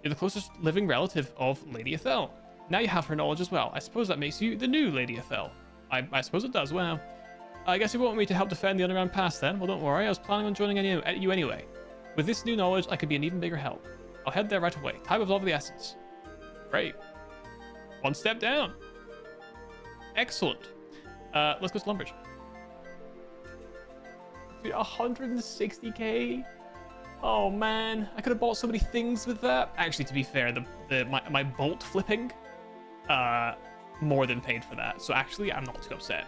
You're the closest living relative of Lady Ethel. Now you have her knowledge as well. I suppose that makes you the new Lady Ethel. I suppose it does. Wow. I guess you want me to help defend the underground pass then? Well, don't worry. I was planning on joining you anyway. With this new knowledge, I could be an even bigger help. I'll head there right away. Time is of the essence. Great. One step down. Excellent. Let's go to Lumbridge. Dude, 160k? Oh man, I could have bought so many things with that. Actually, to be fair, my bolt flipping more than paid for that. So actually, I'm not too upset.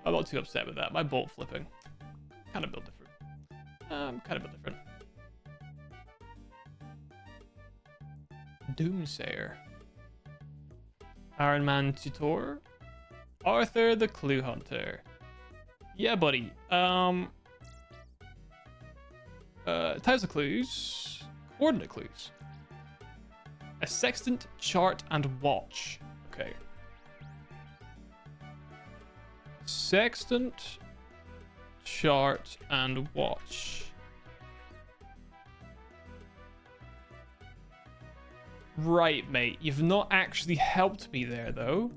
I'm not too upset with that. My bolt flipping kind of built different. Kind of built different. Doomsayer. Iron Man Tutor. Arthur the Clue Hunter. Yeah, buddy. Types of clues. Coordinate clues. A sextant, chart, and watch. Okay. Sextant, chart, and watch. Right, mate. You've not actually helped me there, though.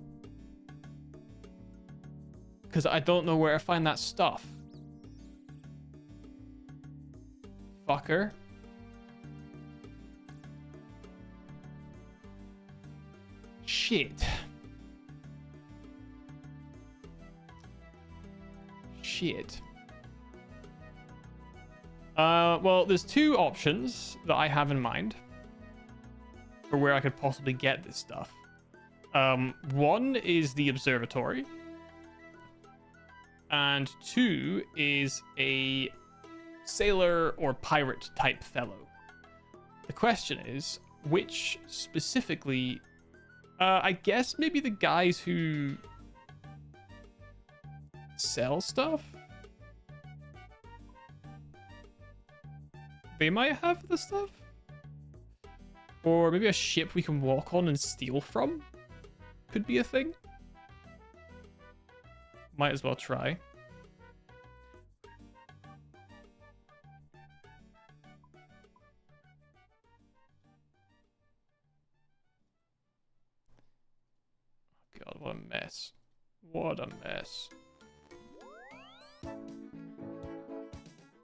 Because I don't know where to find that stuff. Fucker. Shit. Shit. Well, there's two options that I have in mind for where I could possibly get this stuff. One is the observatory. And two is a sailor or pirate type fellow. The question is, which specifically... I guess maybe the guys who sell stuff? They might have the stuff? Or maybe a ship we can walk on and steal from? Could be a thing. Might as well try. God, what a mess. What a mess.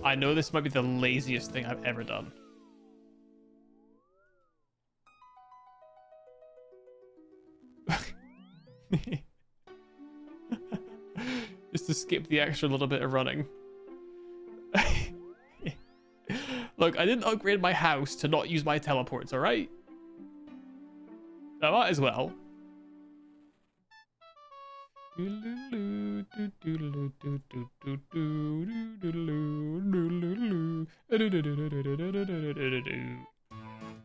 I know this might be the laziest thing I've ever done. Just to skip the extra little bit of running. Look, I didn't upgrade my house to not use my teleports, alright? I might as well.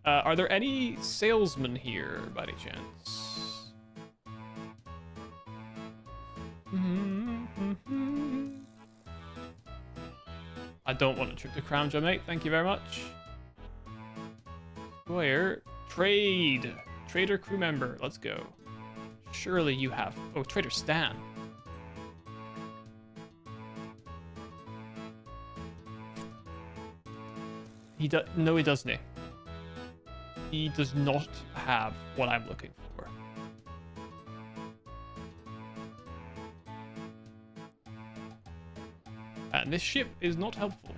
Are there any salesmen here by any chance? I don't want to trip the crown jewel, mate. Thank you very much. Square. Trade. Trader crew member. Let's go. Surely you have... Oh, Trader Stan. He does... No, he doesn't. He does not have what I'm looking for. And this ship is not helpful.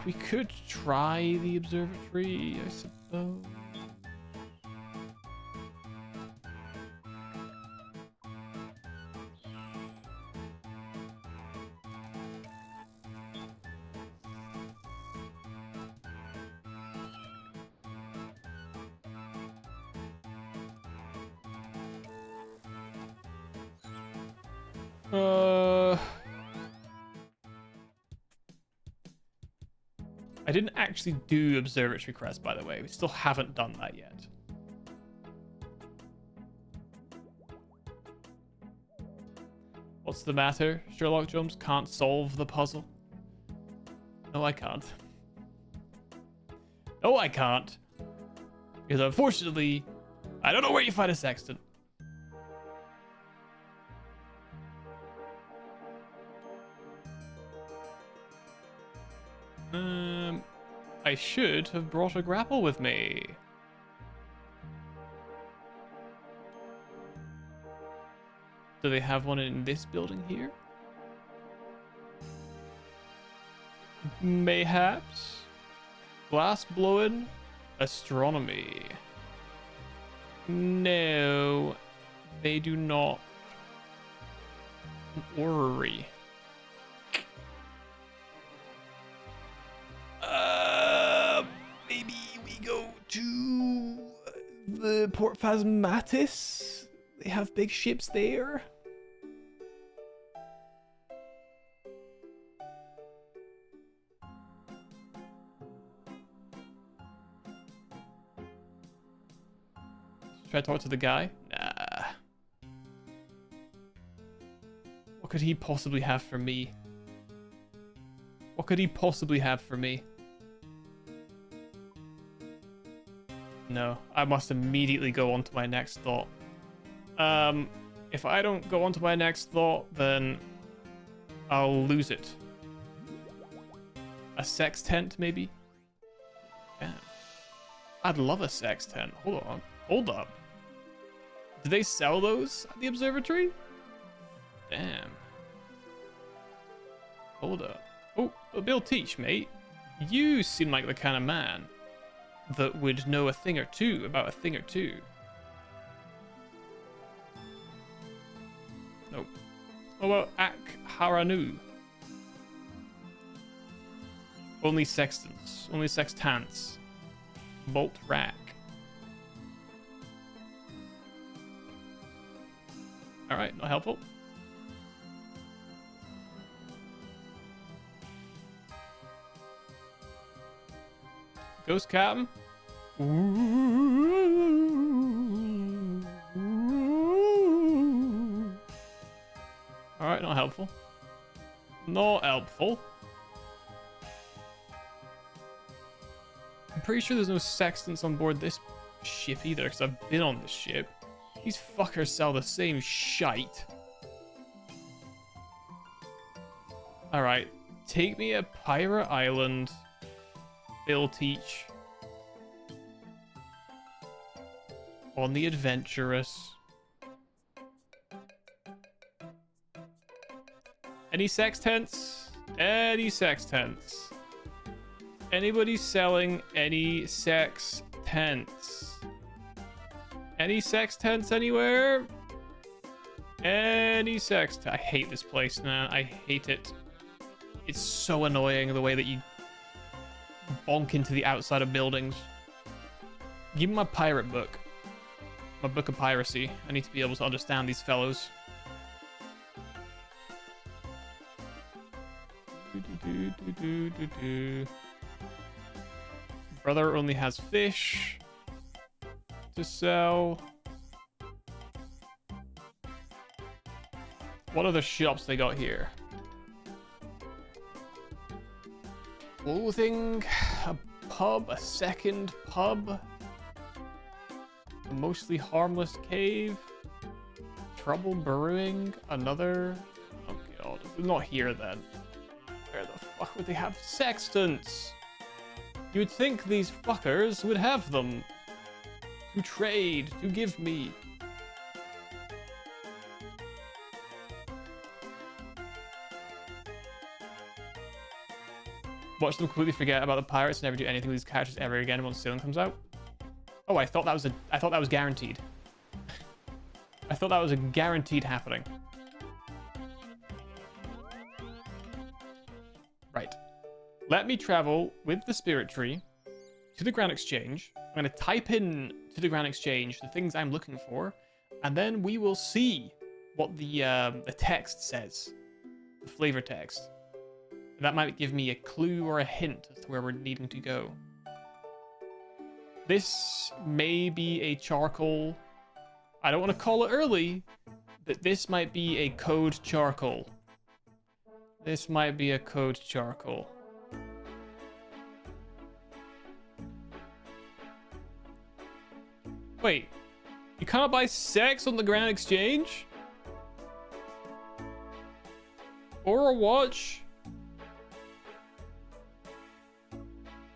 We could try the observatory, I suppose. I didn't actually do observatory quest, by the way. We still haven't done that yet. What's the matter? Sherlock Holmes can't solve the puzzle. No, I can't. No, I can't. Because unfortunately, I don't know where you find a sextant. I should have brought a grapple with me. Do they have one in this building here? Mayhaps? Glass blowing? Astronomy. No, they do not. Orrery. Maybe we go to the Port Phasmatis. They have big ships there. Should I talk to the guy? Nah. What could he possibly have for me? What could he possibly have for me? no. I must immediately go on to my next thought. If I don't go on to my next thought, then I'll lose it. A sextant, maybe? Damn. I'd love a sextant. Hold on. Hold up. Do they sell those at the observatory? Damn. Hold up. Oh, Bill Teach, mate. You seem like the kind of man that would know a thing or two about a thing or two. Nope. What about Ak Haranu? Only sextants. Only sextants. Bolt rack. Alright, not helpful. Ghost Captain? Alright, not helpful. Not helpful. I'm pretty sure there's no sextants on board this ship either, because I've been on this ship. These fuckers sell the same shite. Alright, take me a Pirate Island. Bill Teach. On the Adventurous. Any sextants? Any sextants? Anybody selling any sextants? Any sextants anywhere? Any sext? I hate this place, man. I hate it. It's so annoying the way that you bonk into the outside of buildings. Give me my pirate book. My book of piracy. I need to be able to understand these fellows. Brother only has fish to sell. What are the shops they got here? Clothing, a pub, a second pub, a mostly harmless cave, trouble brewing, another. Oh god, not here then. Where the fuck would they have sextants? You would think these fuckers would have them. To trade, to give me. Watch them completely forget about the pirates and never do anything with these characters ever again once Sailing comes out. Oh, I thought that was guaranteed. I thought that was a guaranteed happening. Right. Let me travel with the spirit tree to the Grand Exchange. I'm going to type in to the Grand Exchange the things I'm looking for, and then we will see what the text says, the flavor text. That might give me a clue or a hint as to where we're needing to go. This may be a charcoal. I don't want to call it early, but this might be a code charcoal. This might be a code charcoal. Wait, you can't buy sex on the Grand Exchange? Or a watch?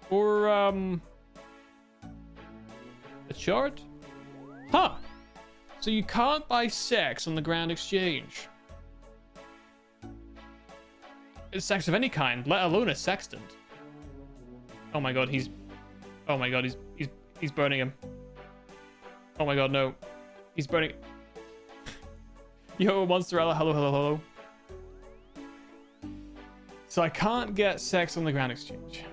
Or, a chart? Huh. So you can't buy sex on the Grand Exchange. It's sex of any kind, let alone a sextant. Oh my god, he's burning him. Oh my god, no. He's burning. Yo, Monsterella, hello, hello, hello. So I can't get sex on the Grand Exchange.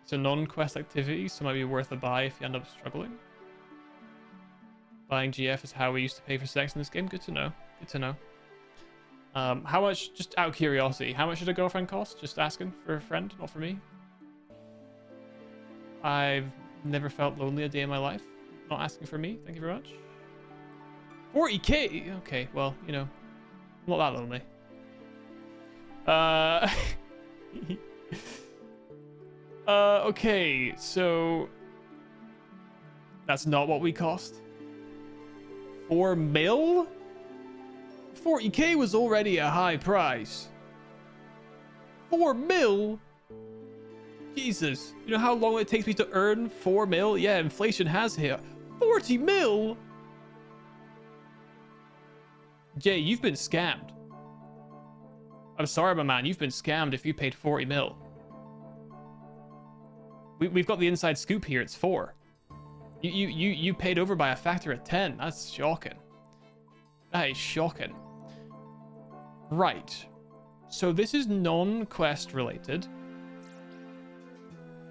It's a non-quest activity, so it might be worth a buy if you end up struggling. Buying GF is how we used to pay for sex in this game. Good to know. Good to know. How much, just out of curiosity, how much should a girlfriend cost? Just asking for a friend, not for me. I've never felt lonely a day in my life. Not asking for me. Thank you very much. 40k? Okay, well, you know, not that lonely. Okay, so that's not what we cost. 4 mil? 40k was already a high price. 4 mil? Jesus, you know how long it takes me to earn 4 mil? Yeah, inflation has hit. 40 mil? Jay, you've been scammed. I'm sorry, my man, you've been scammed if you paid 40 mil. We've got the inside scoop here, it's 4. You paid over by a factor of 10. That's shocking. That is shocking. Right. So this is non-quest related.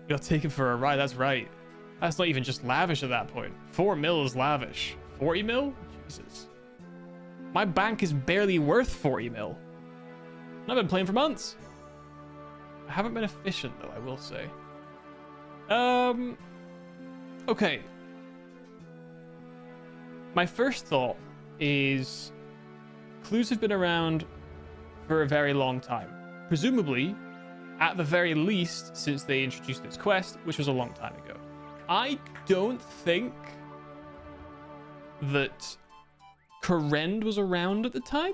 You're taken for a ride, that's right. That's not even just lavish at that point. 4 mil is lavish. 40 mil? Jesus. My bank is barely worth 40 mil. And I've been playing for months. I haven't been efficient though, I will say. Okay. My first thought is clues have been around for a very long time. Presumably, at the very least, since they introduced this quest, which was a long time ago. I don't think that Korend was around at the time.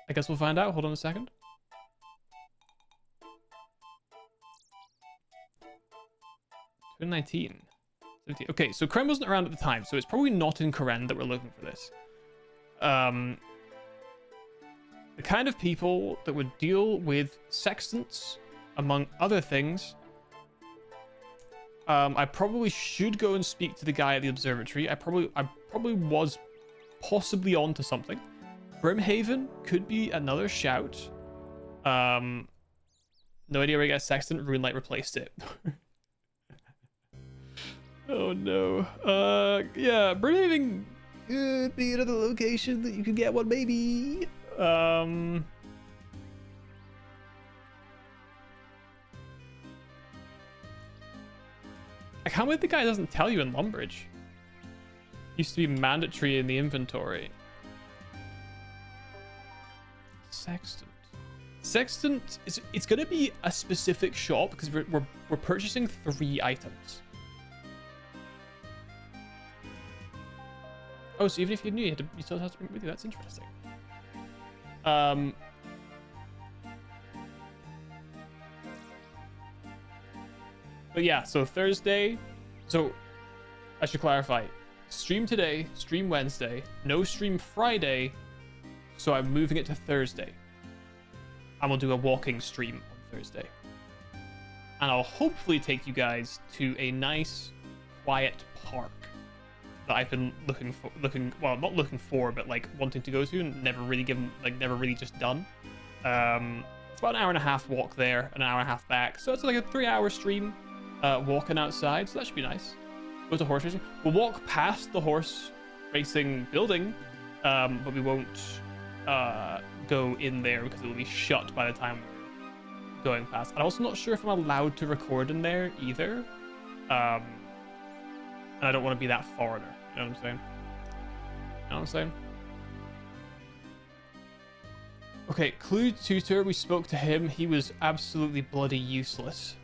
I guess we'll find out. Hold on a second. $2019. Okay, so Korend wasn't around at the time, so it's probably not in Korend that we're looking for this. The kind of people that would deal with sextants, among other things. I probably should go and speak to the guy at the observatory. I probably was possibly on to something. Brimhaven could be another shout. No idea where I got sextant. Runelight replaced it. Oh no. Yeah, Brimhaven could be another location that you could get one, maybe. I can't believe the guy doesn't tell you in Lumbridge. Used to be mandatory in the inventory. Sextant. Sextant, it's going to be a specific shop because we're purchasing 3 items. Oh, so even if you knew you still have to bring it with you. That's interesting. But yeah, so Thursday. So I should clarify. Stream today, stream Wednesday, no stream Friday. So I'm moving it to Thursday. And we'll do a walking stream on Thursday. And I'll hopefully take you guys to a nice, quiet park that I've been well, not looking for, but like wanting to go to and never really just done. It's about an hour and a half walk there, an hour and a half back. So it's like a 3-hour stream walking outside. So that should be nice. Go to horse racing. We'll walk past the horse racing building, but we won't go in there because it will be shut by the time we're going past. I'm also not sure if I'm allowed to record in there either. And I don't want to be that foreigner. You know what I'm saying? You know what I'm saying? Okay, Clue Tutor, we spoke to him. He was absolutely bloody useless.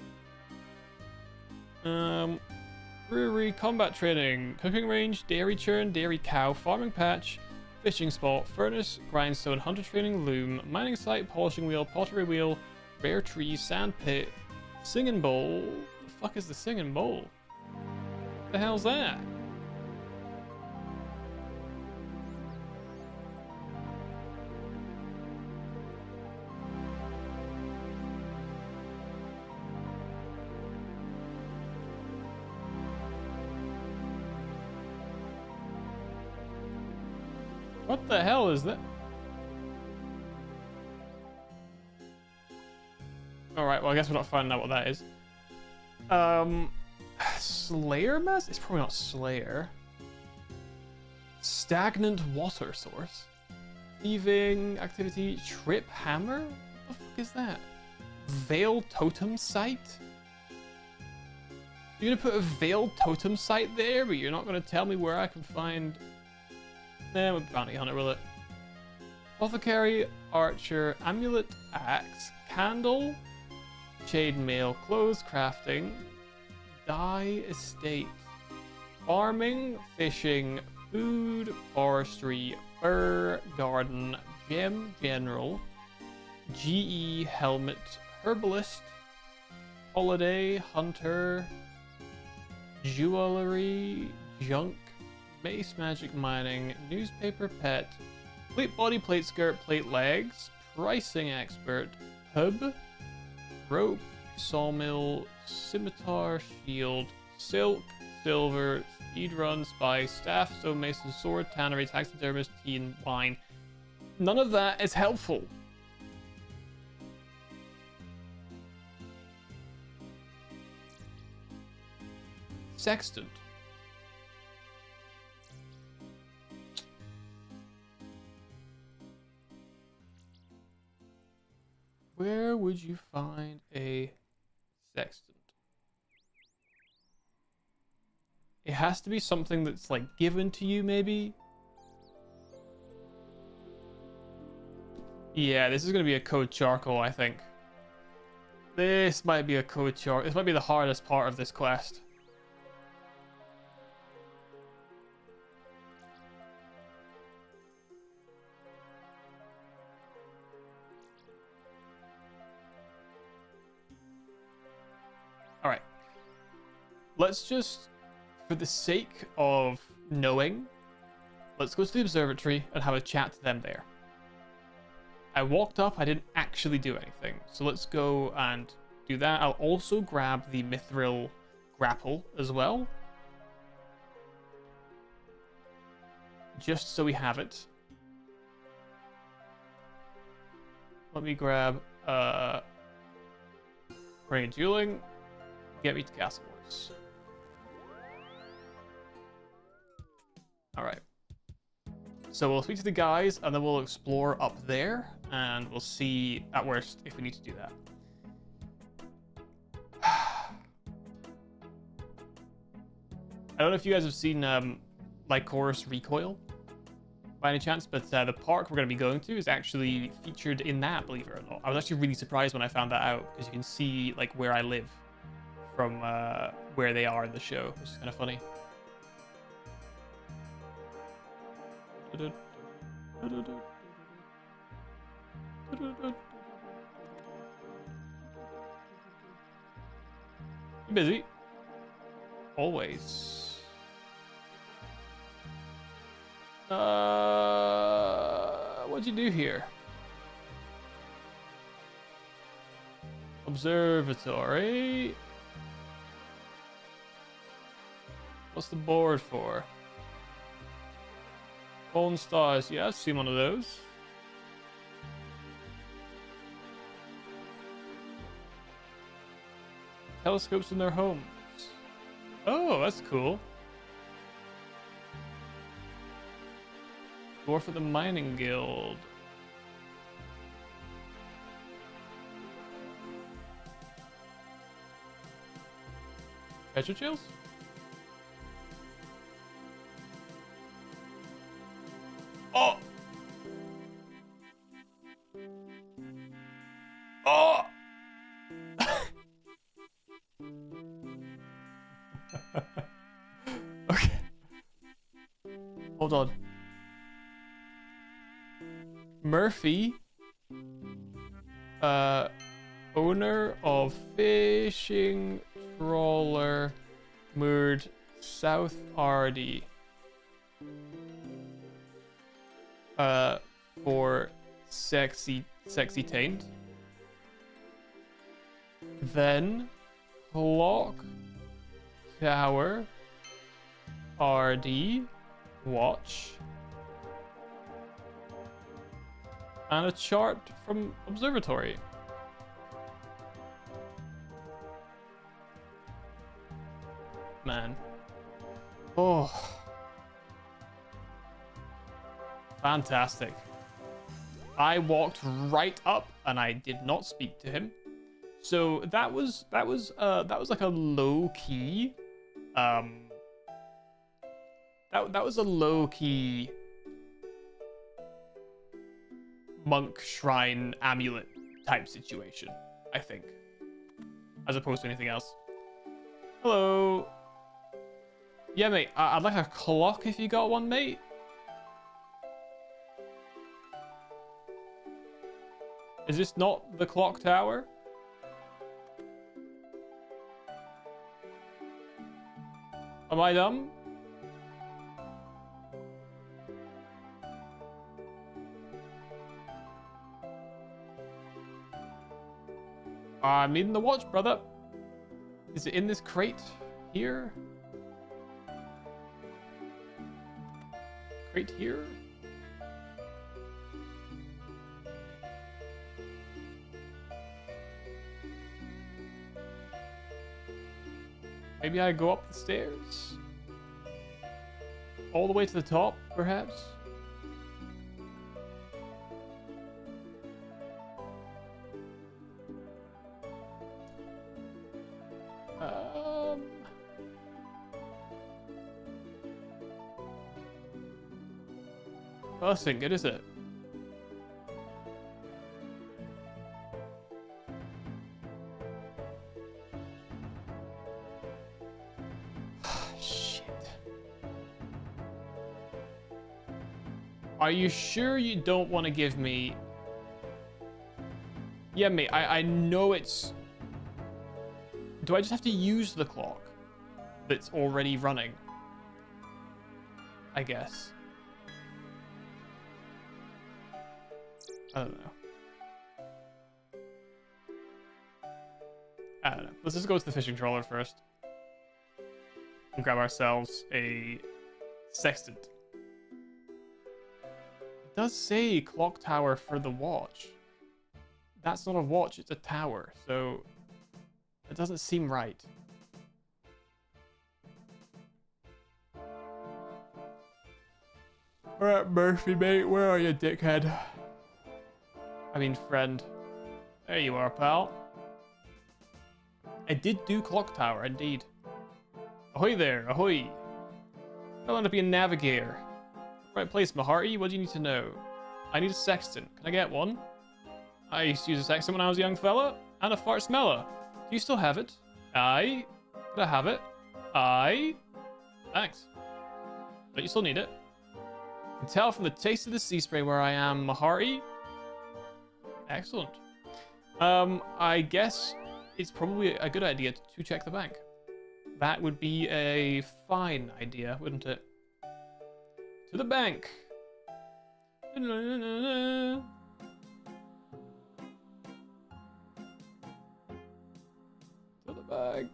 Brewery, combat training, cooking range, dairy churn, dairy cow, farming patch, fishing spot, furnace, grindstone, hunter training, loom, mining site, polishing wheel, pottery wheel, rare tree, sand pit, singing bowl. The fuck is the singing bowl? What the hell's that? What the hell is that? Alright, well I guess we're not finding out what that is. Slayer mess? It's probably not Slayer. Stagnant water source. Thieving activity. Trip hammer? What the fuck is that? Veil totem site? You're gonna put a veiled totem site there, but you're not gonna tell me where I can find... Nah, we're bounty hunter, will it? Apothecary, archer, amulet, axe, candle, chainmail, clothes crafting, dye estate, farming, fishing, food, forestry, fur, garden, gem general, GE helmet, herbalist, holiday, hunter, jewelry, junk, mace magic mining, newspaper pet, plate body, plate skirt, plate legs, pricing expert, pub, rope, sawmill, scimitar, shield, silk, silver, speedrun, spice, staff, stonemason, sword, tannery, taxidermist, tea, and wine. None of that is helpful. Sextant. Where would you find a sextant? It has to be something that's like given to you, maybe? Yeah, this is going to be a code charcoal, I think. This might be a code charcoal. This might be the hardest part of this quest. Alright. Let's just, for the sake of knowing, let's go to the observatory and have a chat to them there. I walked up, I didn't actually do anything. So let's go and do that. I'll also grab the mithril grapple as well. Just so we have it. Let me grab Rain Dueling. Get me to Castle Wars. Alright. So we'll speak to the guys and then we'll explore up there and we'll see at worst if we need to do that. I don't know if you guys have seen Lycoris Recoil by any chance, but the park we're going to be going to is actually featured in that, believe it or not. I was actually really surprised when I found that out because you can see like where I live from where they are in the show, which is kind of funny. You busy? Always. What'd you do here? Observatory. What's the board for? Fallen stars. Yeah, I've seen one of those. Telescopes in their homes. Oh, that's cool. Dwarf at the Mining Guild. Treasure chills? Oh! Oh! Okay. Hold on. Murphy, owner of fishing trawler moored South Ardy, for sexy taint. Then clock tower RD watch. And a chart from observatory. Man. Oh. Fantastic. I walked right up and I did not speak to him. So that was like a low key that was a low key monk shrine amulet type situation, I think, as opposed to anything else. Hello. Yeah, mate. I'd like a clock if you got one, mate. Is this not the clock tower? Am I dumb? I'm needing the watch, brother. Is it in this crate here? Crate here? Maybe I go up the stairs? All the way to the top, perhaps? Well, that's ain't good, is it? Shit. Are you sure you don't want to give me... Yeah, mate, I know it's... Do I just have to use the clock that's already running? I guess. I don't know. I don't know. Let's just go to the fishing trawler first. And grab ourselves a sextant. It does say clock tower for the watch. That's not a watch, it's a tower, so it doesn't seem right. Alright, Murphy, mate, where are you, dickhead? I mean, friend. There you are, pal. I did do clock tower, indeed. Ahoy there, ahoy. I'll end up being a navigator. Right place, my hearty. What do you need to know? I need a sextant. Can I get one? I used to use a sextant when I was a young fella. And a fart smeller. Do you still have it? Aye. Could I have it? Aye. Thanks. But you still need it. I can tell from the taste of the sea spray where I am, my hearty. Excellent. I guess it's probably a good idea to check the bank. That would be a fine idea, wouldn't it? To the bank. To the bank.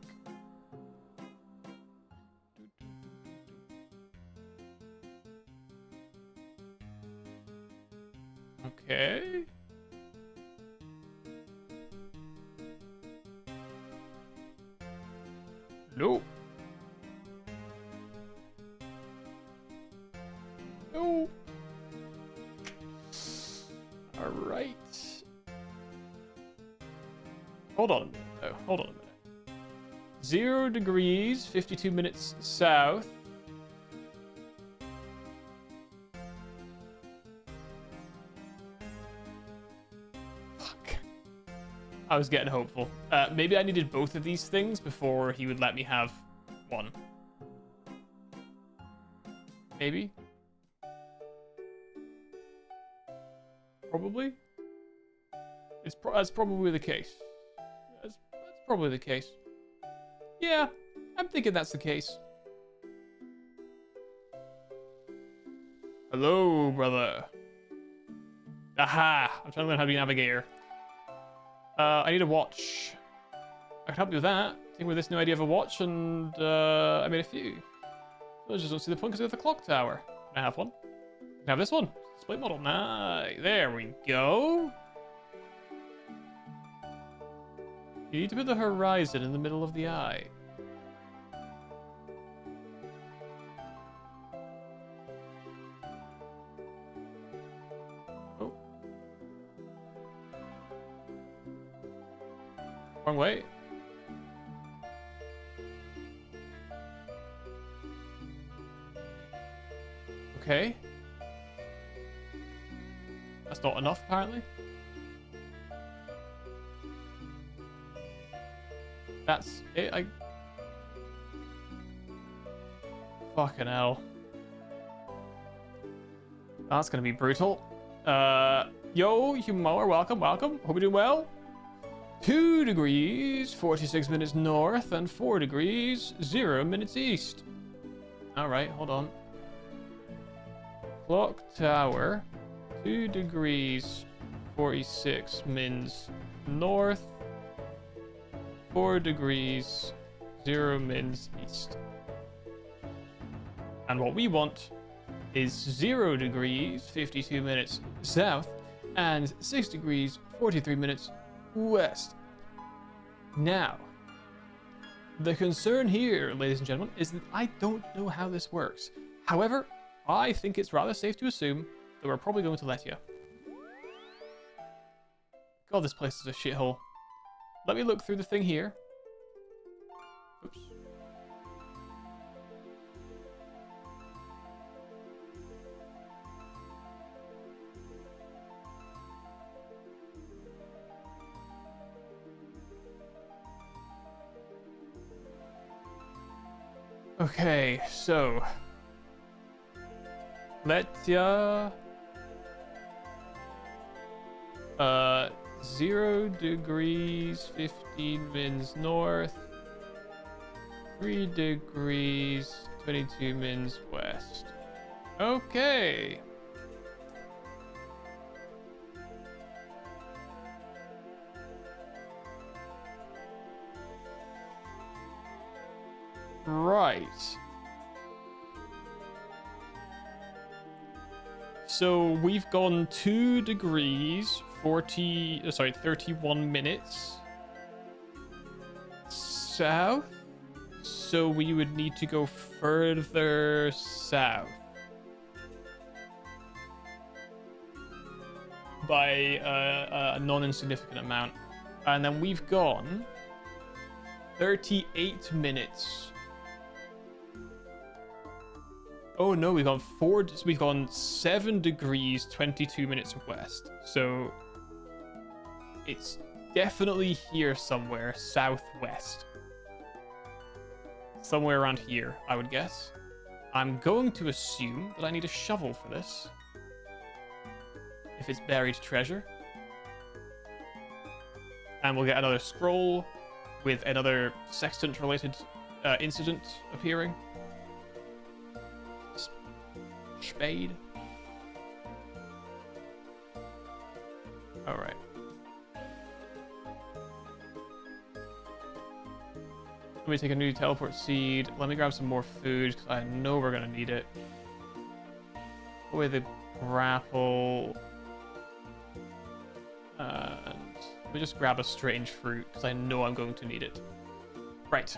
Okay. No. No. All right. Hold on a minute. Oh, hold on a minute. 0 degrees, 52 minutes south. Fuck. I was getting hopeful. Maybe I needed both of these things before he would let me have one. Maybe. Probably. That's probably the case. That's probably the case. Yeah, I'm thinking that's the case. Hello, brother. Aha! I'm trying to learn how to be a navigator. I need a watch. I can help you with that. I think with this new idea of a watch, and I made a few. I just don't see the point because I have the clock tower. Can I have one? Can I have this one? Split model. Nice. There we go. You need to put the horizon in the middle of the eye. Wrong way. Okay. That's not enough, apparently. That's it. Fucking hell. That's gonna be brutal. Yo, Humower, welcome. Hope you're doing well. 2 degrees, 46 minutes north, and 4 degrees, 0 minutes east. Alright, hold on. Clock tower, 2 degrees, 46 mins north, 4 degrees, 0 mins east. And what we want is 0 degrees, 52 minutes south, and 6 degrees, 43 minutes west. Now, the concern here, ladies and gentlemen, is that I don't know how this works. However, I think it's rather safe to assume that we're probably going to Letia. God, this place is a shithole. Let me look through the thing here. Oops. Okay, so Letia, 0 degrees 15 mins north, 3 degrees 22 mins west. Okay. Right. So we've gone 2 degrees 31 minutes south. So we would need to go further south by a non-insignificant amount. And then we've gone 38 minutes. Oh no, we've gone 7 degrees 22 minutes west. So it's definitely here somewhere, southwest. Somewhere around here, I would guess. I'm going to assume that I need a shovel for this. If it's buried treasure. And we'll get another scroll with another sextant related incident appearing. Spade. Alright. Let me take a new teleport seed. Let me grab some more food because I know we're gonna need it. Put away the grapple. And let me just grab a strange fruit because I know I'm going to need it. Right.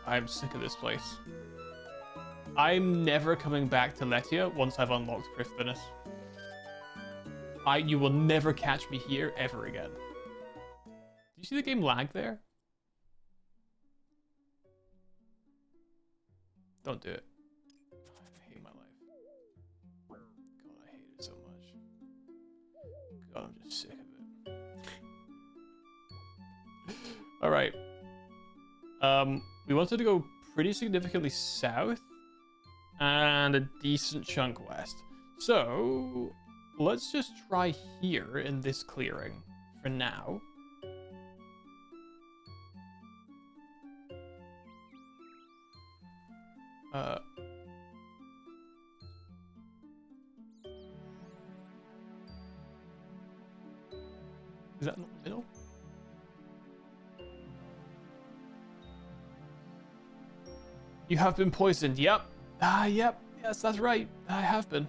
I'm sick of this place. I'm never coming back to Letia once I've unlocked Prifdinus. You will never catch me here ever again. Do you see the game lag there? Don't do it. I hate my life. God, I hate it so much. God, I'm just sick of it. Alright. We wanted to go pretty significantly south and a decent chunk west. So let's just try here in this clearing for now. Is that not the middle? You have been poisoned. Yep. Yep. Yes, that's right. I have been.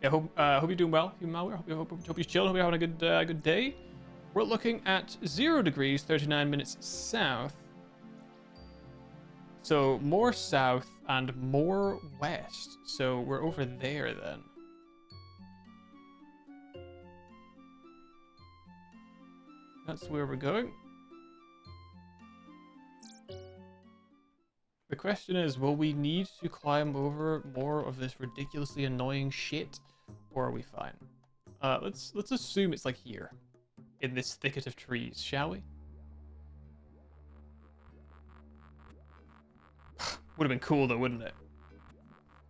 Yeah, hope you're doing well. You malware. Hope you're chilling. Hope you're having a good day. We're looking at 0 degrees, 39 minutes south. So more south and more west. So we're over there then. That's where we're going. The question is, will we need to climb over more of this ridiculously annoying shit, or are we fine? Let's assume it's like here, in this thicket of trees, shall we? Would have been cool though, wouldn't it?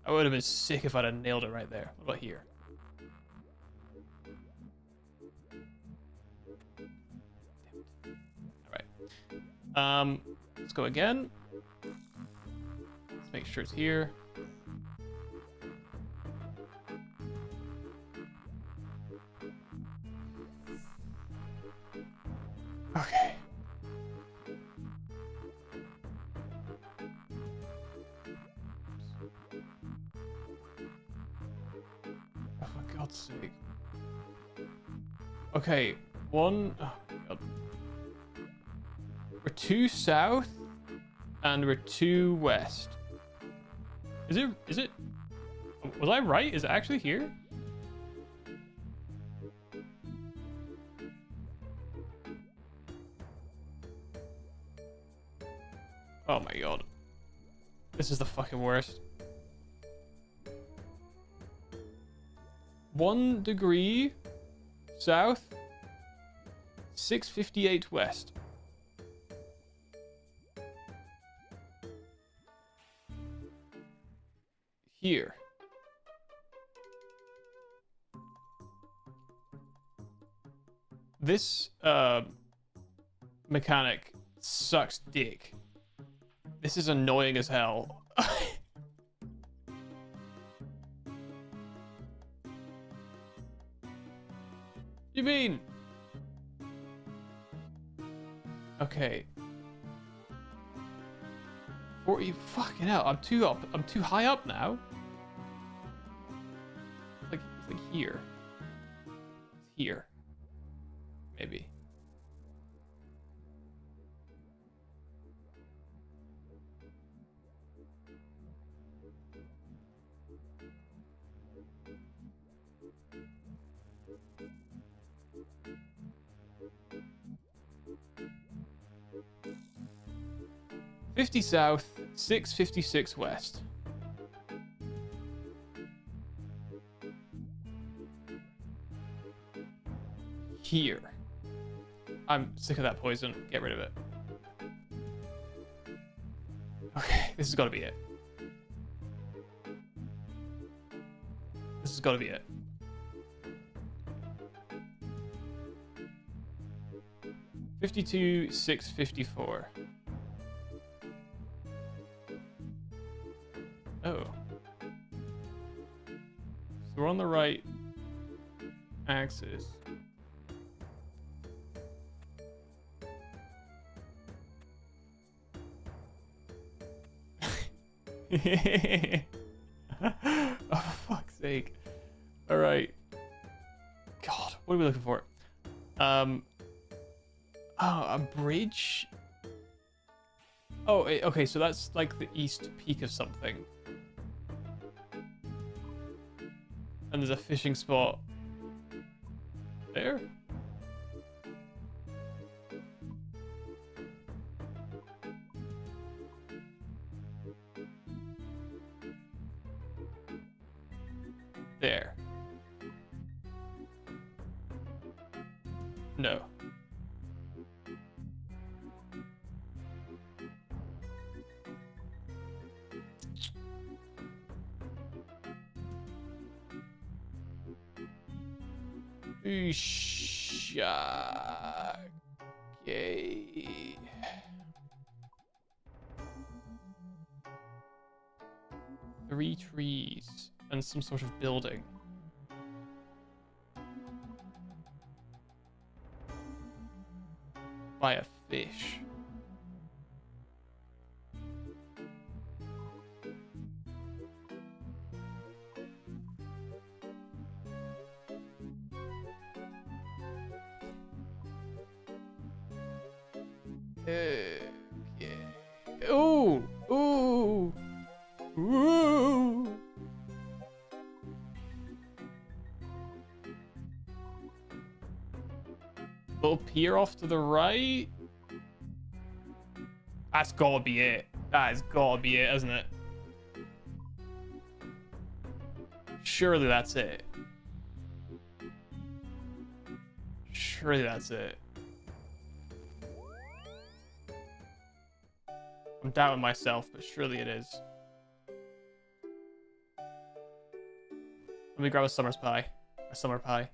I would have been sick if I'd have nailed it right there. What about here? Alright. Let's go again. Let's make sure it's here. Okay. Oh, for God's sake. Okay, one. Oh my God. We're 2 south, and we're 2 west. Is it? Was I right? Is it actually here? Oh my God. This is the fucking worst. 1 degree south, 658 west. Here. This mechanic sucks dick. This is annoying as hell. You mean? Okay. 40. Fucking hell! I'm too up. I'm too high up now. Like here. Here. Maybe. $50 south, 656 west. Here. I'm sick of that poison. Get rid of it. Okay, this has got to be it. This has got to be it. $52, 654. Oh. So we're on the right axis. Oh, for fuck's sake. All right. God, what are we looking for? Oh, a bridge? Oh, okay, so that's like the east peak of something. And there's a fishing spot there. There. No. Okay. 3 trees and some sort of building. By a fish. Okay. Ooh. Ooh. Ooh. Little pier off to the right. That's gotta be it. That has gotta be it, hasn't it? Surely that's it. Surely that's it. I'm doubting myself, but surely it is. Let me grab a summer's pie. A summer pie.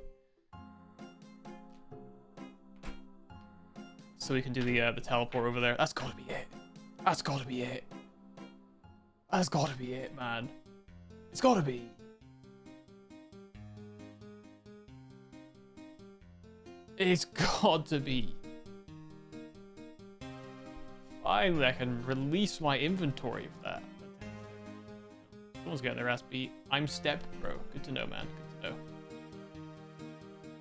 So we can do the teleport over there. That's gotta be it. That's gotta be it. That's gotta be it, man. It's gotta be. It's got to be. Finally, I can release my inventory of that. Someone's getting their ass beat. I'm Step Bro. Good to know, man. Good to know.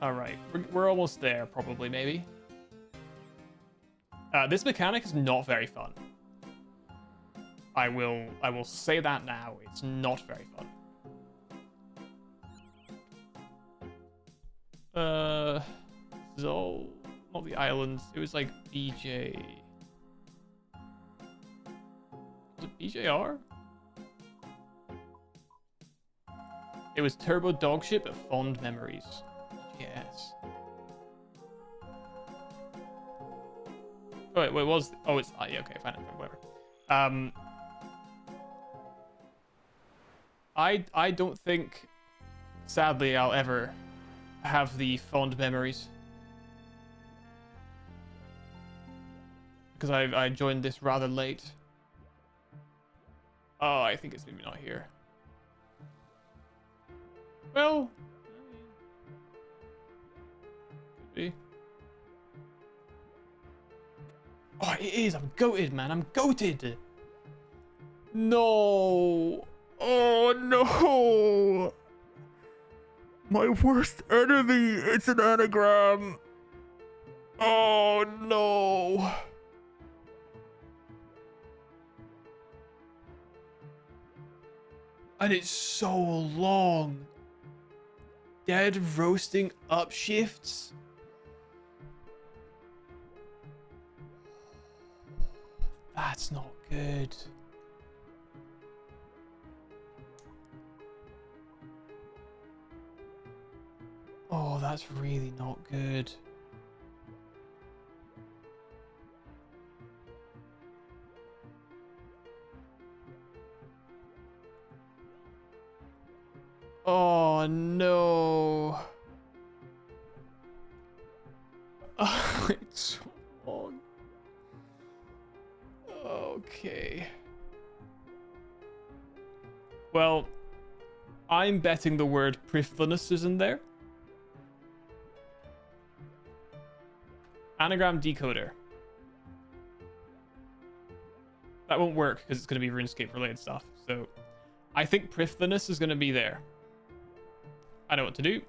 Alright, we're almost there, probably, maybe. This mechanic is not very fun. I will say that now. It's not very fun. This is all not the islands. It was like BJ. Was it BJR? It was Turbo Dogship, but Fond Memories. Yes. Oh, wait, it was. Oh, it's. Yeah, okay, fine, whatever. I don't think, sadly, I'll ever have the Fond Memories. Because I joined this rather late. Oh, I think it's maybe not here. Well, could be. Oh, it is. I'm goated, man. I'm goated. No. Oh, no. My worst enemy. It's an anagram. Oh, no. And it's so long. Dead roasting upshifts. That's not good. Oh, that's really not good. Oh, no. Oh, it's so long. Okay. Well, I'm betting the word prithliness is in there. Anagram decoder. That won't work because it's going to be RuneScape related stuff. So I think prithliness is going to be there. I know what to do.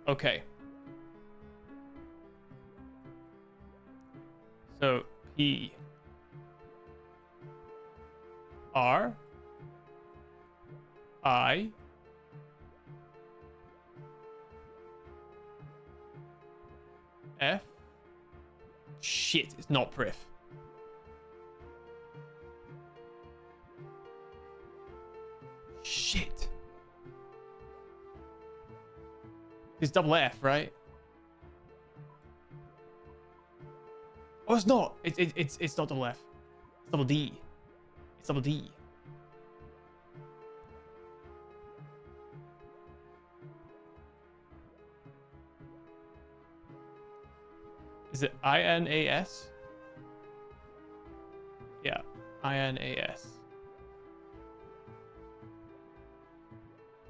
Okay. So P R I F. Shit, it's not Prif. Shit. It's double F, right? Oh, it's not. It's not double F. It's double D. It's double D. Is it INAS? Yeah, INAS.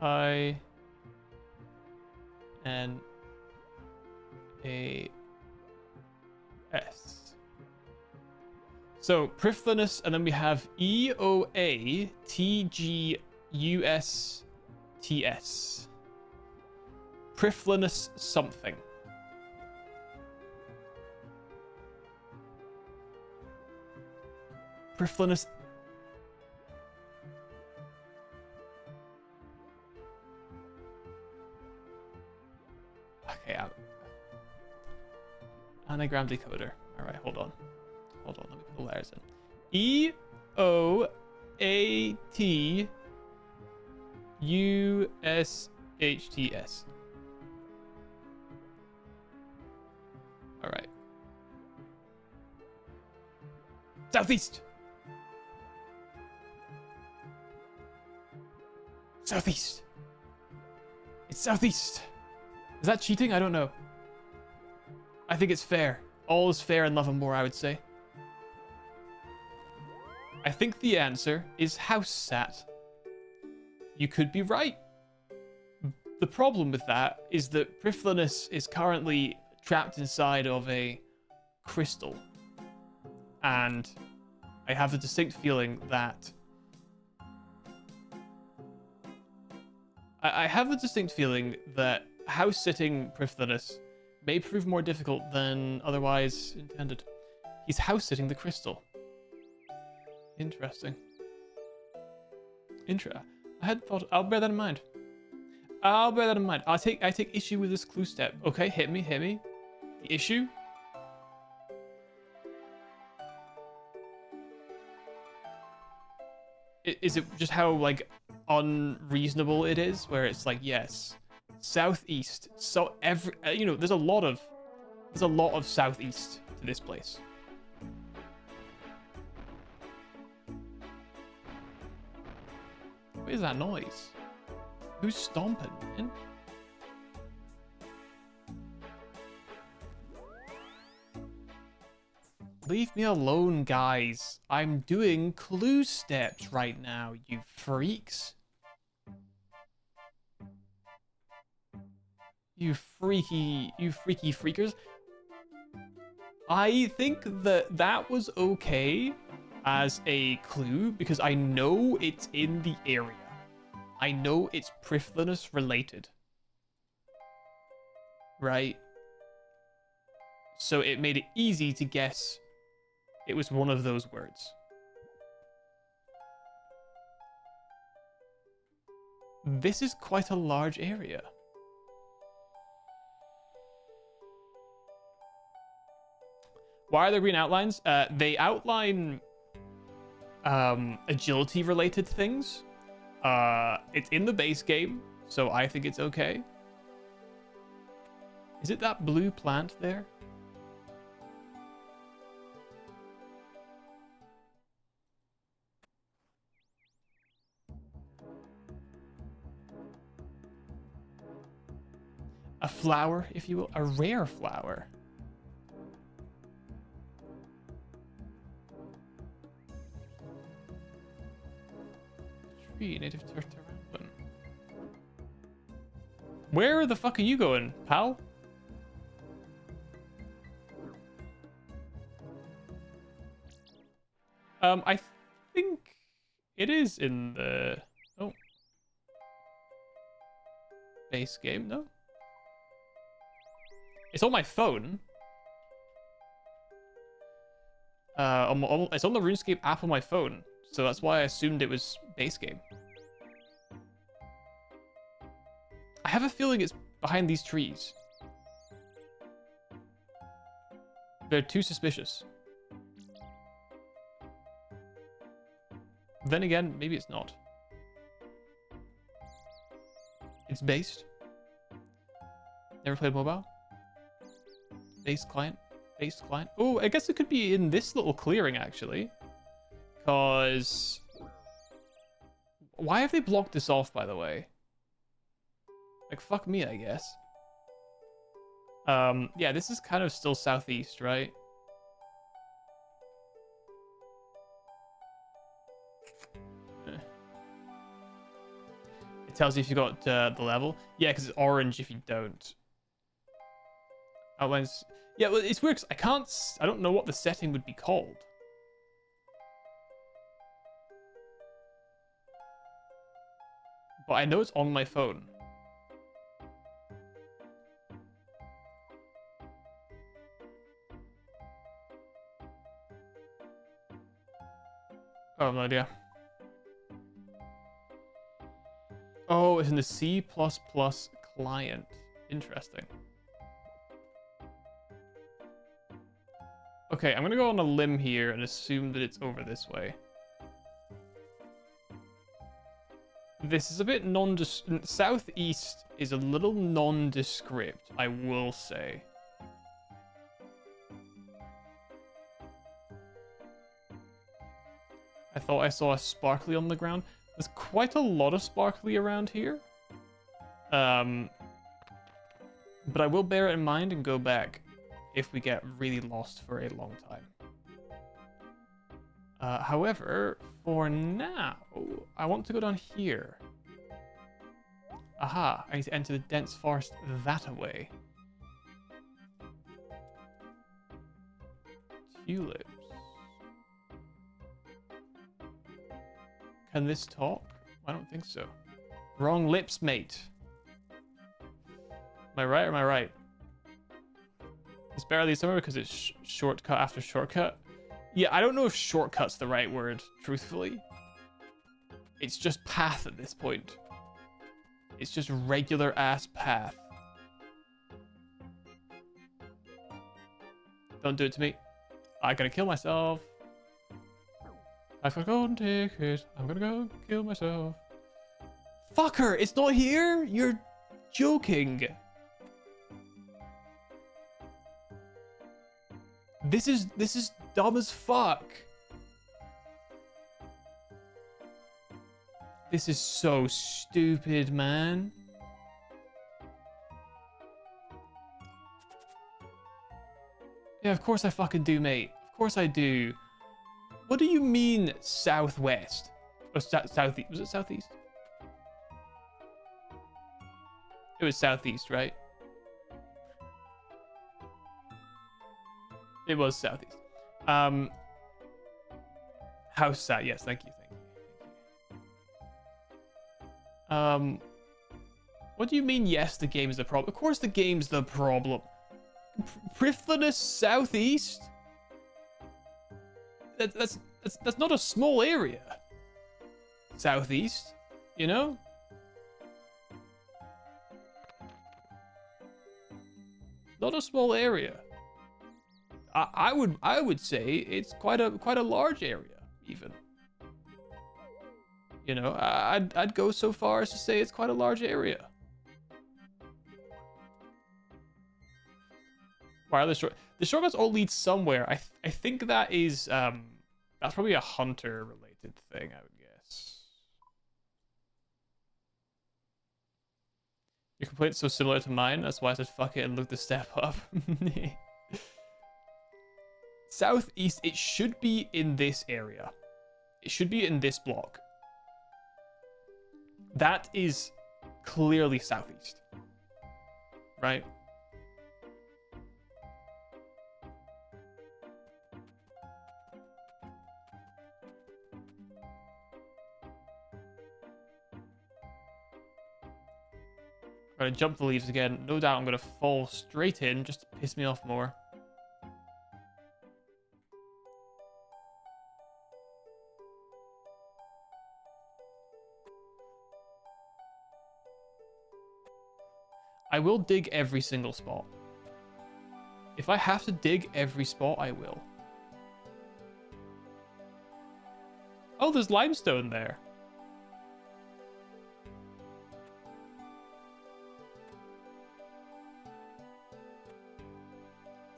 INAS. So prithliness, and then we have EOATGUSTS. Priflinus something. Priflinus. Okay, anagram decoder. All right, hold on. Hold on, let me put the letters in. EOATUSHTS. All right. Southeast. Southeast. It's southeast. Is that cheating? I don't know. I think it's fair. All is fair in love and war, I would say. I think the answer is house sat. You could be right. The problem with that is that Priflinus is currently trapped inside of a crystal. And I have a distinct feeling that... I have a distinct feeling that house-sitting Priflinus may prove more difficult than otherwise intended. He's house-sitting the crystal. Interesting. I had thought... I'll bear that in mind. I'll bear that in mind. I take issue with this clue step. Okay, hit me. The issue? Is it just how, like, unreasonable it is? Where it's like, yes, southeast. So you know, there's a lot of southeast to this place. What is that noise? Who's stomping, man? Leave me alone, guys. I'm doing clue steps right now, you freaks. You freaky freakers. I think that was okay as a clue because I know it's in the area. I know it's Priflinus related. Right? So it made it easy to guess it was one of those words. This is quite a large area. Why are there green outlines? They outline agility related things. It's in the base game, so I think it's okay. Is it that blue plant there? A flower, if you will, a rare flower. Tree, native to Tarantulin. Where the fuck are you going, pal? I think it is in the base game, no? It's on my phone. It's on the RuneScape app on my phone, so that's why I assumed it was base game. I have a feeling it's behind these trees. They're too suspicious. Then again, maybe it's not. It's based. Never played mobile. Base client. Base client. Oh, I guess it could be in this little clearing, actually. Because... Why have they blocked this off, by the way? Like, fuck me, I guess. Yeah, this is kind of still southeast, right? It tells you if you got the level. Yeah, because it's orange if you don't. Outlines. Yeah, well, it's weird 'cause I don't know what the setting would be called. But I know it's on my phone. Oh, no idea. Oh, it's in the C++ client. Interesting. Okay, I'm gonna go on a limb here and assume that it's over this way. This is a bit southeast is a little nondescript, I will say. I thought I saw a sparkly on the ground. There's quite a lot of sparkly around here. But I will bear it in mind and go back if we get really lost for a long time. However, for now, I want to go down here. Aha, I need to enter the dense forest that way. Tulips. Can this talk? I don't think so. Wrong lips, mate. Am I right or am I right? It's barely somewhere because it's shortcut after shortcut. Yeah, I don't know if shortcut's the right word, truthfully. It's just path at this point. It's just regular ass path. Don't do it to me. I'm gonna kill myself. I've got a golden ticket. I'm gonna go kill myself. Fucker, it's not here? You're joking. This is dumb as fuck. This is so stupid, man. Yeah, of course I fucking do, mate. Of course I do. What do you mean southwest? Or southeast? Was it southeast? It was southeast, right? It was southeast. House sat. Yes, thank you. What do you mean? Yes, the game's the problem. Of course, the game's the problem. Priflinus southeast. That's not a small area. Southeast, you know. Not a small area. I would say it's quite a large area, even. You know, I'd go so far as to say it's quite a large area. Why are the shortcuts all lead somewhere? I think that is that's probably a hunter related thing, I would guess. Your complaint's so similar to mine, that's why I said fuck it and look the step up. Southeast, it should be in this area. It should be in this block. That is clearly southeast. Right? I'm gonna jump the leaves again. No doubt I'm gonna fall straight in just to piss me off more. I will dig every single spot. If I have to dig every spot, I will. Oh, there's limestone there.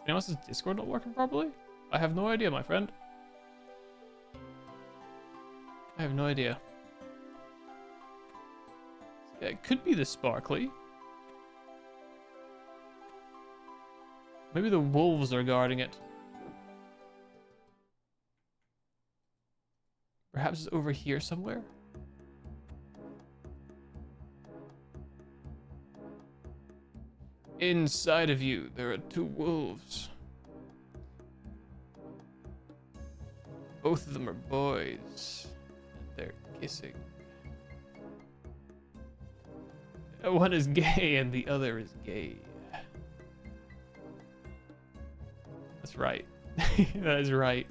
Anyone else's Discord not working properly? I have no idea, my friend. I have no idea. Yeah, it could be the sparkly. Maybe the wolves are guarding it. Perhaps it's over here somewhere? Inside of you, there are two wolves. Both of them are boys. And they're kissing. One is gay and the other is gay. That's right. That is right.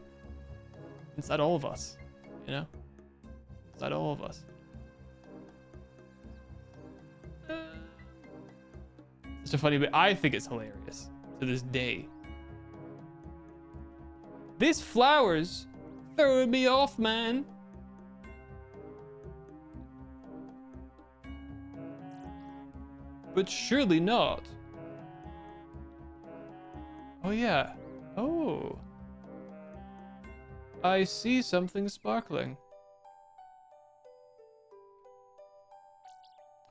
Inside all of us. you know? It's like all of us. It's a funny bit. I think it's hilarious to this day. This flower's throwing me off, man. But surely not. Oh, yeah. Oh. I see something sparkling.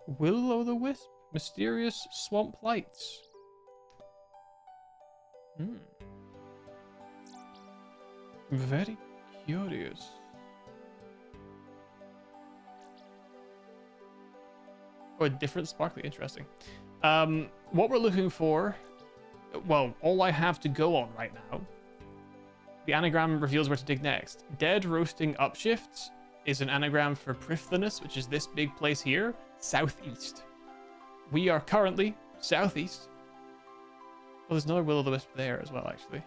Will-o'-the-wisp. Mysterious swamp lights. Hmm. Very curious. Oh, a different sparkly. Interesting. What we're looking for... Well, all I have to go on right now. The anagram reveals where to dig next. Dead roasting upshifts is an anagram for Priflinus, which is this big place here, southeast. We are currently southeast. Well, there's another will-o'-the-wisp there as well, actually.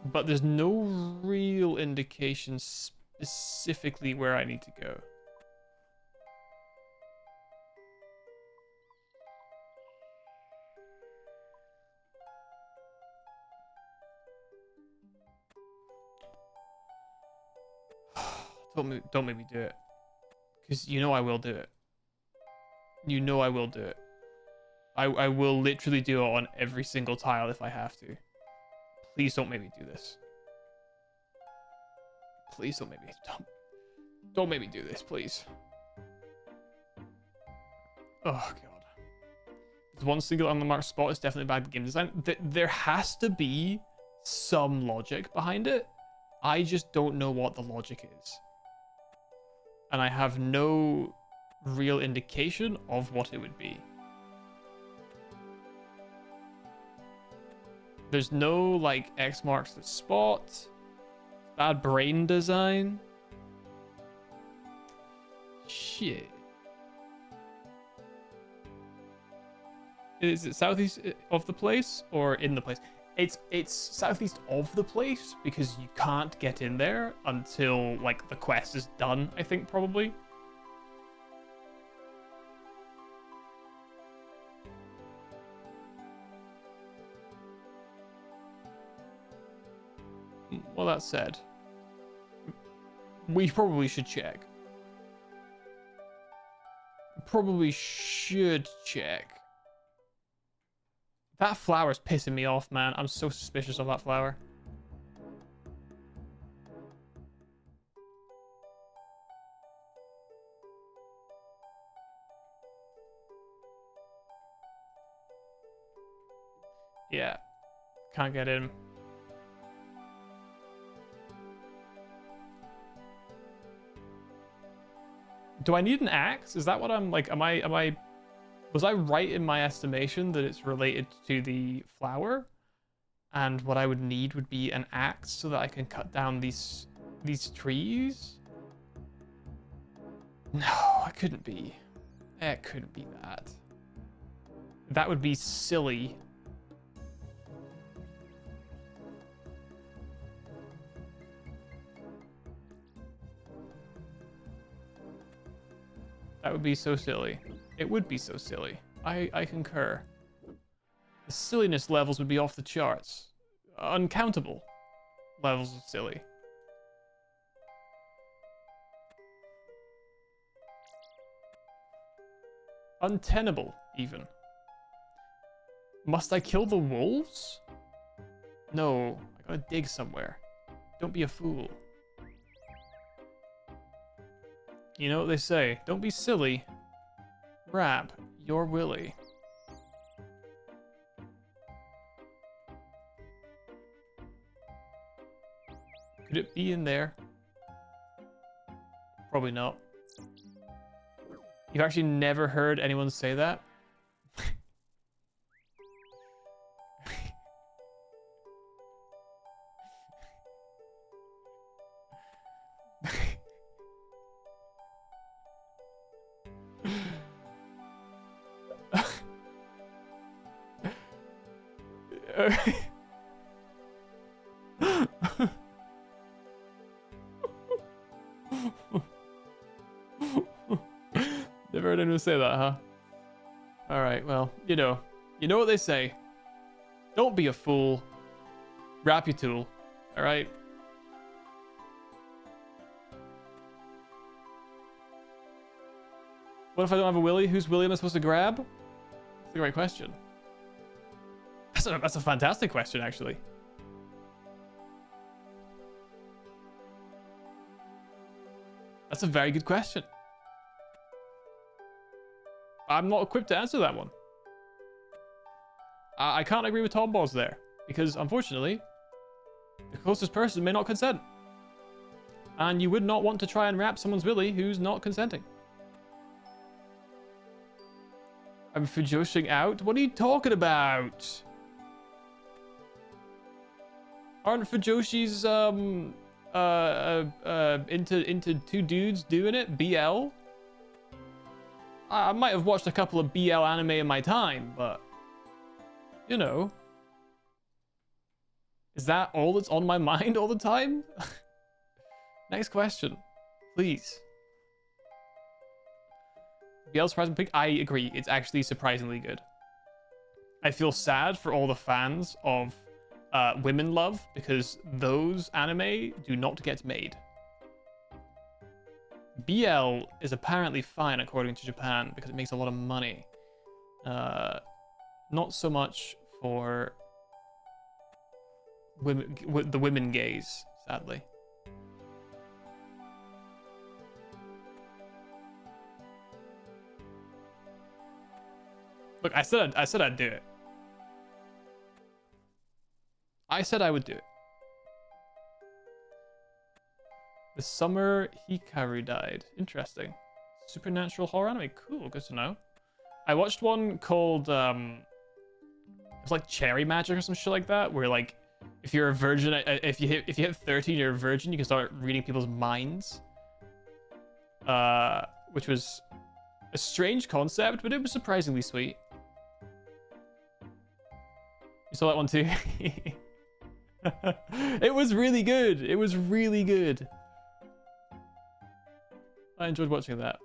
But there's no real indication specifically where I need to go. Don't make me do it. Because you know I will do it. You know I will do it. I will literally do it on every single tile if I have to. Please don't make me do this. Please don't make me... Don't make me do this, please. Oh, God. There's one single unmarked spot is definitely bad game design. There has to be some logic behind it. I just don't know what the logic is. And I have no real indication of what it would be. There's no, like, X marks the spot. Bad brain design. Shit. Is it southeast of the place or in the place? It's southeast of the place because you can't get in there until, like, the quest is done, I think, probably. Well, that said, we probably should check. Probably should check. That flower's pissing me off, man. I'm so suspicious of that flower. Yeah. Can't get in. Do I need an axe? Is that what I'm like? Was I right in my estimation that it's related to the flower? And what I would need would be an axe so that I can cut down these trees? No, it couldn't be. It couldn't be that. That would be silly. That would be so silly. It would be so silly. I concur. The silliness levels would be off the charts. Uncountable levels of silly. Untenable, even. Must I kill the wolves? No, I gotta dig somewhere. Don't be a fool. You know what they say, don't be silly. Rap, you're Willy. Could it be in there? Probably not. You've actually never heard anyone say that? Never heard anyone say that, huh? Alright, well, you know what they say. Don't be a fool. Wrap your tool. Alright? What if I don't have a willy? Whose willy am I supposed to grab? That's a great question. That's a fantastic question, actually. That's a very good question. I'm not equipped to answer that one. I can't agree with Tom Balls there, because unfortunately, the closest person may not consent. And you would not want to try and wrap someone's willy who's not consenting. I'm fujoshing out? What are you talking about? Aren't fujoshis into two dudes doing it? BL? I might have watched a couple of BL anime in my time, but you know, is that all that's on my mind all the time? Next question, please. BL surprising pick? I agree. It's actually surprisingly good. I feel sad for all the fans of Women Love because those anime do not get made. BL is apparently fine according to Japan because it makes a lot of money. Not so much for women, the women gaze, sadly. Look, I said I'd do it. I said I would do it. The summer Hikaru died. Interesting. Supernatural horror anime. Cool, good to know. I watched one called it's like Cherry Magic or some shit like that, where like if you're a virgin, if you hit 13, you're a virgin, you can start reading people's minds. Which was a strange concept, but it was surprisingly sweet. You saw that one too? It was really good. It was really good. I enjoyed watching that.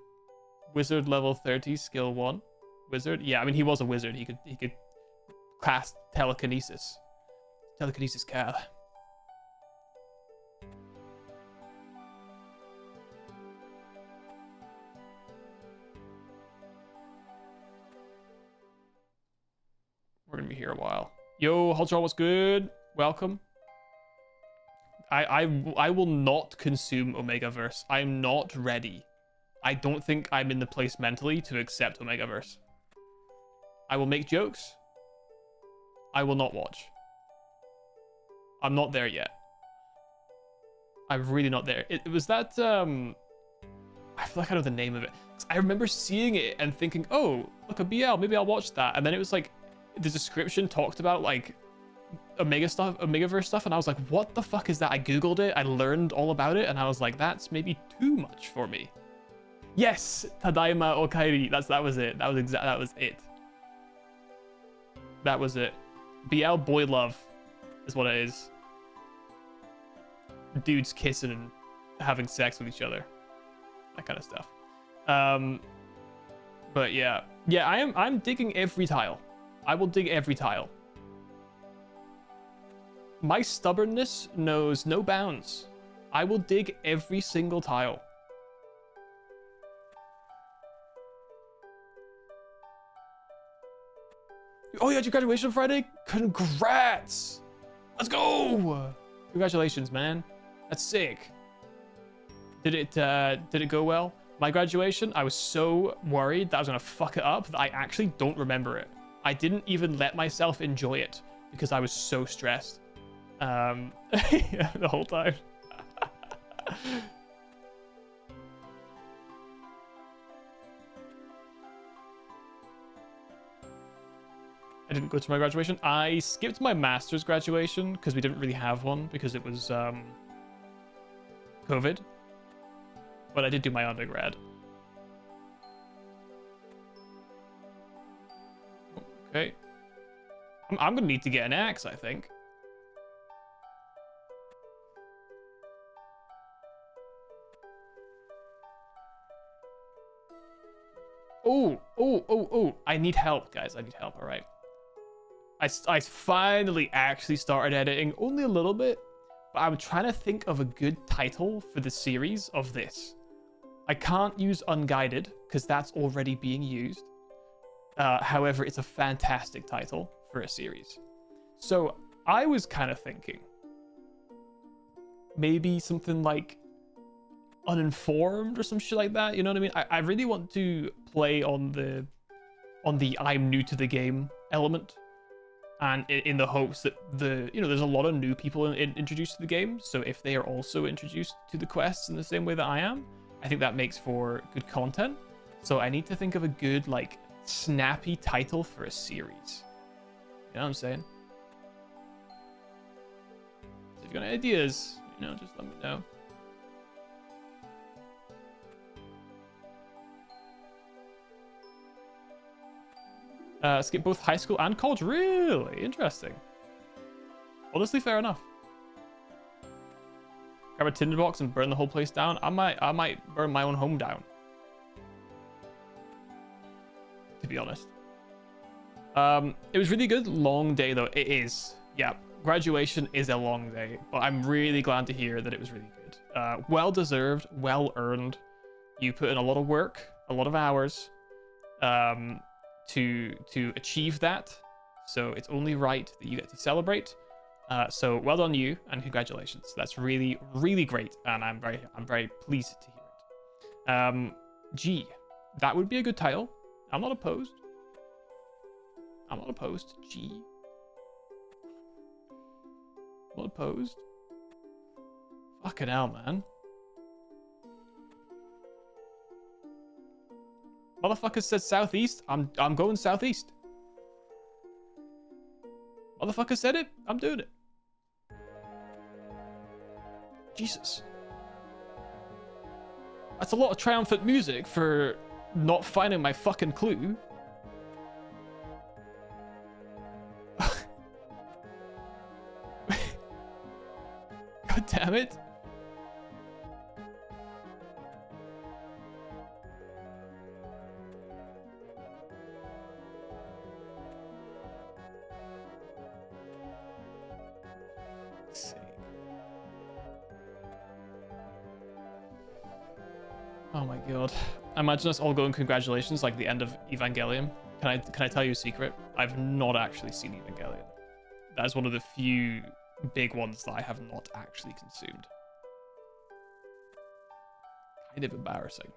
Wizard level 30, skill 1. Wizard? Yeah, I mean he was a wizard. He could cast telekinesis. Telekinesis Cal. We're gonna be here a while. Yo, Hulchal, what's good? Welcome. I will not consume Omegaverse. I'm not ready. I don't think I'm in the place mentally to accept Omegaverse. I will make jokes. I will not watch. I'm not there yet. I'm really not there. It was that I feel like I know the name of it. I remember seeing it and thinking, oh, look, a BL, maybe I'll watch that. And then it was like the description talked about like Omegaverse stuff, and I was like, what the fuck is that? I googled it, I learned all about it, and I was like, that's maybe too much for me. Yes, Tadaima Okairi. That was it. That was it. That was it. BL boy love is what it is. Dudes kissing and having sex with each other. That kind of stuff. But yeah. Yeah, I'm digging every tile. I will dig every tile. My stubbornness knows no bounds. I will dig every single tile. Oh, you had your graduation on Friday? Congrats! Let's go! Congratulations, man. That's sick. Did it go well? My graduation, I was so worried that I was gonna fuck it up that I actually don't remember it. I didn't even let myself enjoy it because I was so stressed. The whole time. I didn't go to my graduation. I skipped my master's graduation because we didn't really have one because it was COVID. But I did do my undergrad. Okay. I'm gonna need to get an axe, I think. Oh, I need help, guys. I need help, all right. I finally actually started editing, only a little bit, but I'm trying to think of a good title for the series of this. I can't use Unguided, because that's already being used. However, it's a fantastic title for a series. So I was kind of thinking maybe something like Uninformed or some shit like that. You know what I mean? I really want to play on the I'm new to the game element, and in the hopes that there's a lot of new people introduced to the game. So if they are also introduced to the quests in the same way that I am, I think that makes for good content. So I need to think of a good, like, snappy title for a series. You know what I'm saying? So if you've got any ideas, just let me know. Skip both high school and college. Really interesting. Honestly, fair enough. Grab a tinderbox and burn the whole place down. I might burn my own home down, to be honest. It was really good. Long day though. It is. Yeah. Graduation is a long day, but I'm really glad to hear that it was really good. Well deserved, well earned. You put in a lot of work, a lot of hours, to achieve that. So it's only right that you get to celebrate. So well done you, and congratulations. That's really, really great, and I'm very pleased to hear it. G, that would be a good title. I'm not opposed. G. I'm not opposed. Fucking hell, man. Motherfucker said southeast. I'm going southeast. Motherfucker said it. I'm doing it. Jesus. That's a lot of triumphant music for not finding my fucking clue. God damn it. Oh my god. I imagine us all going congratulations like the end of Evangelion. Can I tell you a secret? I've not actually seen Evangelion. That is one of the few big ones that I have not actually consumed. Kind of embarrassing.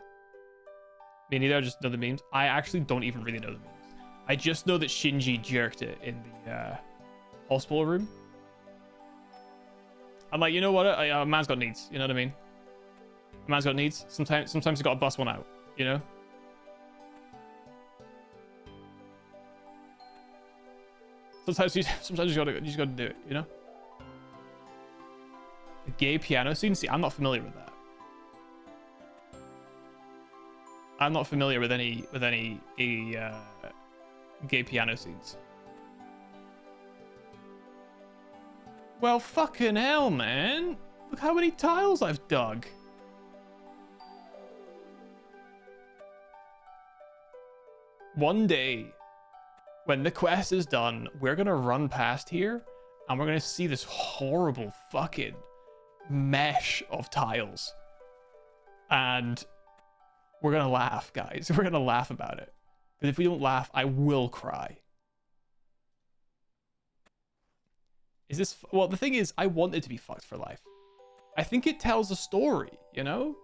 Me neither, I just know the memes. I actually don't even really know the memes. I just know that Shinji jerked it in the hospital room. I'm like, you know what? A man's got needs. You know what I mean? A man's got needs. Sometimes you got to bust one out. You know? Sometimes you just gotta do it. You know? The gay piano scene. See, I'm not familiar with that. I'm not familiar with any gay piano scenes. Well, fucking hell, man. Look how many tiles I've dug. One day, when the quest is done, we're gonna run past here and we're gonna see this horrible fucking mesh of tiles. And we're gonna laugh, guys. We're gonna laugh about it. Because if we don't laugh, I will cry. Is this... Well, the thing is, I want it to be fucked for life. I think it tells a story, you know?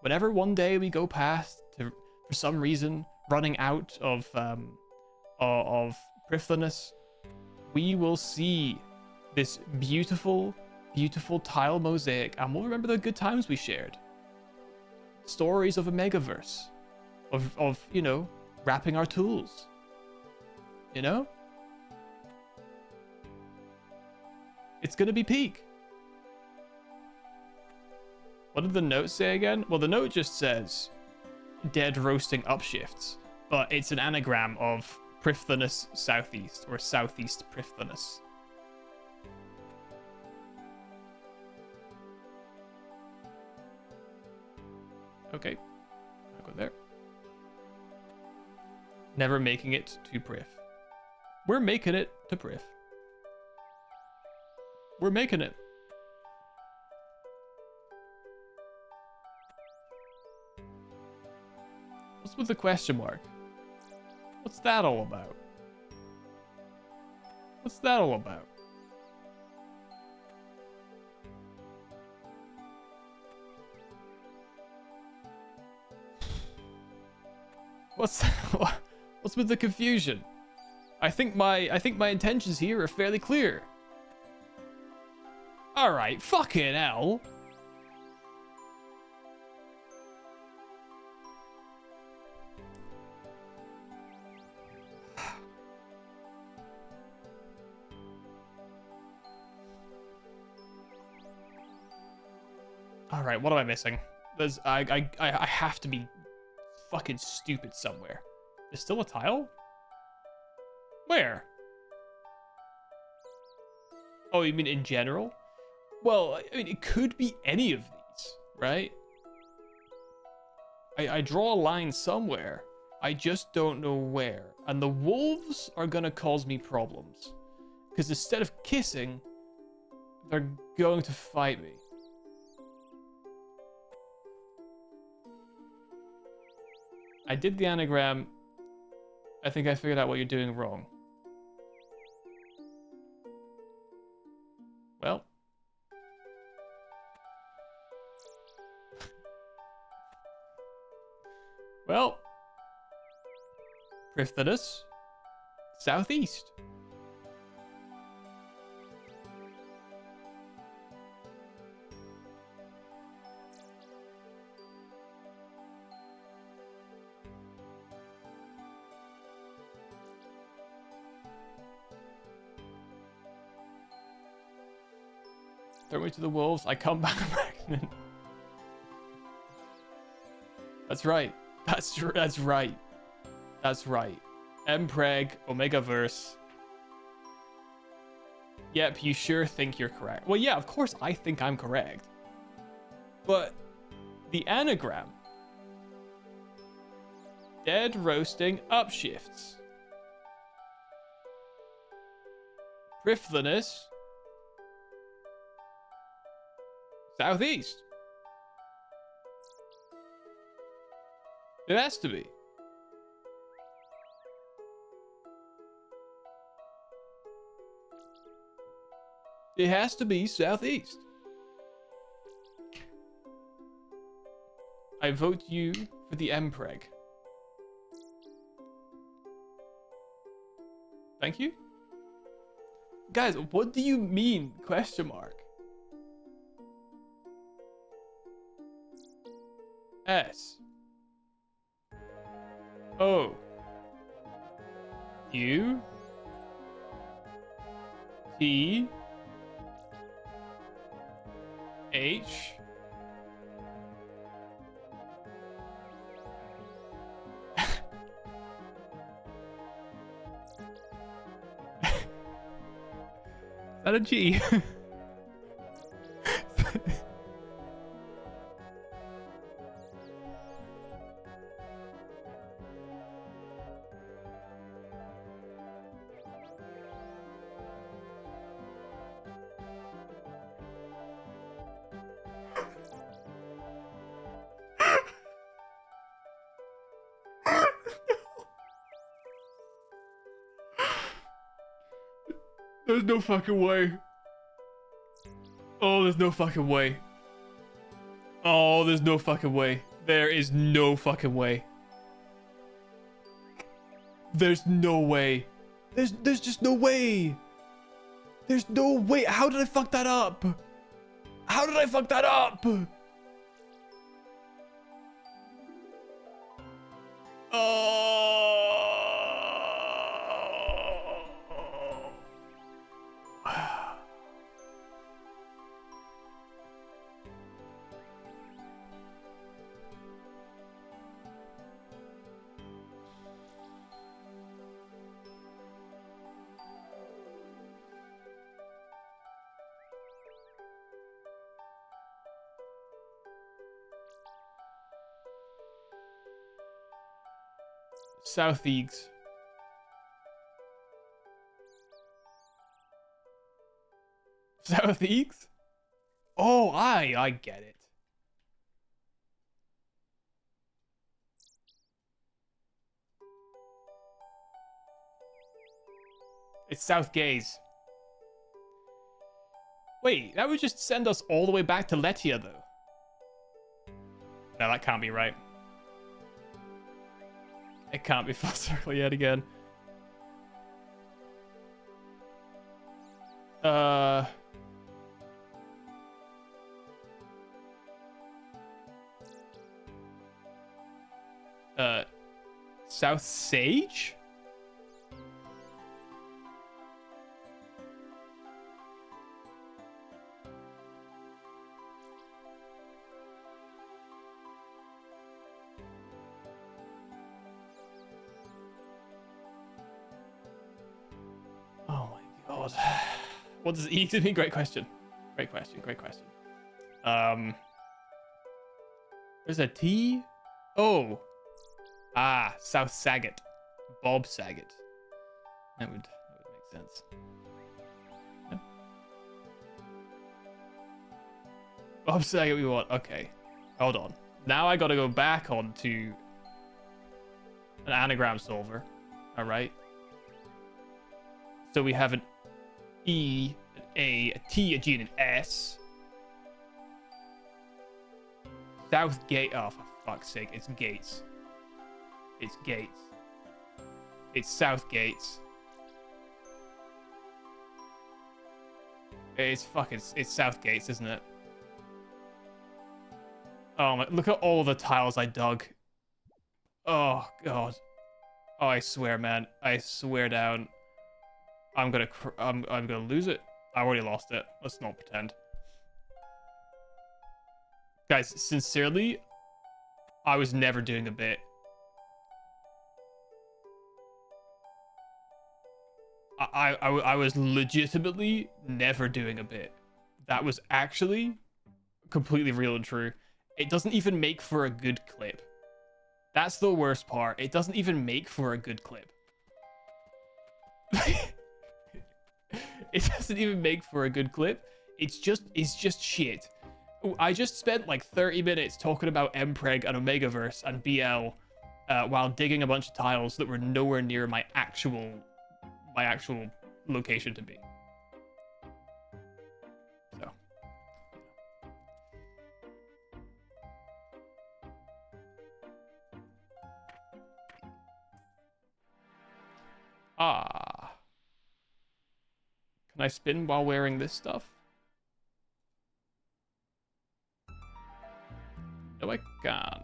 Whenever one day we go past, for some reason, running out of prifliness, we will see this beautiful, beautiful tile mosaic, and we'll remember the good times we shared. Stories of a megaverse, of you know, wrapping our tools. You know? It's gonna be peak. What did the note say again? Well, the note just says dead roasting upshifts, but it's an anagram of Prifdhanus southeast, or southeast Prifdhanus. Okay, I'll go there. Never making it to Prif. We're making it to Prif. We're making it. What's with the question mark? What's that all about? What's that all about? What's with the confusion? I think my intentions here are fairly clear. All right, fucking hell. All right, what am I missing? I have to be fucking stupid somewhere. There's still a tile? Where? Oh, you mean in general? Well, I mean, it could be any of these, right? I draw a line somewhere. I just don't know where. And the wolves are gonna cause me problems. Because instead of kissing, they're going to fight me. I did the anagram. I think I figured out what you're doing wrong. Well. Well. Prifdhanus. Southeast. Throw me to the wolves. I come back pregnant. That's right. That's right. That's right. Mpreg, Omega Verse. Yep, you sure think you're correct. Well, yeah, of course I think I'm correct. But the anagram. Dead roasting upshifts. Prifdhanus. Southeast. It has to be. It has to be southeast. I vote you for the Mpreg. Thank you. Guys, what do you mean, question mark? S O U T H Is that a G? There's no fucking way. Oh, there's no fucking way. Oh, there's no fucking way. There is no fucking way. There's no way. There's just no way. There's no way. How did I fuck that up? How did I fuck that up? Oh. South Eags. South Eags? Oh, I get it. It's South Gaze. Wait, that would just send us all the way back to Letia, though. No, that can't be right. It can't be full circle yet again. South Sage? Oh my god. What does E mean? Great question. Great question. Great question. There's a T. Oh. Ah, South Saget. Bob Saget. That would make sense. Yeah. Bob Saget we want. Okay. Hold on. Now I gotta go back onto an anagram solver. Alright. So we have an E, an A, a T, a G, and an S. Southgate. Oh, for fuck's sake. It's Gates. It's Gates. It's Southgates. It's Southgates, isn't it? Oh my, look at all the tiles I dug. Oh god. Oh, I swear, man. I swear down. I'm gonna lose it. I already lost it. Let's not pretend. Guys, sincerely, I was never doing a bit. I was legitimately never doing a bit. That was actually completely real and true. It doesn't even make for a good clip. That's the worst part. It doesn't even make for a good clip. It doesn't even make for a good clip. It's just shit. Ooh, I just spent like 30 minutes talking about Mpreg and Omegaverse and BL while digging a bunch of tiles that were nowhere near my actual location to be. So. Ah. Can I spin while wearing this stuff? No, I can't.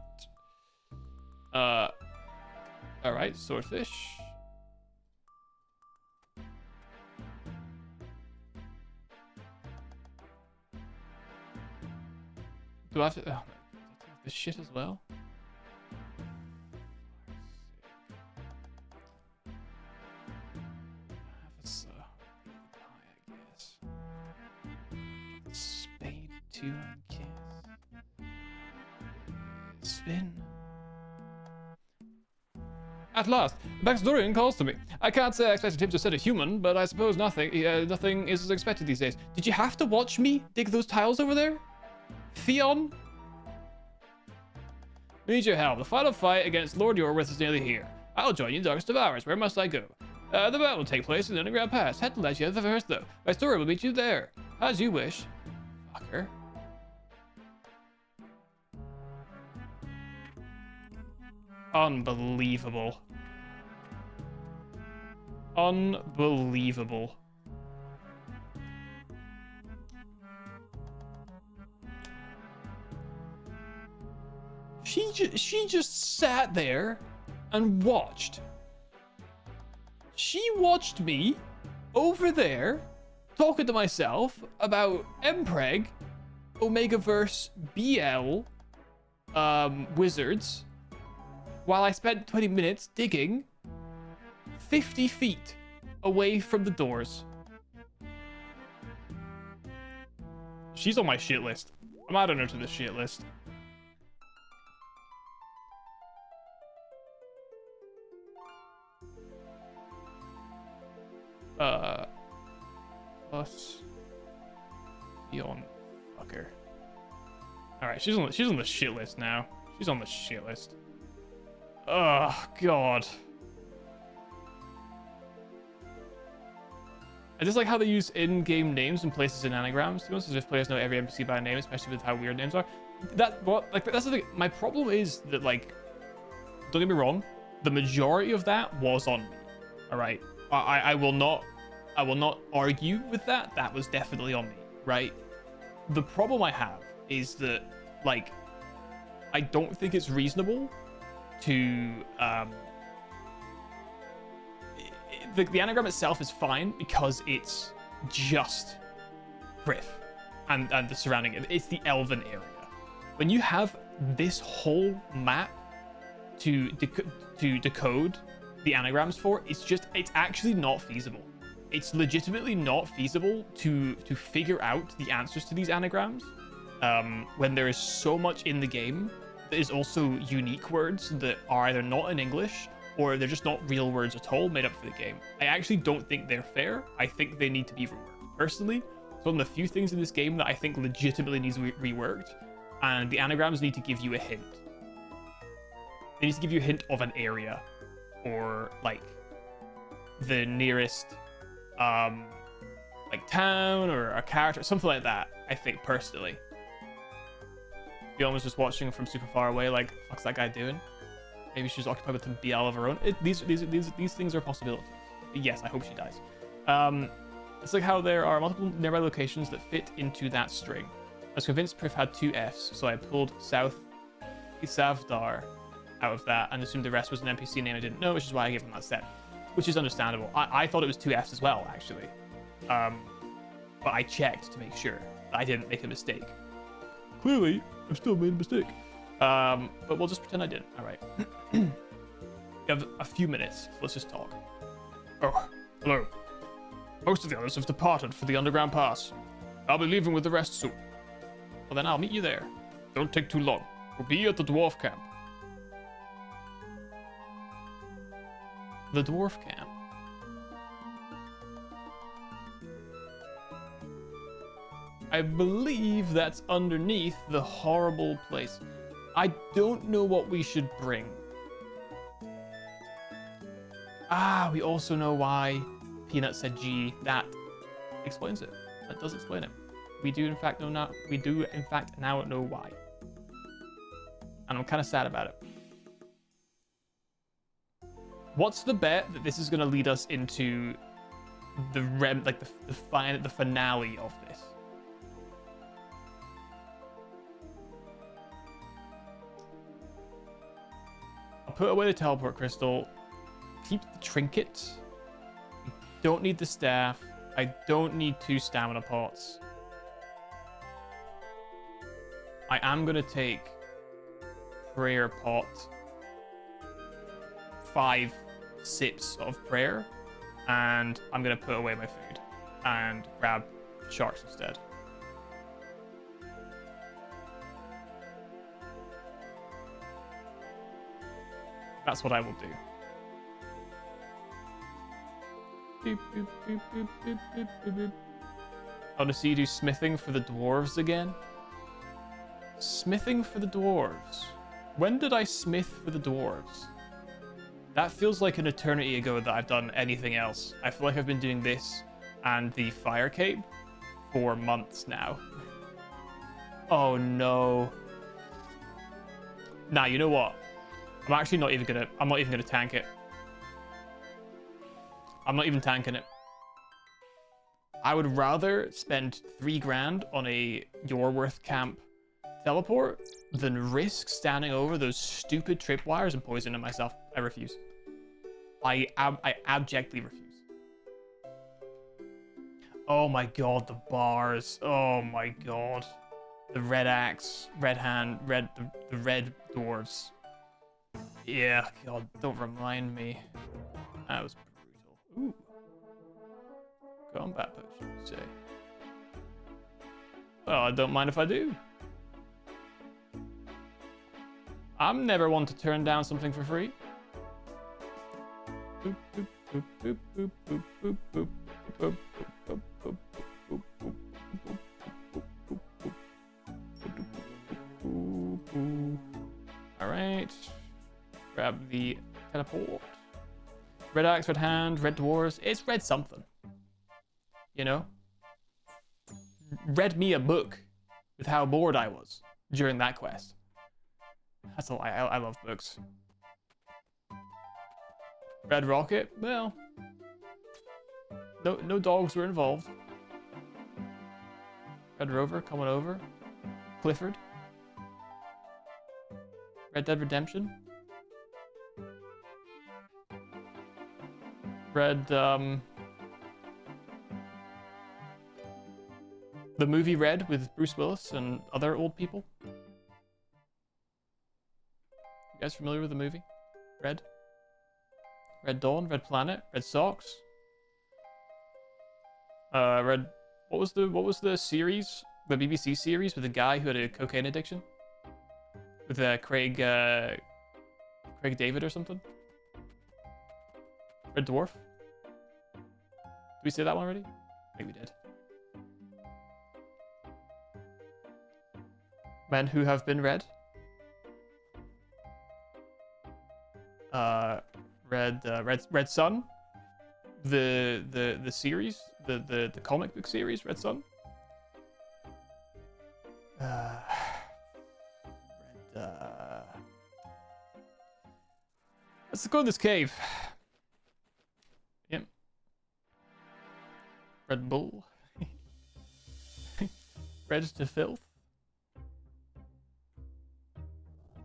Alright, swordfish. Do I have to... Oh my god, this shit as well? Spade 2 on kiss. Spin. At last, the backstory calls to me. I can't say I expected him to set a human, but I suppose nothing is as expected these days. Did you have to watch me dig those tiles over there? Theon? We need your help. The final fight against Lord Yorwith is nearly here. I'll join you in Darkest of Hours. Where must I go? The battle will take place in the Underground Pass. Head to Letia first, though. My story will meet you there. As you wish. Fucker. Unbelievable. Unbelievable. She just sat there and watched. She watched me over there talking to myself about Mpreg, Omegaverse, BL, wizards, while I spent 20 minutes digging 50 feet away from the doors. She's on my shit list. I'm adding her to the shit list. Plus Beyond fucker. Alright, she's on the shit list now. She's on the shit list. Oh god. I just like how they use in-game names and places in anagrams, to be honest, as if players know every NPC by name, especially with how weird names are. That's the thing. My problem is that, like, don't get me wrong, the majority of that was on me. Alright. I will not argue with that. That was definitely on me, right? The problem I have is that, like, I don't think it's reasonable to the anagram itself is fine because it's just Griff and the surrounding. It's the Elven area. When you have this whole map to decode the anagrams for, it's actually not feasible. It's legitimately not feasible to figure out the answers to these anagrams when there is so much in the game that is also unique words that are either not in English or they're just not real words at all made up for the game. I actually don't think they're fair. I think they need to be reworked. Personally, it's one of the few things in this game that I think legitimately needs reworked, and the anagrams need to give you a hint. They need to give you a hint of an area or like the nearest like town or a character, something like that. I think personally. Fiona was just watching from super far away, like, what's that guy doing? Maybe she's occupied with some BL of her own. These things are possibilities. Yes, I hope she dies. It's like how there are multiple nearby locations that fit into that string. I was convinced Priv had 2 Fs, so I pulled South Isavdar out of that and assumed the rest was an NPC name I didn't know, which is why I gave him that set. Which is understandable. I thought it was 2 Fs as well, actually. But I checked to make sure that I didn't make a mistake. Clearly, I still made a mistake. But we'll just pretend I didn't. All right. We have a few minutes. So let's just talk. Oh, hello. Most of the others have departed for the underground pass. I'll be leaving with the rest soon. Well, then I'll meet you there. Don't take too long. We'll be at the dwarf camp. The dwarf camp. I believe that's underneath the horrible place. I don't know what we should bring. Ah, we also know why Peanut said G. That explains it. That does explain it. We do in fact know now. We do in fact now know why. And I'm kind of sad about it. What's the bet that this is going to lead us into the the finale of this? I'll put away the teleport crystal. Keep the trinket. I don't need the staff. I don't need 2 stamina pots. I am going to take prayer pot. 5 sips of prayer. And I'm going to put away my food. And grab sharks instead. That's what I will do. Boop, boop, boop, boop, boop, boop, boop, boop. I want to see you do smithing for the dwarves again. Smithing for the dwarves. When did I smith for the dwarves? That feels like an eternity ago that I've done anything else. I feel like I've been doing this and the fire cape for months now. Oh no. Nah, you know what? I'm not even gonna tank it. I'm not even tanking it. I would rather spend 3 grand on a Yorworth camp teleport than risk standing over those stupid tripwires and poisoning myself. I refuse. I abjectly refuse. Oh my god, the bars. Oh my god. The red axe, red hand, the red dwarves. Yeah, god, don't remind me. That was brutal. Ooh. Combat potion, you say? Well, I don't mind if I do. I'm never one to turn down something for free. Boop, boop, boop, boop, boop, boop, boop, boop. the teleport. Red axe, red hand, red dwarves. It's red something. You know? Read me a book with how bored I was during that quest. That's a lie. I love books. Red rocket. Well, no dogs were involved. Red rover coming over. Clifford. Red Dead Redemption. Red the movie Red with Bruce Willis and other old people. You guys familiar with the movie Red? Red Dawn, Red Planet, Red Socks. Red. What was the series? The BBC series with the guy who had a cocaine addiction? With Craig David or something? Red Dwarf? Did we say that one already? I think we did. Men who have been read. Red Sun. The series, the comic book series, Red Sun. Let's go in this cave. Yep. Red Bull. Red to filth.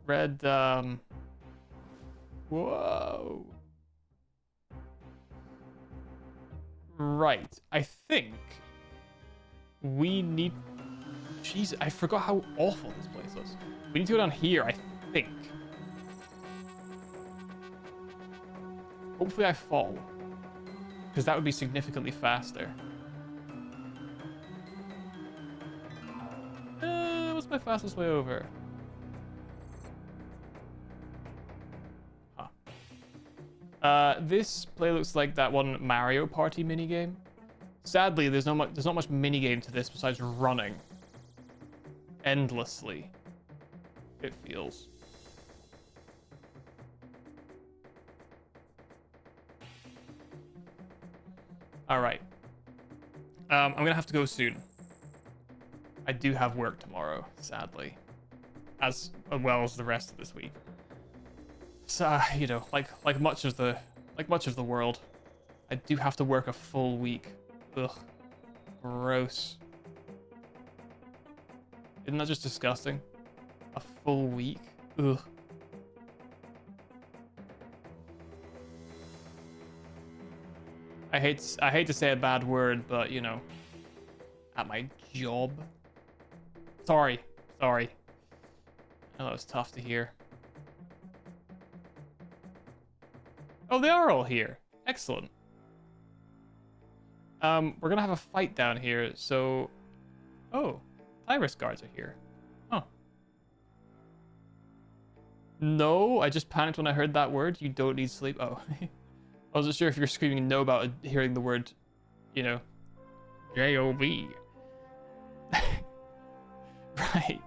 Red, whoa. Right. I think we need... Jeez, I forgot how awful this place was. We need to go down here, I think. Hopefully I fall. Because that would be significantly faster. What's my fastest way over? Huh. This play looks like that one Mario Party minigame. Sadly, there's not much minigame to this besides running. Endlessly. It feels. Alright. I'm gonna have to go soon. I do have work tomorrow, sadly. As well as the rest of this week. So, you know, like much of the world, I do have to work a full week. Ugh. Gross. Isn't that just disgusting? A full week? Ugh. I hate to say a bad word, but you know, at my job. Sorry. I know that was tough to hear. Oh, they are all here. Excellent. We're gonna have a fight down here, so... Oh, Tyrus guards are here. Huh. No, I just panicked when I heard that word. You don't need sleep. Oh. I wasn't sure if you're screaming no about hearing the word, you know, J-O-B. Right.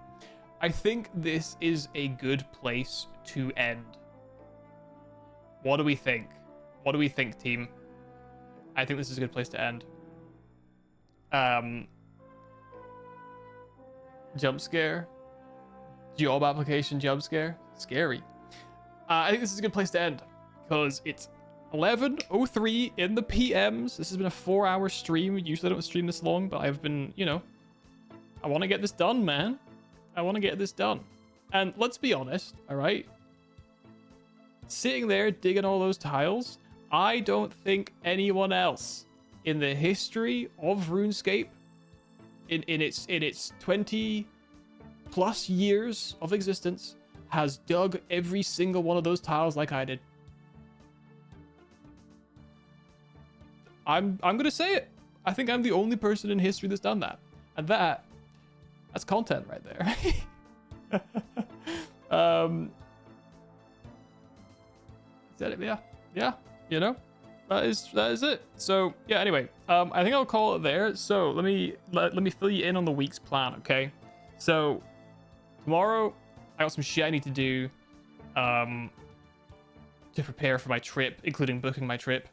I think this is a good place to end. What do we think? What do we think, team? I think this is a good place to end. Jump scare. Job application jump scare. Scary. I think this is a good place to end. Because it's 11:03 in the PMs. This has been a 4-hour stream. Usually I don't stream this long, but I've been, you know... I want to get this done, man. I want to get this done. And let's be honest, alright? Sitting there digging all those tiles, I don't think anyone else in the history of RuneScape, in its 20 plus years of existence, has dug every single one of those tiles like I did. I'm gonna say it. I think I'm the only person in history that's done that. And that's content right there. Is that it? Yeah, you know, that is it. So yeah, anyway, I think I'll call it there. So let me fill you in on the week's plan, okay? So tomorrow I got some shit I need to do. to prepare for my trip, including booking my trip.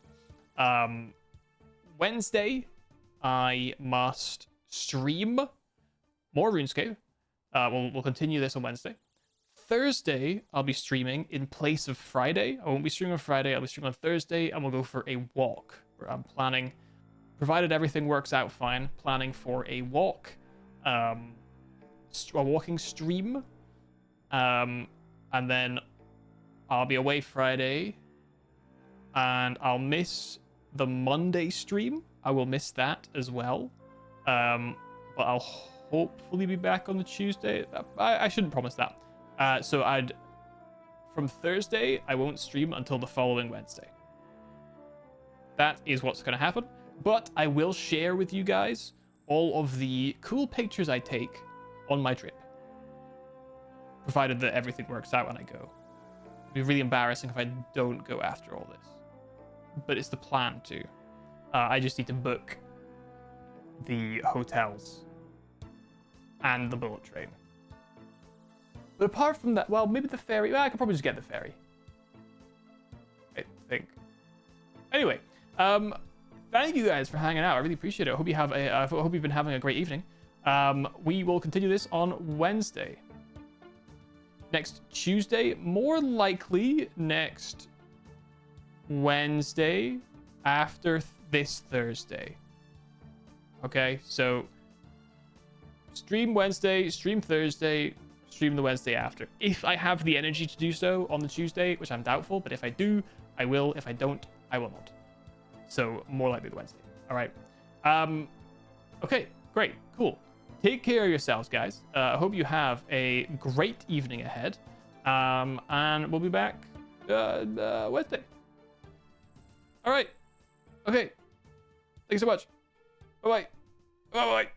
Wednesday, I must stream more RuneScape. We'll continue this on Wednesday. Thursday, I'll be streaming in place of Friday. I won't be streaming on Friday. I'll be streaming on Thursday, and we'll go for a walk. Where I'm planning, provided everything works out fine, planning for a walk, a walking stream, and then I'll be away Friday, and I'll miss the Monday stream. I will miss that as well, but I'll hopefully be back on the Tuesday. I shouldn't promise that. So from Thursday, I won't stream until the following Wednesday. That is what's going to happen. But I will share with you guys all of the cool pictures I take on my trip. Provided that everything works out when I go. It'd be really embarrassing if I don't go after all this. But it's the plan to. I just need to book the hotels and the bullet train. But apart from that, well, maybe the ferry. Well, I could probably just get the ferry. I think. Anyway, thank you guys for hanging out. I really appreciate it. I hope you've been having a great evening. We will continue this on Wednesday. Next Tuesday, more likely next Wednesday after this Thursday. Okay, so stream Wednesday, stream Thursday, stream the Wednesday after. If I have the energy to do so on the Tuesday, which I'm doubtful, but if I do, I will. If I don't, I will not. So more likely the Wednesday. All right. Okay, great, cool. Take care of yourselves, guys. I hope you have a great evening ahead. And we'll be back Wednesday. All right. Okay. Thanks so much. Bye-bye. Bye-bye.